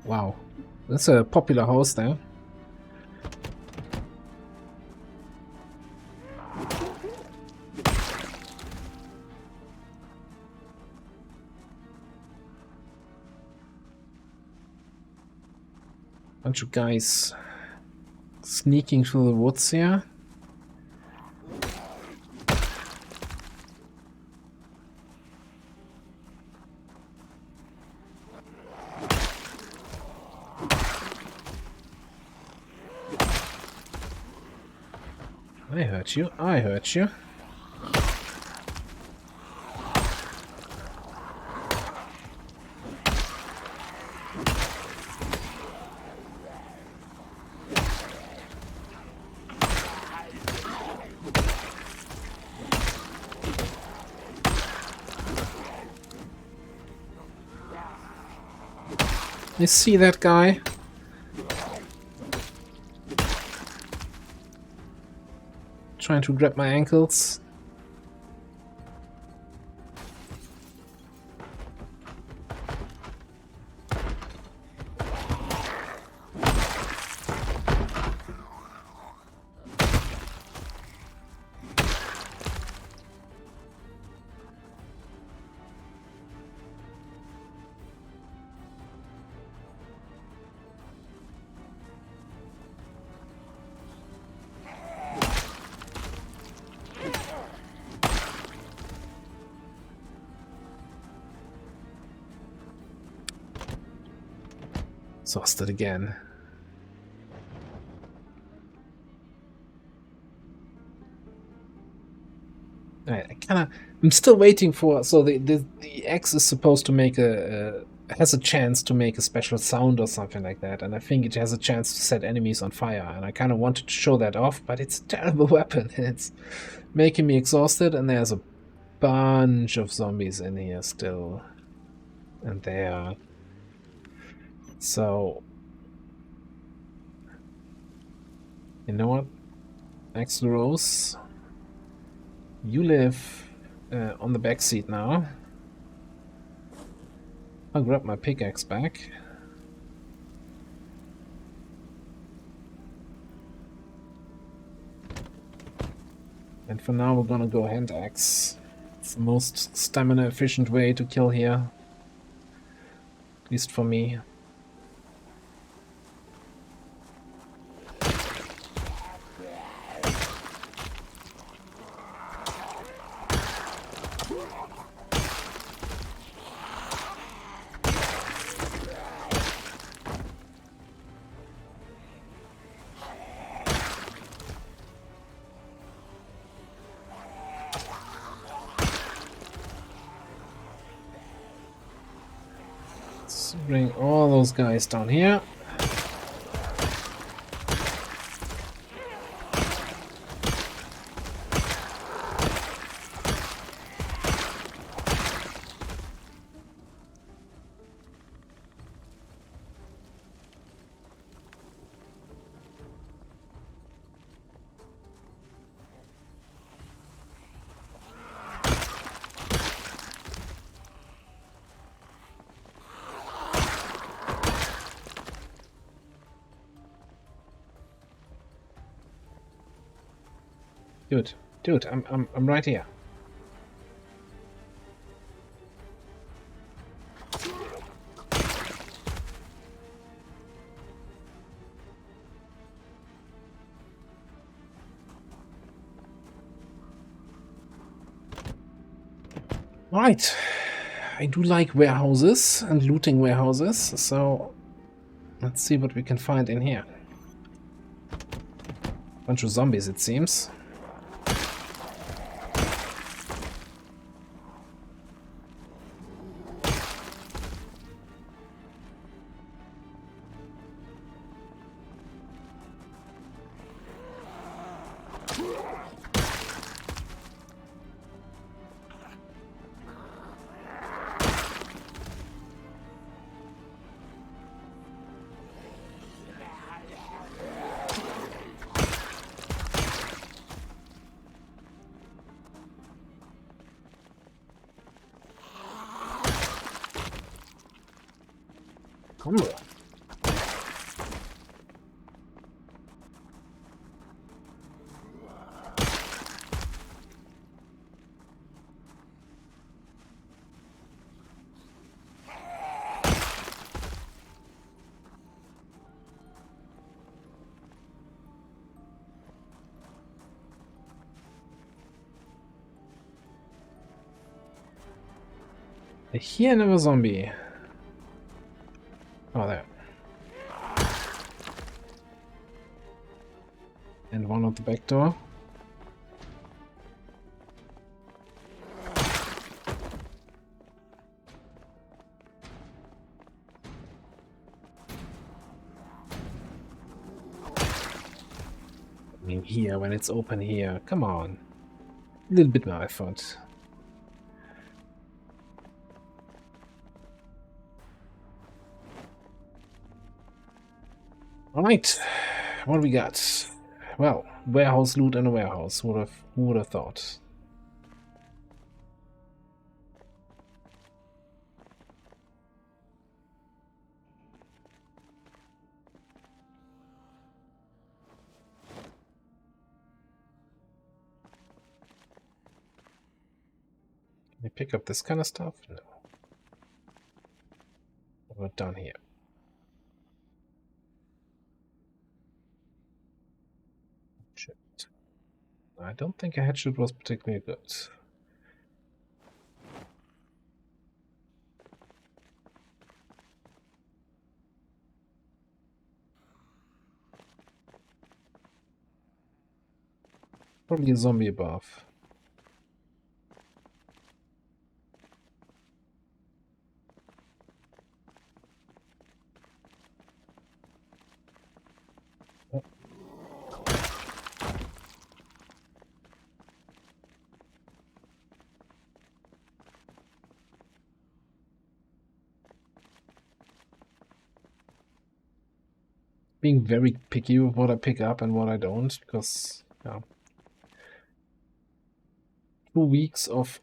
Wow. That's a popular house there. Bunch of guys sneaking through the woods here. I hurt you. I hurt you. You see that guy? Trying to grab my ankles. Exhausted again. I'm still waiting for. So the X is supposed to make has a chance to make a special sound or something like that, and I think it has a chance to set enemies on fire. And I kind of wanted to show that off, but it's a terrible weapon. It's making me exhausted, and there's a bunch of zombies in here still, and there. So, you know what? Axl Rose, you live on the back seat now. I'll grab my pickaxe back. And for now, we're gonna go hand axe. It's the most stamina efficient way to kill here. At least for me. Bring all those guys down here. Dude, I'm right here. Right. I do like warehouses and looting warehouses, so let's see what we can find in here. Bunch of zombies, it seems. Come on. I hear another zombie. Oh, there. And one at the back door. I mean, here, when it's open here, come on. A little bit more effort. Alright, what do we got? Well, warehouse loot and a warehouse. Who would have thought? Can you pick up this kind of stuff? No. What about down here? Shit. I don't think a hatchet was particularly good. Probably a zombie above. Being very picky with what I pick up and what I don't, because yeah, 2 weeks of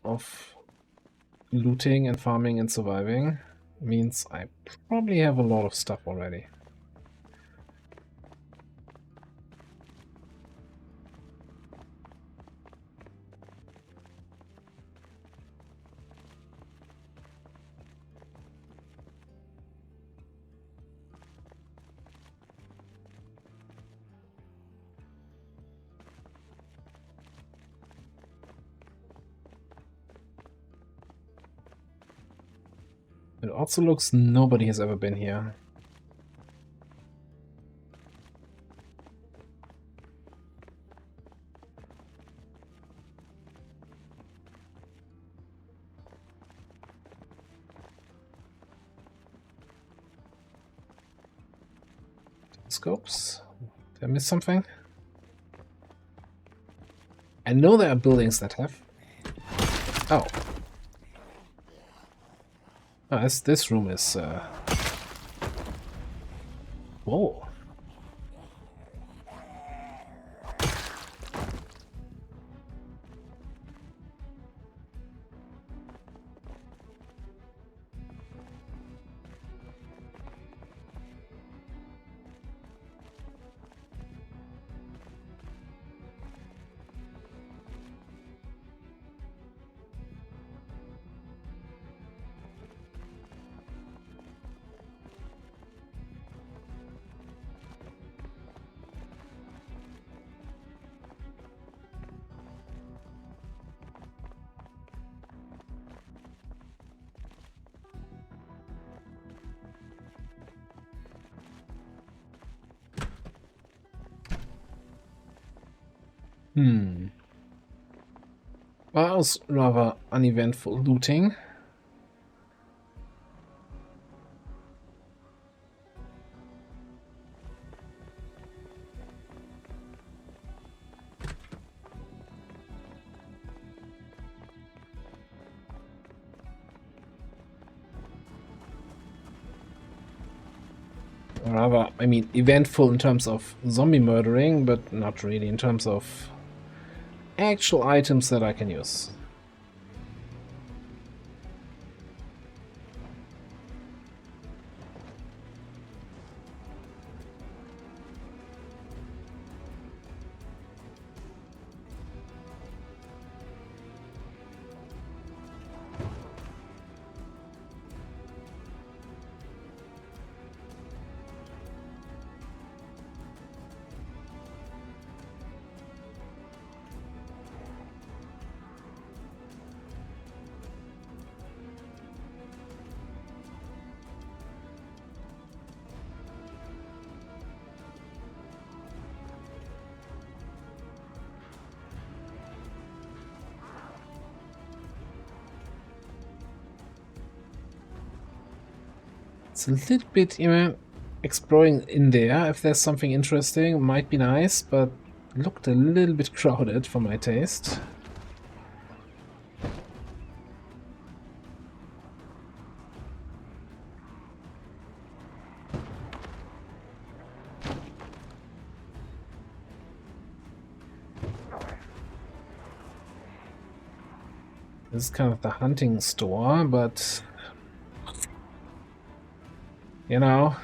looting and farming and surviving means I probably have a lot of stuff already. It also looks nobody has ever been here. Scopes? Did I miss something? I know there are buildings that have. Oh. Oh, this room is whoa. Well, that was rather uneventful looting. Rather, I mean, eventful in terms of zombie murdering, but not really in terms of actual items that I can use. It's a little bit, you know, exploring in there. If there's something interesting, might be nice, but looked a little bit crowded for my taste. This is kind of the hunting store, but you know,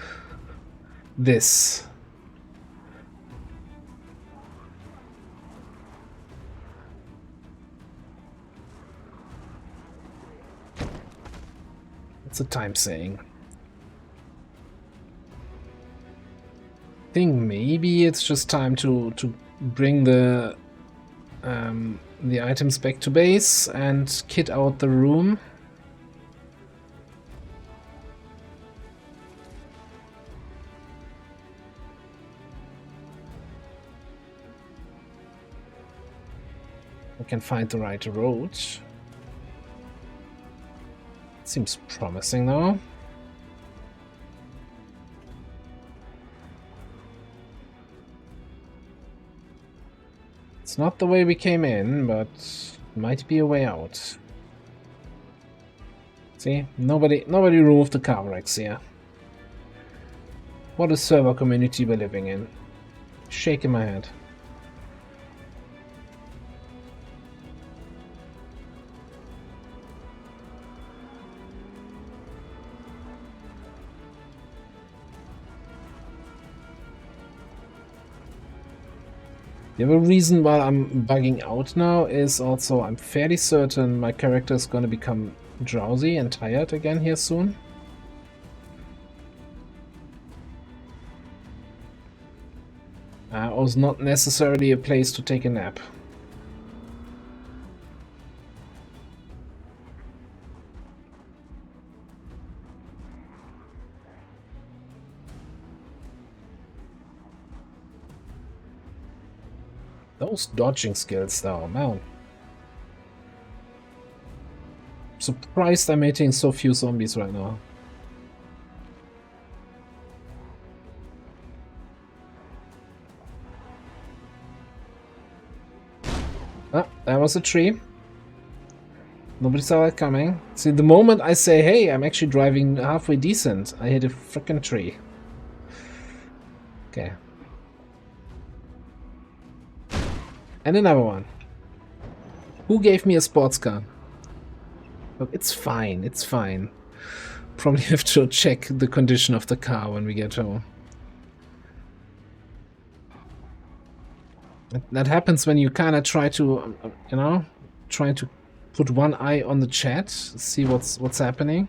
this. It's a time saying. I think maybe it's just time to bring the items back to base and kit out the room. I can find the right road. Seems promising though. It's not the way we came in, but might be a way out. See, nobody removed the Carverex here. What a server community we're living in. Shaking my head. The other reason why I'm bugging out now is also I'm fairly certain my character is going to become drowsy and tired again here soon. It was not necessarily a place to take a nap. Those dodging skills though, man. Surprised I'm hitting so few zombies right now. Ah, that was a tree. Nobody saw that coming. See, the moment I say, hey, I'm actually driving halfway decent, I hit a freaking tree. Okay. And another one. Who gave me a sports car? Look, it's fine, it's fine. Probably have to check the condition of the car when we get home. That happens when you kind of try to, you know, trying to put one eye on the chat, see what's happening.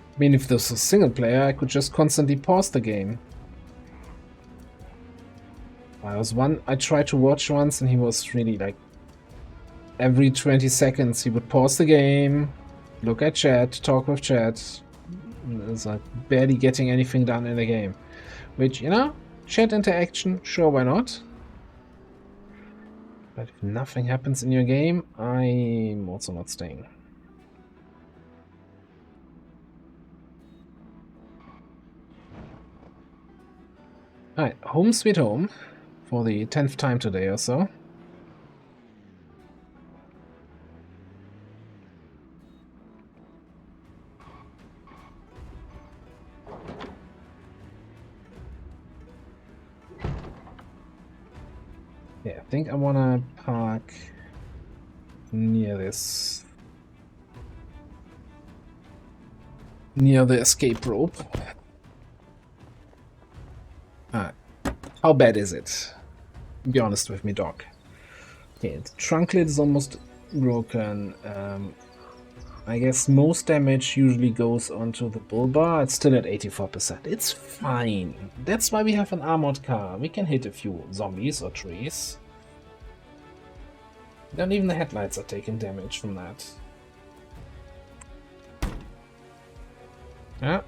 I mean, if this was single player, I could just constantly pause the game. I tried to watch once and he was really like, every 20 seconds he would pause the game, look at chat, talk with chat. It's like barely getting anything done in the game. Which, you know, chat interaction, sure, why not? But if nothing happens in your game, I'm also not staying. Alright, home sweet home for the 10th time today or so. Yeah, I think I want to park near this. near the escape rope. How bad is it? Be honest with me, Doc. Okay, the trunk lid is almost broken. I guess most damage usually goes onto the bull bar. It's still at 84%. It's fine. That's why we have an armored car. We can hit a few zombies or trees. Not even the headlights are taking damage from that. Yeah.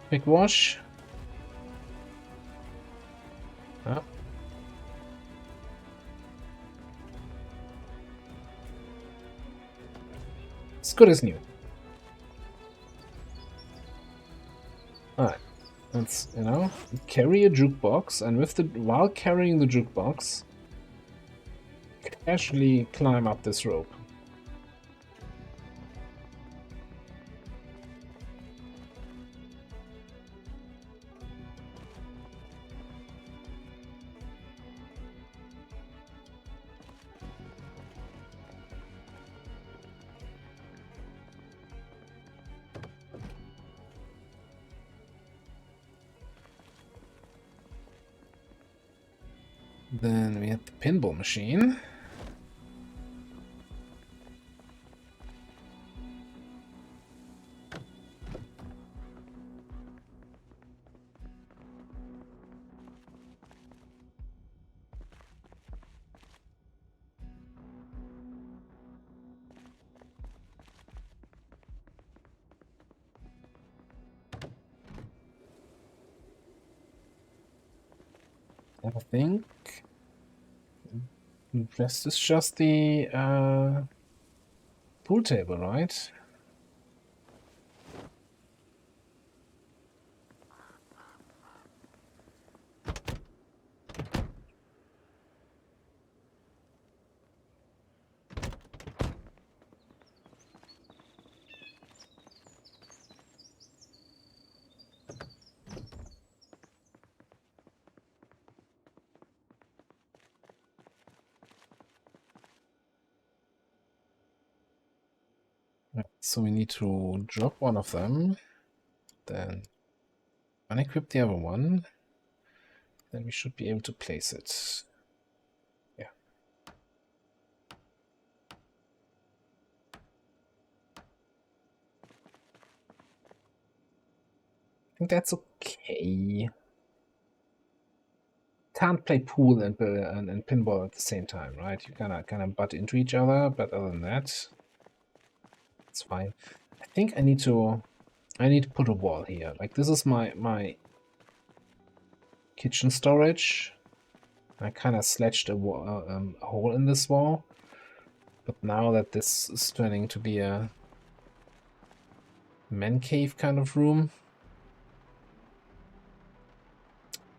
Quick wash. Yeah. It's good as new. Alright. Let's, carry a jukebox, and while carrying the jukebox, casually climb up this rope. Then we have the pinball machine. I think this is just the pool table, right? So we need to drop one of them, then unequip the other one, then we should be able to place it. Yeah. I think that's okay. Can't play pool and pinball at the same time, right? You kind of butt into each other, but other than that, it's fine. I think I need to put a wall here. Like, this is my kitchen storage. I kind of sledged a hole in this wall, but now that this is turning to be a man cave kind of room,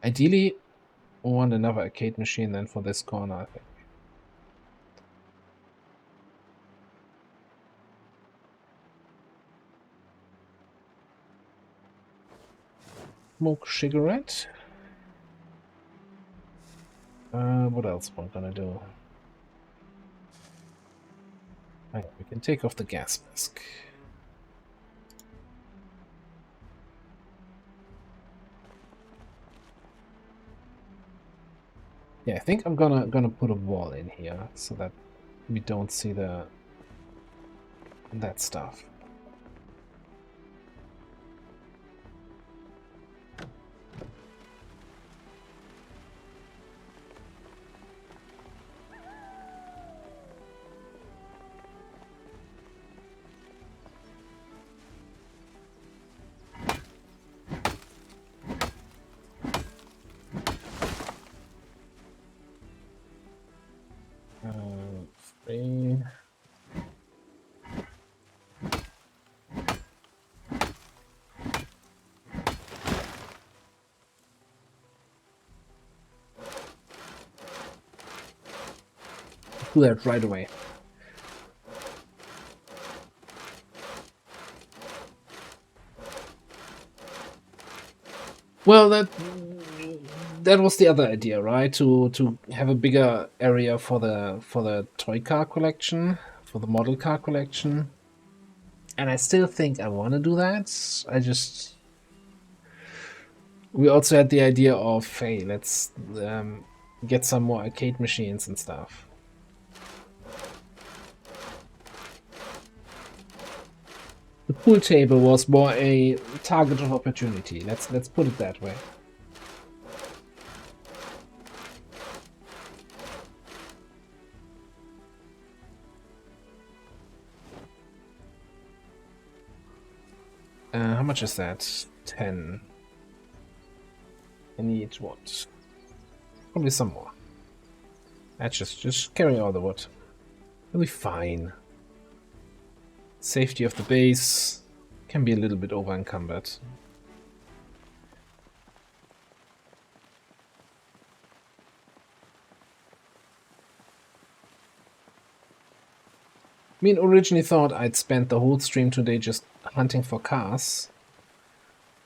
ideally I want another arcade machine then for this corner, I think. Smoke cigarette. What else am I gonna do? Right, we can take off the gas mask. Yeah, I think I'm gonna put a wall in here so that we don't see that stuff. Three. Do that right away. Well, that was the other idea, right? To have a bigger area for the toy car collection, for the model car collection, And I still think I want to do that. We also had the idea of, hey, let's get some more arcade machines and stuff. The pool table was more a target of opportunity. Let's put it that way. How much is that? 10. I need what? Probably some more. That's just carry all the wood. It'll be fine. Safety of the base can be a little bit over encumbered. I mean, originally thought I'd spend the whole stream today just hunting for cars.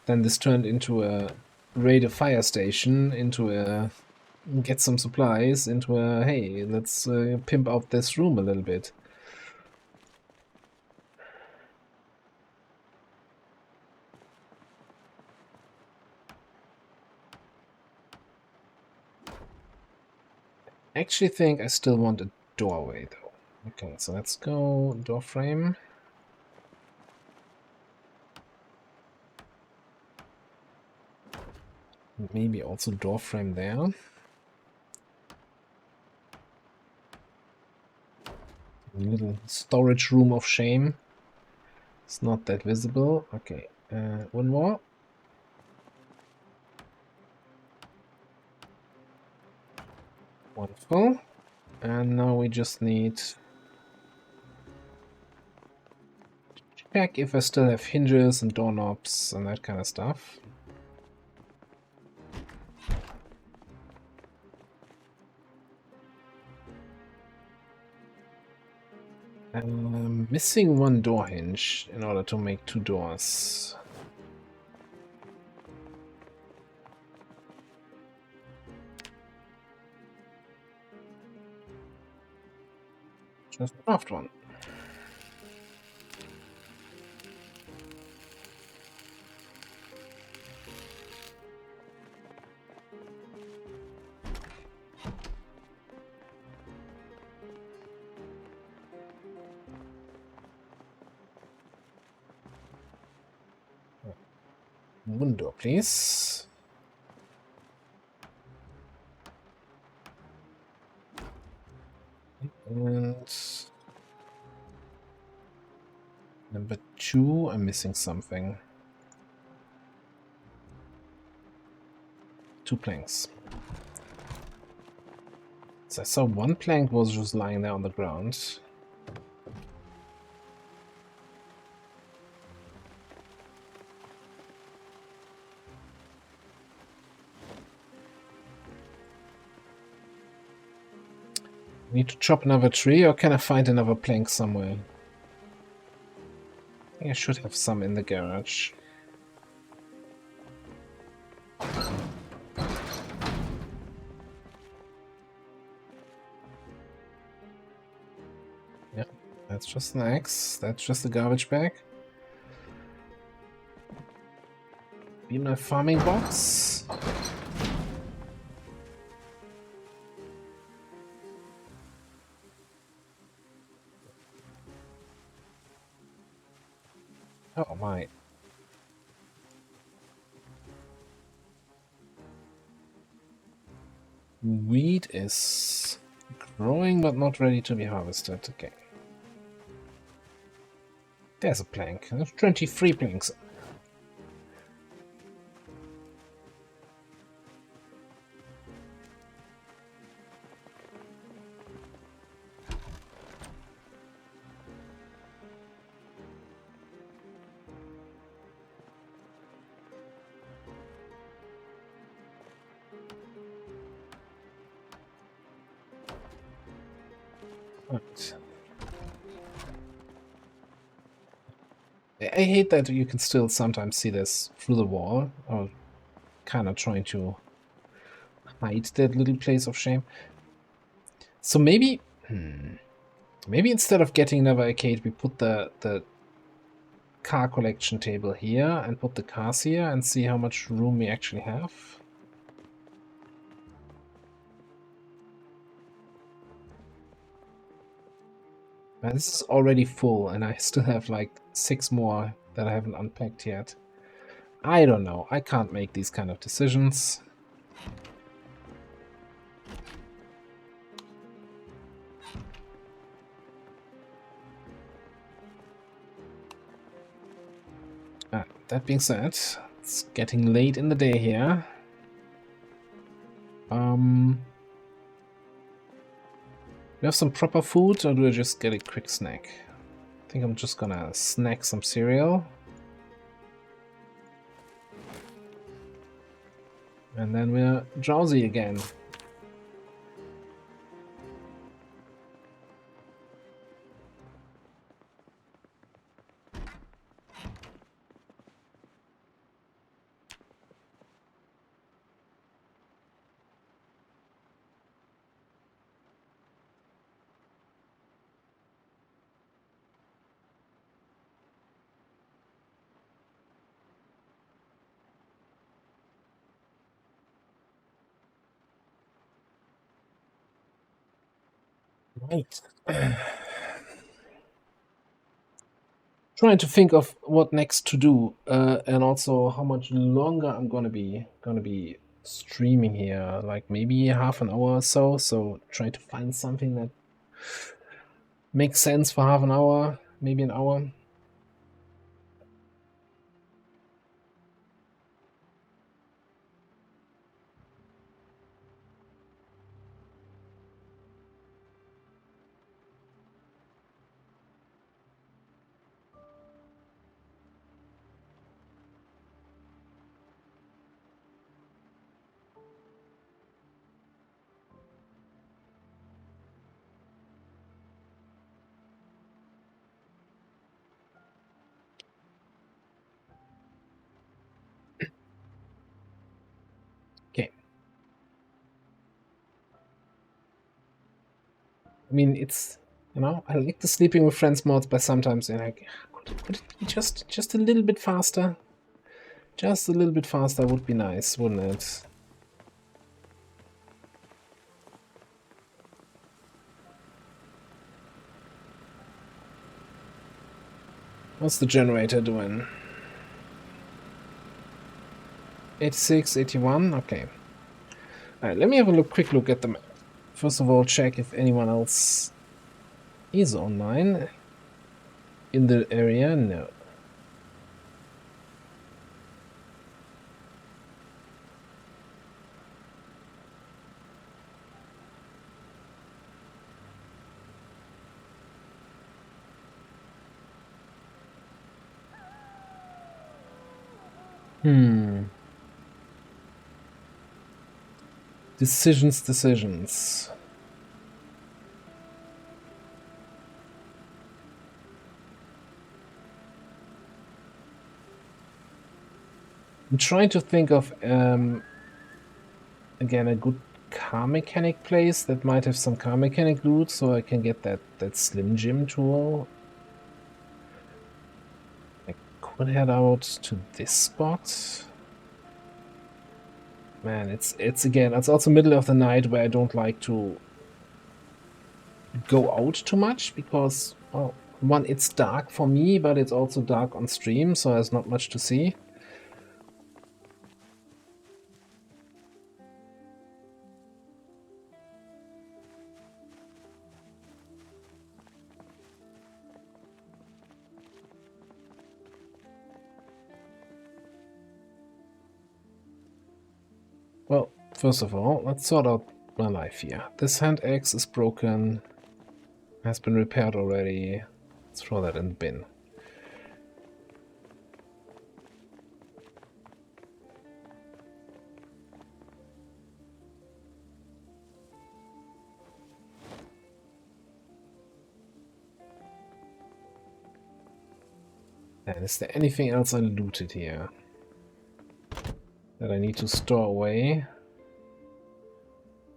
Then this turned into a raid a fire station, into a get some supplies, into a hey, let's pimp out this room a little bit. I actually think I still want a doorway though. Okay, so let's go door frame. Maybe also door frame there. A little storage room of shame. It's not that visible. Okay, one more. Wonderful. And now we just need to check if I still have hinges and doorknobs and that kind of stuff. I'm missing one door hinge in order to make 2 doors. Just craft one. One door, please. And number 2, I'm missing something. 2 planks. So I saw 1 plank was just lying there on the ground. Need to chop another tree, or can I find another plank somewhere? I think I should have some in the garage. Yeah, that's just an axe. That's just a garbage bag. Be my farming box. Oh my. Wheat is growing but not ready to be harvested. Okay. There's a plank. There's 23 planks. Right. I hate that you can still sometimes see this through the wall, or kind of trying to hide that little place of shame. So maybe, maybe instead of getting another arcade, we put the car collection table here and put the cars here and see how much room we actually have. Now, this is already full and I still have like 6 more that I haven't unpacked yet. I don't know. I can't make these kind of decisions. That being said, it's getting late in the day here. Do you have some proper food, or do I just get a quick snack? I think I'm just gonna snack some cereal. And then we're drowsy again. Right. Trying to think of what next to do, and also how much longer I'm gonna be streaming here. Like maybe half an hour or so. So try to find something that makes sense for half an hour, maybe an hour. Okay. I mean, it's, you know, I like the sleeping with friends mods, but sometimes you're like, could it be just a little bit faster? Just a little bit faster would be nice, wouldn't it? What's the generator doing? 86, 81? Okay. Alright, let me have a quick look at the map. First of all, check if anyone else is online in the area. No. Decisions. I'm trying to think of, again, a good car mechanic place that might have some car mechanic loot, so I can get that Slim Jim tool. I could head out to this spot. Man, it's again, it's also middle of the night where I don't like to go out too much because, well, one, it's dark for me, but it's also dark on stream, so there's not much to see. Well, first of all, let's sort out my life here. This hand axe is broken, has been repaired already. Let's throw that in the bin. And is there anything else I looted here that I need to store away?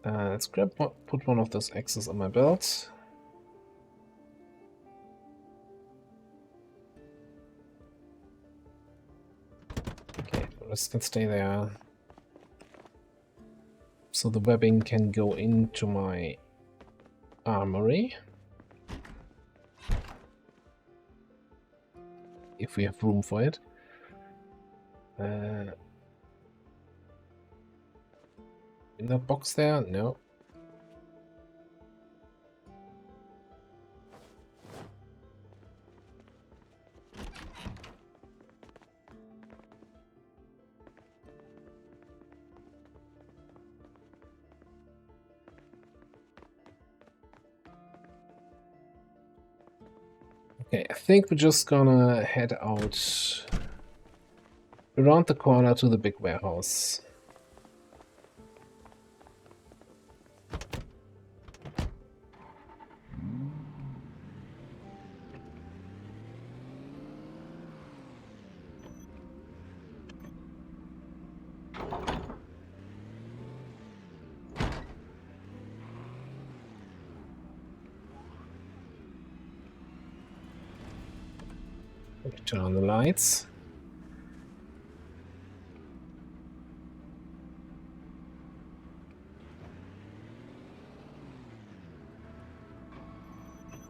Let's put one of those axes on my belt. The rest can stay there. So the webbing can go into my armory. If we have room for it. In that box there? No. Okay, I think we're just gonna head out around the corner to the big warehouse. Turn on the lights.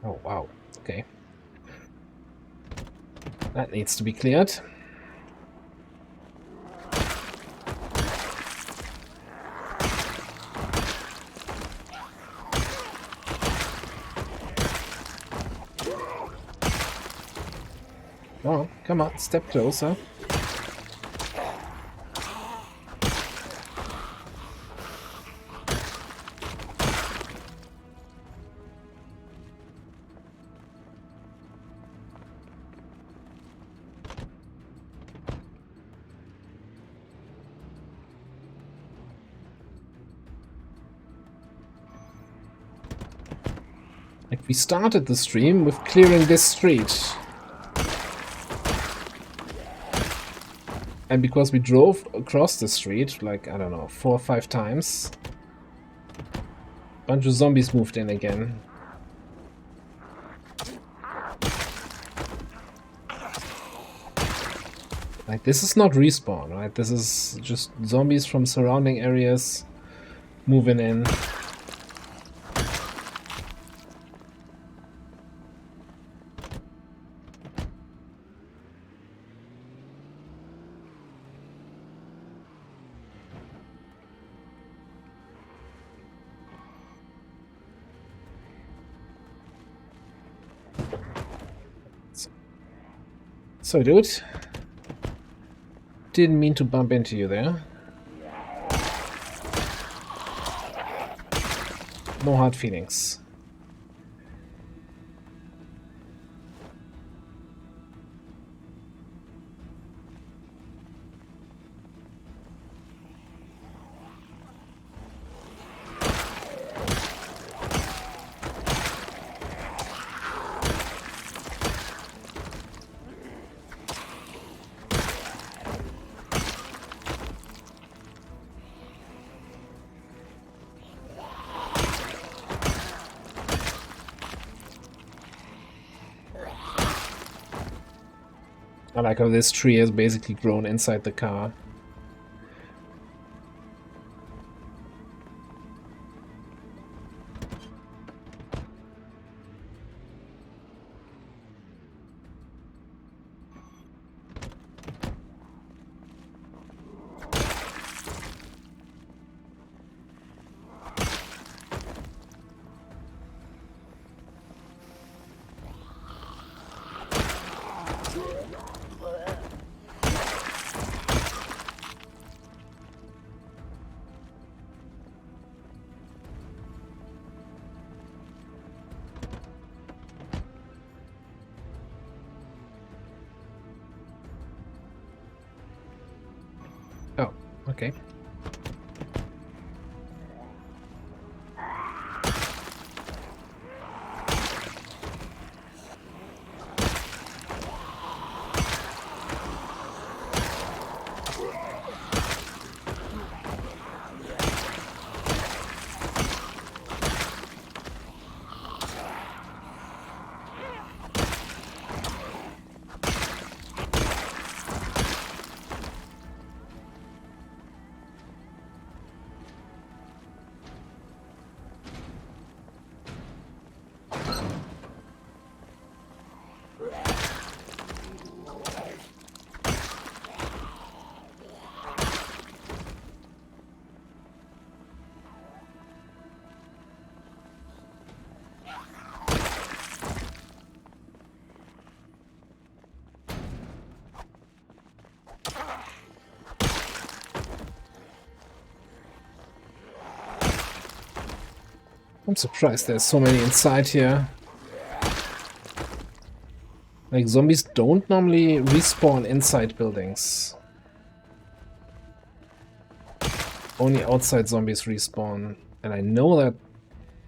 Oh, wow. Okay. That needs to be cleared. Oh, come on, step closer. Like, we started the stream with clearing this street. And because we drove across the street, like, I don't know, 4 or 5 times, a bunch of zombies moved in again. Like, this is not respawn, right? This is just zombies from surrounding areas moving in. So, dude, didn't mean to bump into you there. No hard feelings. I like how this tree has basically grown inside the car. Oh, okay. I'm surprised there's so many inside here. Like, zombies don't normally respawn inside buildings. Only outside zombies respawn. And I know that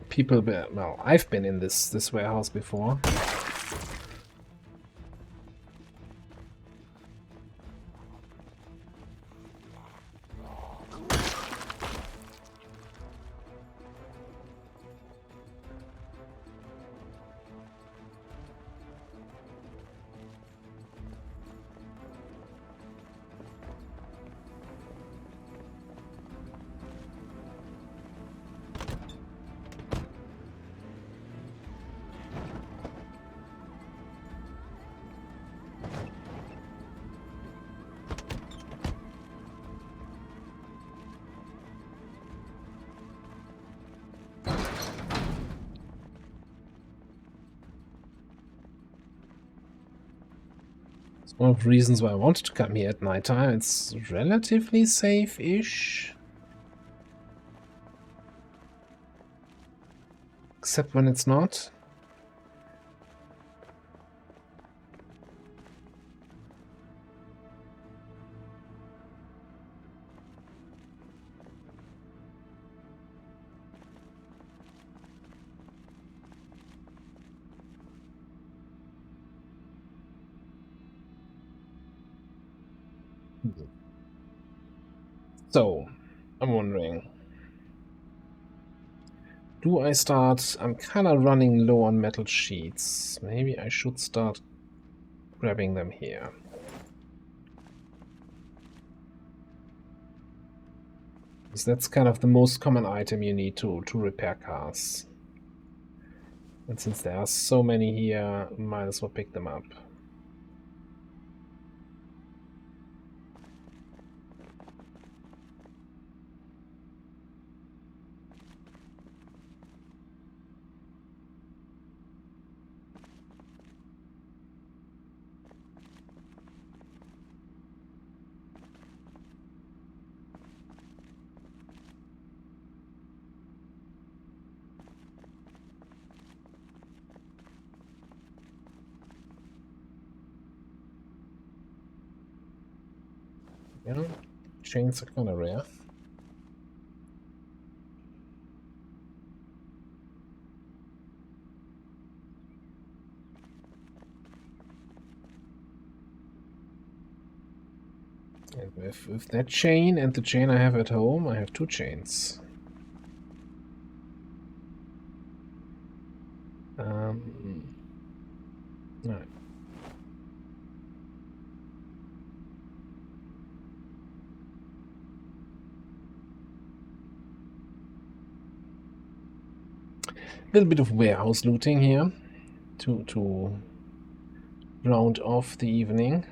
people... Well, I've been in this warehouse before. One of the reasons why I wanted to come here at nighttime. It's relatively safe-ish. Except when it's not. So, I'm wondering, do I start... I'm kind of running low on metal sheets. Maybe I should start grabbing them here. Because that's kind of the most common item you need to repair cars. And since there are so many here, might as well pick them up. Yeah, chains are kind of rare. And with that chain and the chain I have at home, I have 2 chains. Alright. A little bit of warehouse looting here to round off the evening.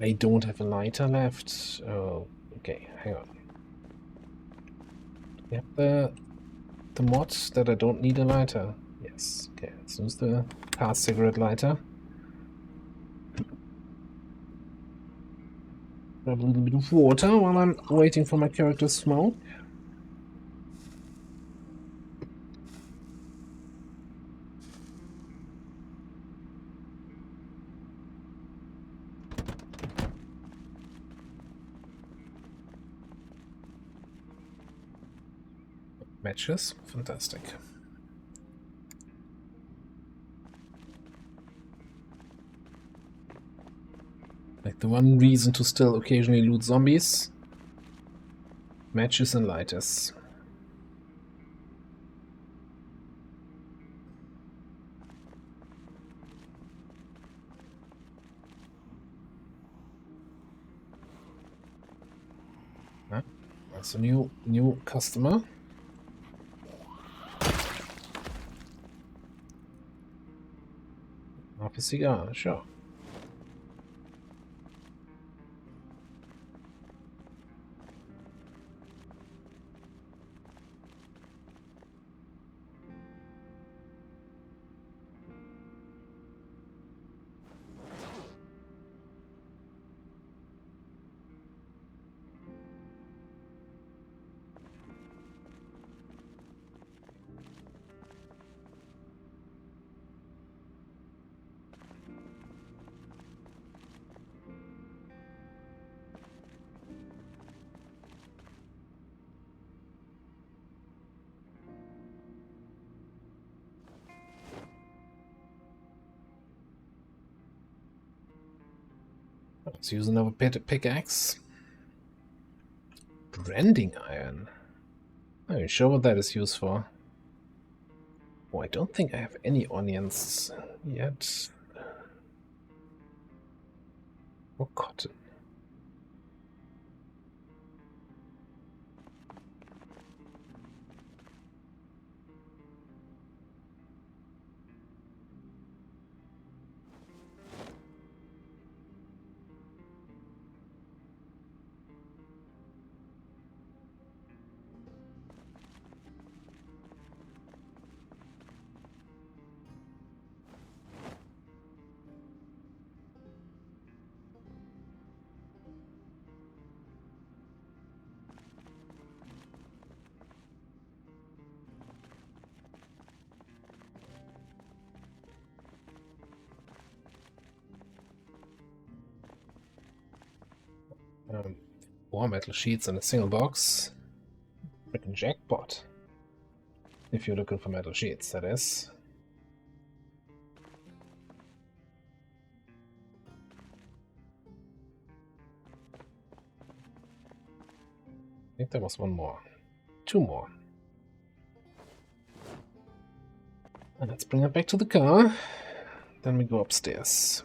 I don't have a lighter left. Oh, okay, hang on. Yep, the mods that I don't need a lighter. Yes, okay, let's use the car cigarette lighter. Grab a little bit of water while I'm waiting for my character to smoke. Matches, fantastic. Like the one reason to still occasionally loot zombies. Matches and lighters. That's a new customer. Half a cigar, sure. Let's use another pickaxe. Branding iron. Are you sure what that is used for? Oh, I don't think I have any onions yet. Or cotton. Four metal sheets in a single box. Freaking jackpot. If you're looking for metal sheets, that is. I think there was one more. Two more. And let's bring it back to the car. Then we go upstairs.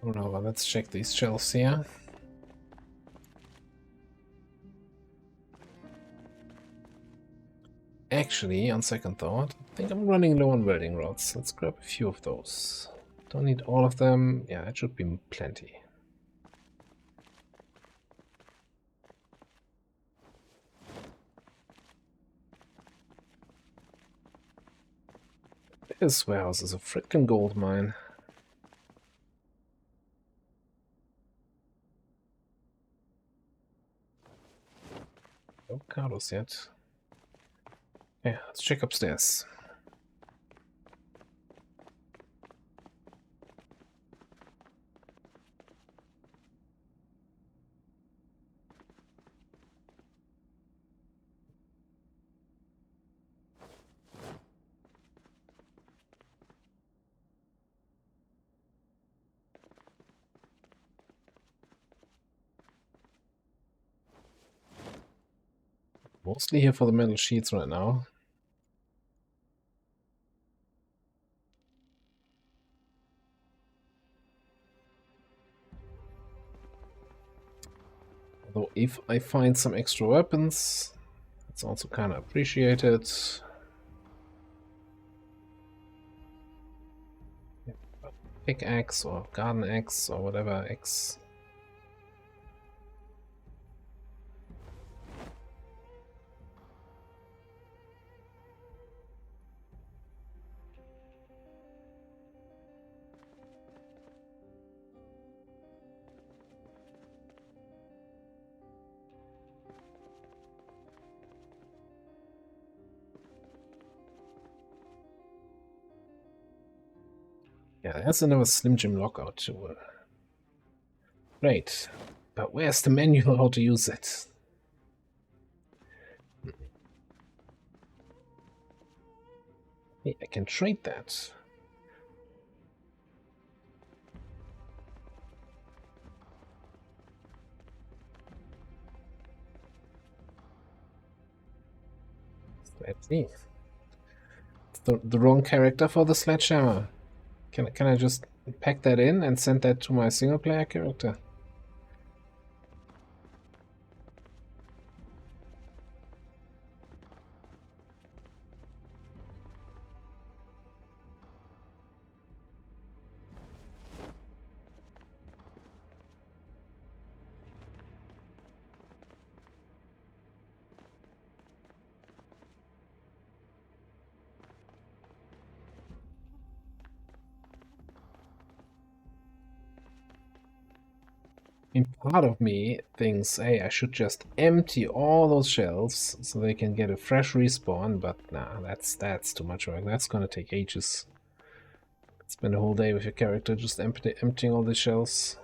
Oh no, well, let's check these shelves here. Actually, on second thought, I think I'm running low on welding rods. Let's grab a few of those. Don't need all of them. Yeah, that should be plenty. This warehouse is a freaking gold mine. No cardos yet. Yeah, let's check upstairs. Mostly here for the metal sheets right now. Although if I find some extra weapons, it's also kind of appreciated. Pickaxe or garden axe or whatever axe. Yeah, there's another Slim Jim lockout tool. Great. But where's the manual how to use it? Hey, I can trade that. Let's see. It's the wrong character for the sledgehammer. Can I just pack that in and send that to my single player character? mean, part of me thinks, hey, I should just empty all those shelves so they can get a fresh respawn, but nah, that's too much work. That's gonna take ages. Spend a whole day with your character just emptying all the shelves.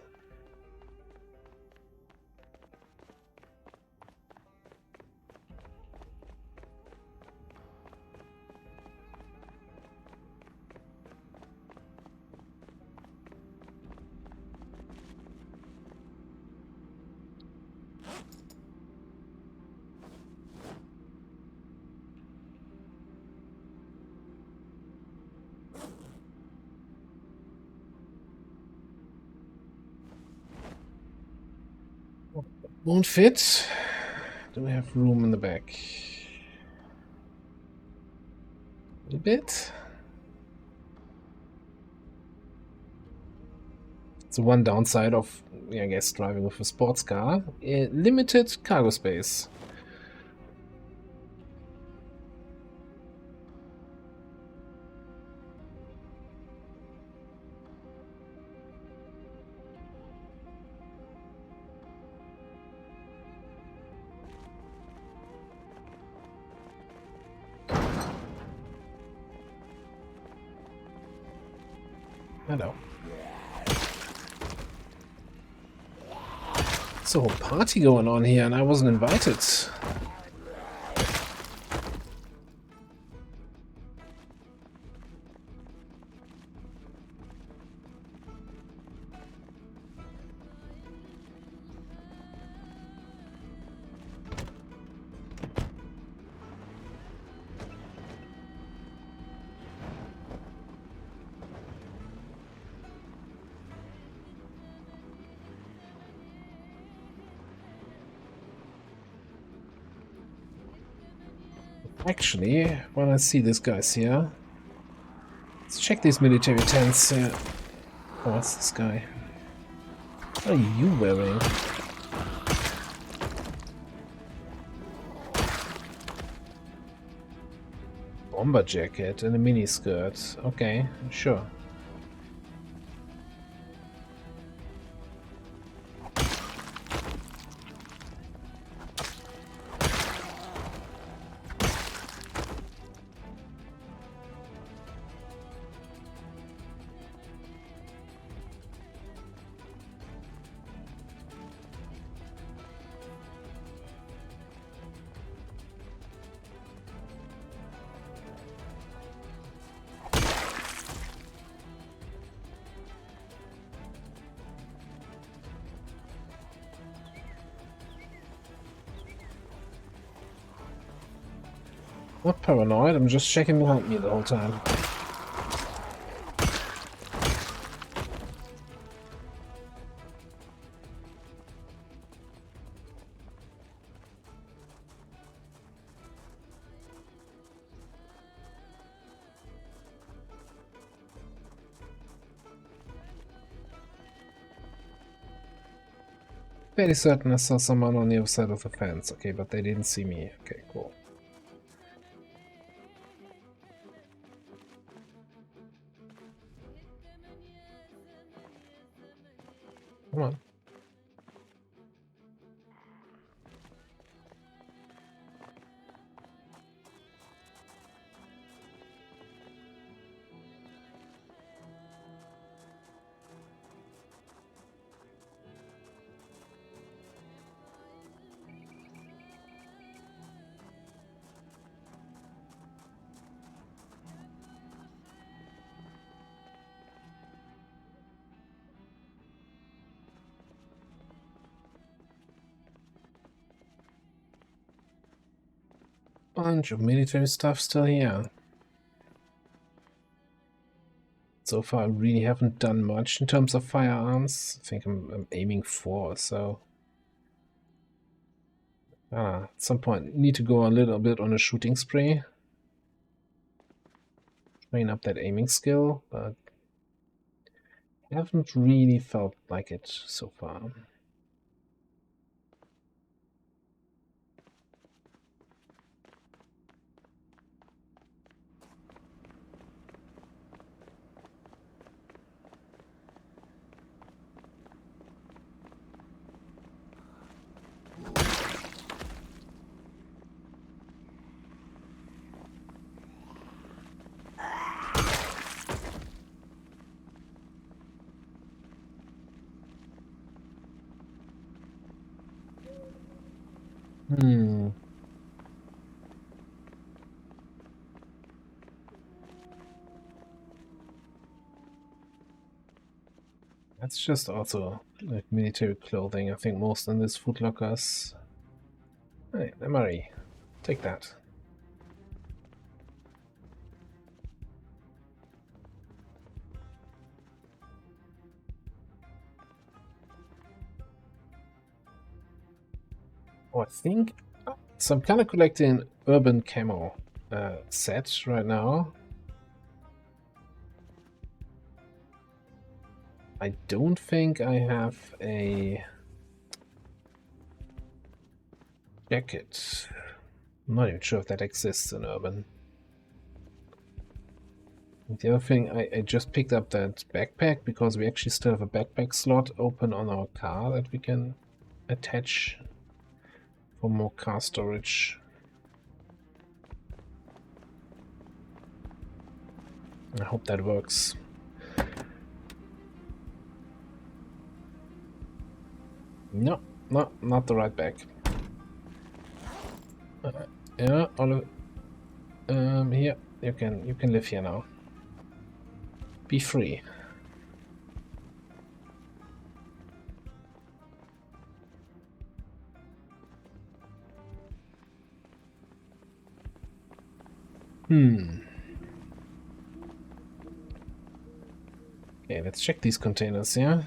Won't fit. Do we have room in the back? A bit. It's the one downside of, I guess, driving with a sports car. Limited cargo space. Hello. There's a whole party going on here and I wasn't invited. Actually, when I see these guys here, let's check these military tents here. Oh, what's this guy? What are you wearing? Bomber jacket and a mini skirt. Okay, sure. Not paranoid, I'm just checking behind me the whole time. Fairly certain I saw someone on the other side of the fence. Okay, but they didn't see me. Okay, cool. Come on. Bunch of military stuff still here. So far I really haven't done much in terms of firearms. I think I'm aiming 4, so... at some point need to go a little bit on a shooting spree. Train up that aiming skill, but haven't really felt like it so far. That's just also like military clothing. I think most in this Foot Lockers. Hey, Marie, take that. Oh, I think so. I'm kind of collecting urban camo set right now. I don't think I have a jacket. I'm not even sure if that exists in urban. The other thing, I just picked up that backpack because we actually still have a backpack slot open on our car that we can attach for more car storage. I hope that works. No, not the right bag. Yeah, Olive. Here you can live here now. Be free. Okay, let's check these containers, yeah?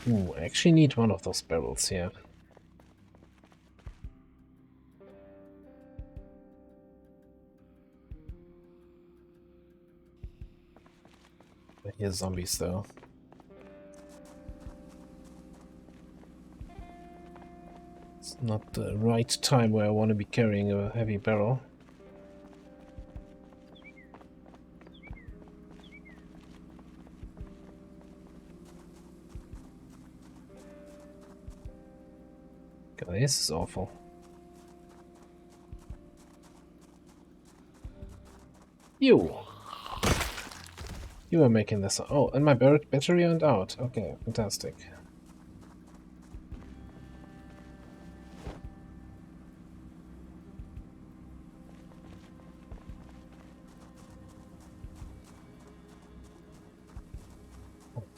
Ooh, I actually need one of those barrels here. I hear zombies though. It's not the right time where I want to be carrying a heavy barrel. God, this is awful. You are making this. Oh, and my battery went out. Okay, fantastic.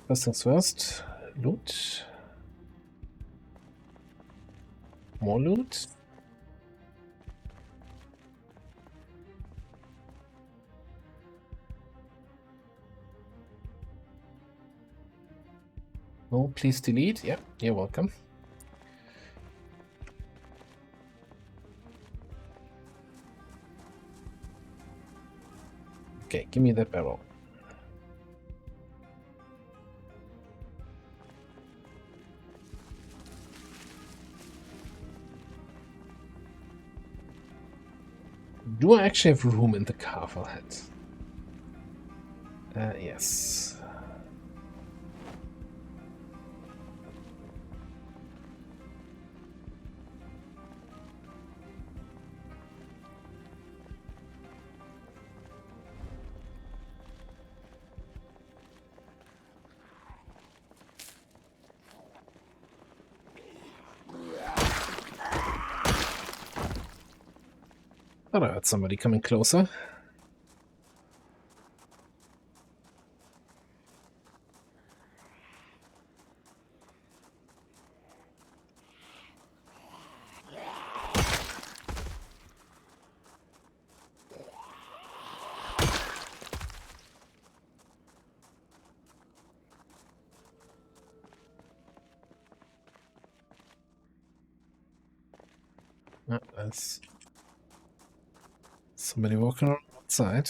First things first, loot. More loot. Oh, please delete. Yeah, you're welcome. Okay, give me that barrel. Do I actually have room in the car for that? Yes. Thought I heard somebody coming closer. Oh, that's somebody walking around outside.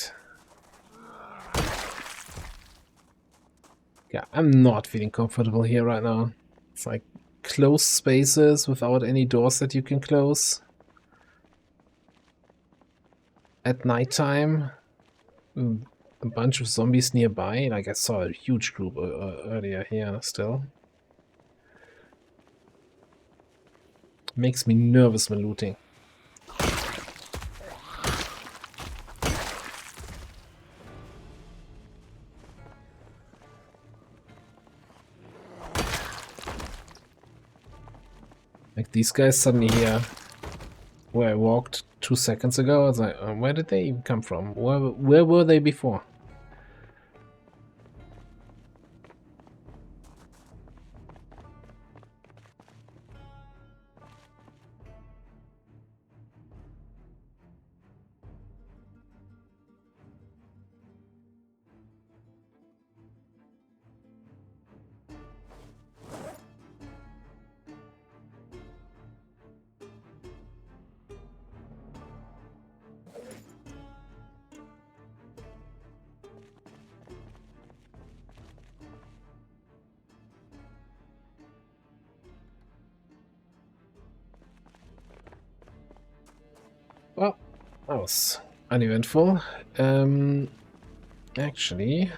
Yeah, I'm not feeling comfortable here right now. It's like closed spaces without any doors that you can close. At nighttime, a bunch of zombies nearby. Like I saw a huge group earlier here still. Makes me nervous when looting. Like these guys suddenly here, where I walked 2 seconds ago, I was like, where did they even come from? Where were they before? That was uneventful. Actually,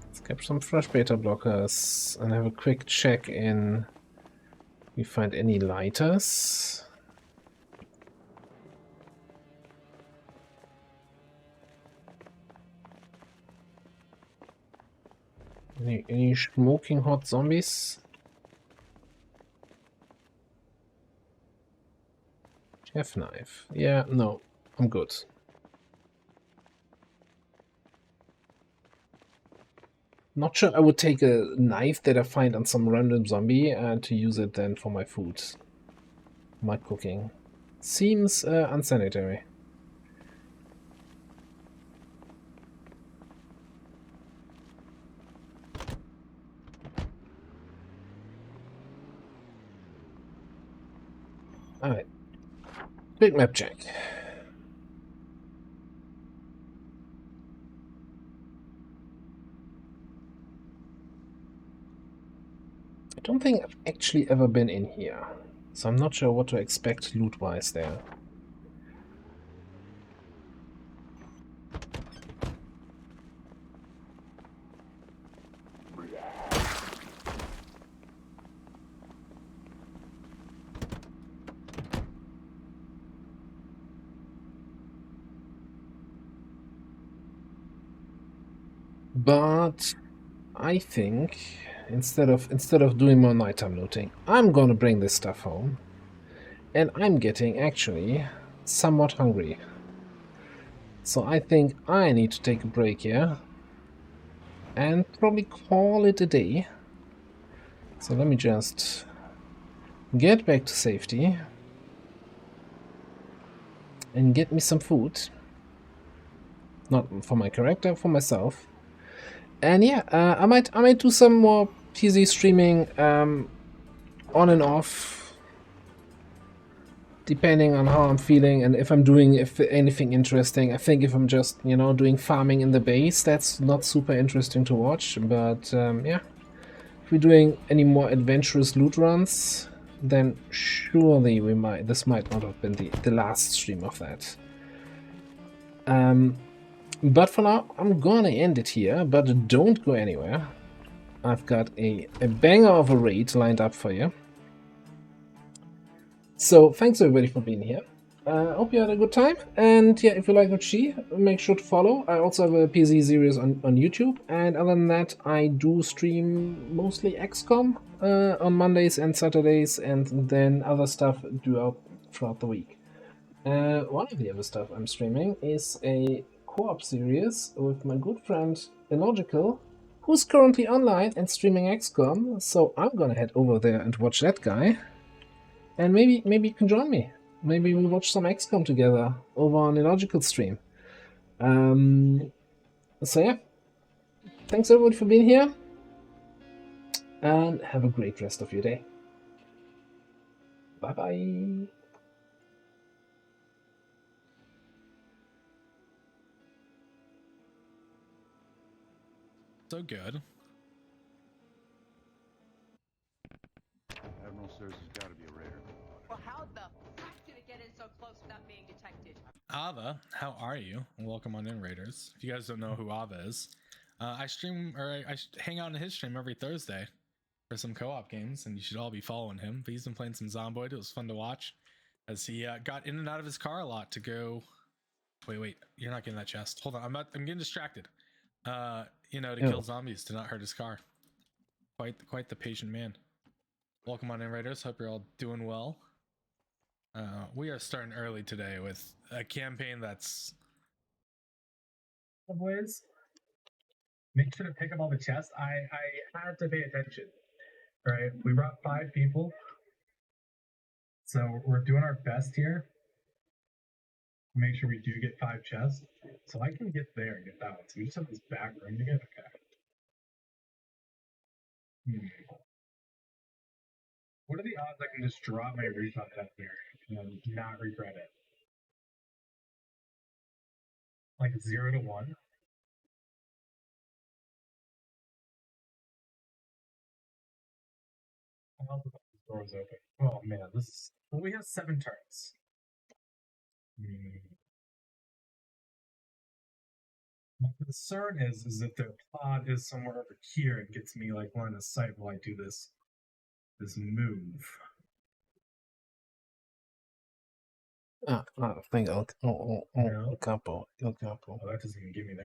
let's get some fresh beta blockers and have a quick check in. We find any lighters. Any smoking hot zombies? Chef knife. Yeah, no, I'm good. Not sure I would take a knife that I find on some random zombie and to use it then for my food. My cooking. Seems unsanitary. Alright. Big map check. I don't think I've actually ever been in here, so I'm not sure what to expect loot-wise there. But I think instead of doing more nighttime looting, I'm gonna bring this stuff home. And I'm getting actually somewhat hungry. So I think I need to take a break here and probably call it a day. So let me just get back to safety and get me some food. Not for my character, for myself. And yeah, I might do some more PC streaming on and off, depending on how I'm feeling and if I'm doing anything interesting. I think if I'm just, you know, doing farming in the base, that's not super interesting to watch. But yeah, if we're doing any more adventurous loot runs, then surely we might. This might not have been the last stream of that. But for now, I'm gonna end it here. But don't go anywhere. I've got a banger of a raid lined up for you. So thanks everybody for being here. I hope you had a good time. And yeah, if you like what she, make sure to follow. I also have a PZ series on YouTube. And other than that, I do stream mostly XCOM on Mondays and Saturdays, and then other stuff throughout the week. One of the other stuff I'm streaming is a co-op series with my good friend Illogical, who's currently online and streaming XCOM. So I'm gonna head over there and watch that guy. And maybe you can join me. Maybe we'll watch some XCOM together over on Illogical stream. So yeah, thanks everybody for being here, and have a great rest of your day. Bye bye. So good. Admiral says there's got to be a raider. Well, how the fuck did it get in so close without being detected? Ava, how are you? Welcome on in, Raiders. If you guys don't know who Ava is, I stream, or I hang out in his stream every Thursday for some co-op games, and you should all be following him. But he's been playing some Zomboid. It was fun to watch as he got in and out of his car a lot to go. Wait, you're not getting that chest. Hold on, I'm getting distracted. You know, to kill zombies, to not hurt his car. Quite the patient man. Welcome on in, Raiders. Hope you're all doing well. We are starting early today with a campaign that's... Ways. Make sure to pick up all the chests. I had to pay attention. Right, we brought 5 people, so we're doing our best here. Make sure we do get 5 chests, so I can get there and get that one. So we just have this back room to get. Okay. What are the odds I can just drop my refund down here and not regret it? Like 0 to 1. I also thought this door was open. Oh man, this is... Well, we have 7 turns. My concern is if their pod is somewhere over here and gets me like line of sight while I do this move. I think Yeah. El Capo. Oh, that doesn't even give me that.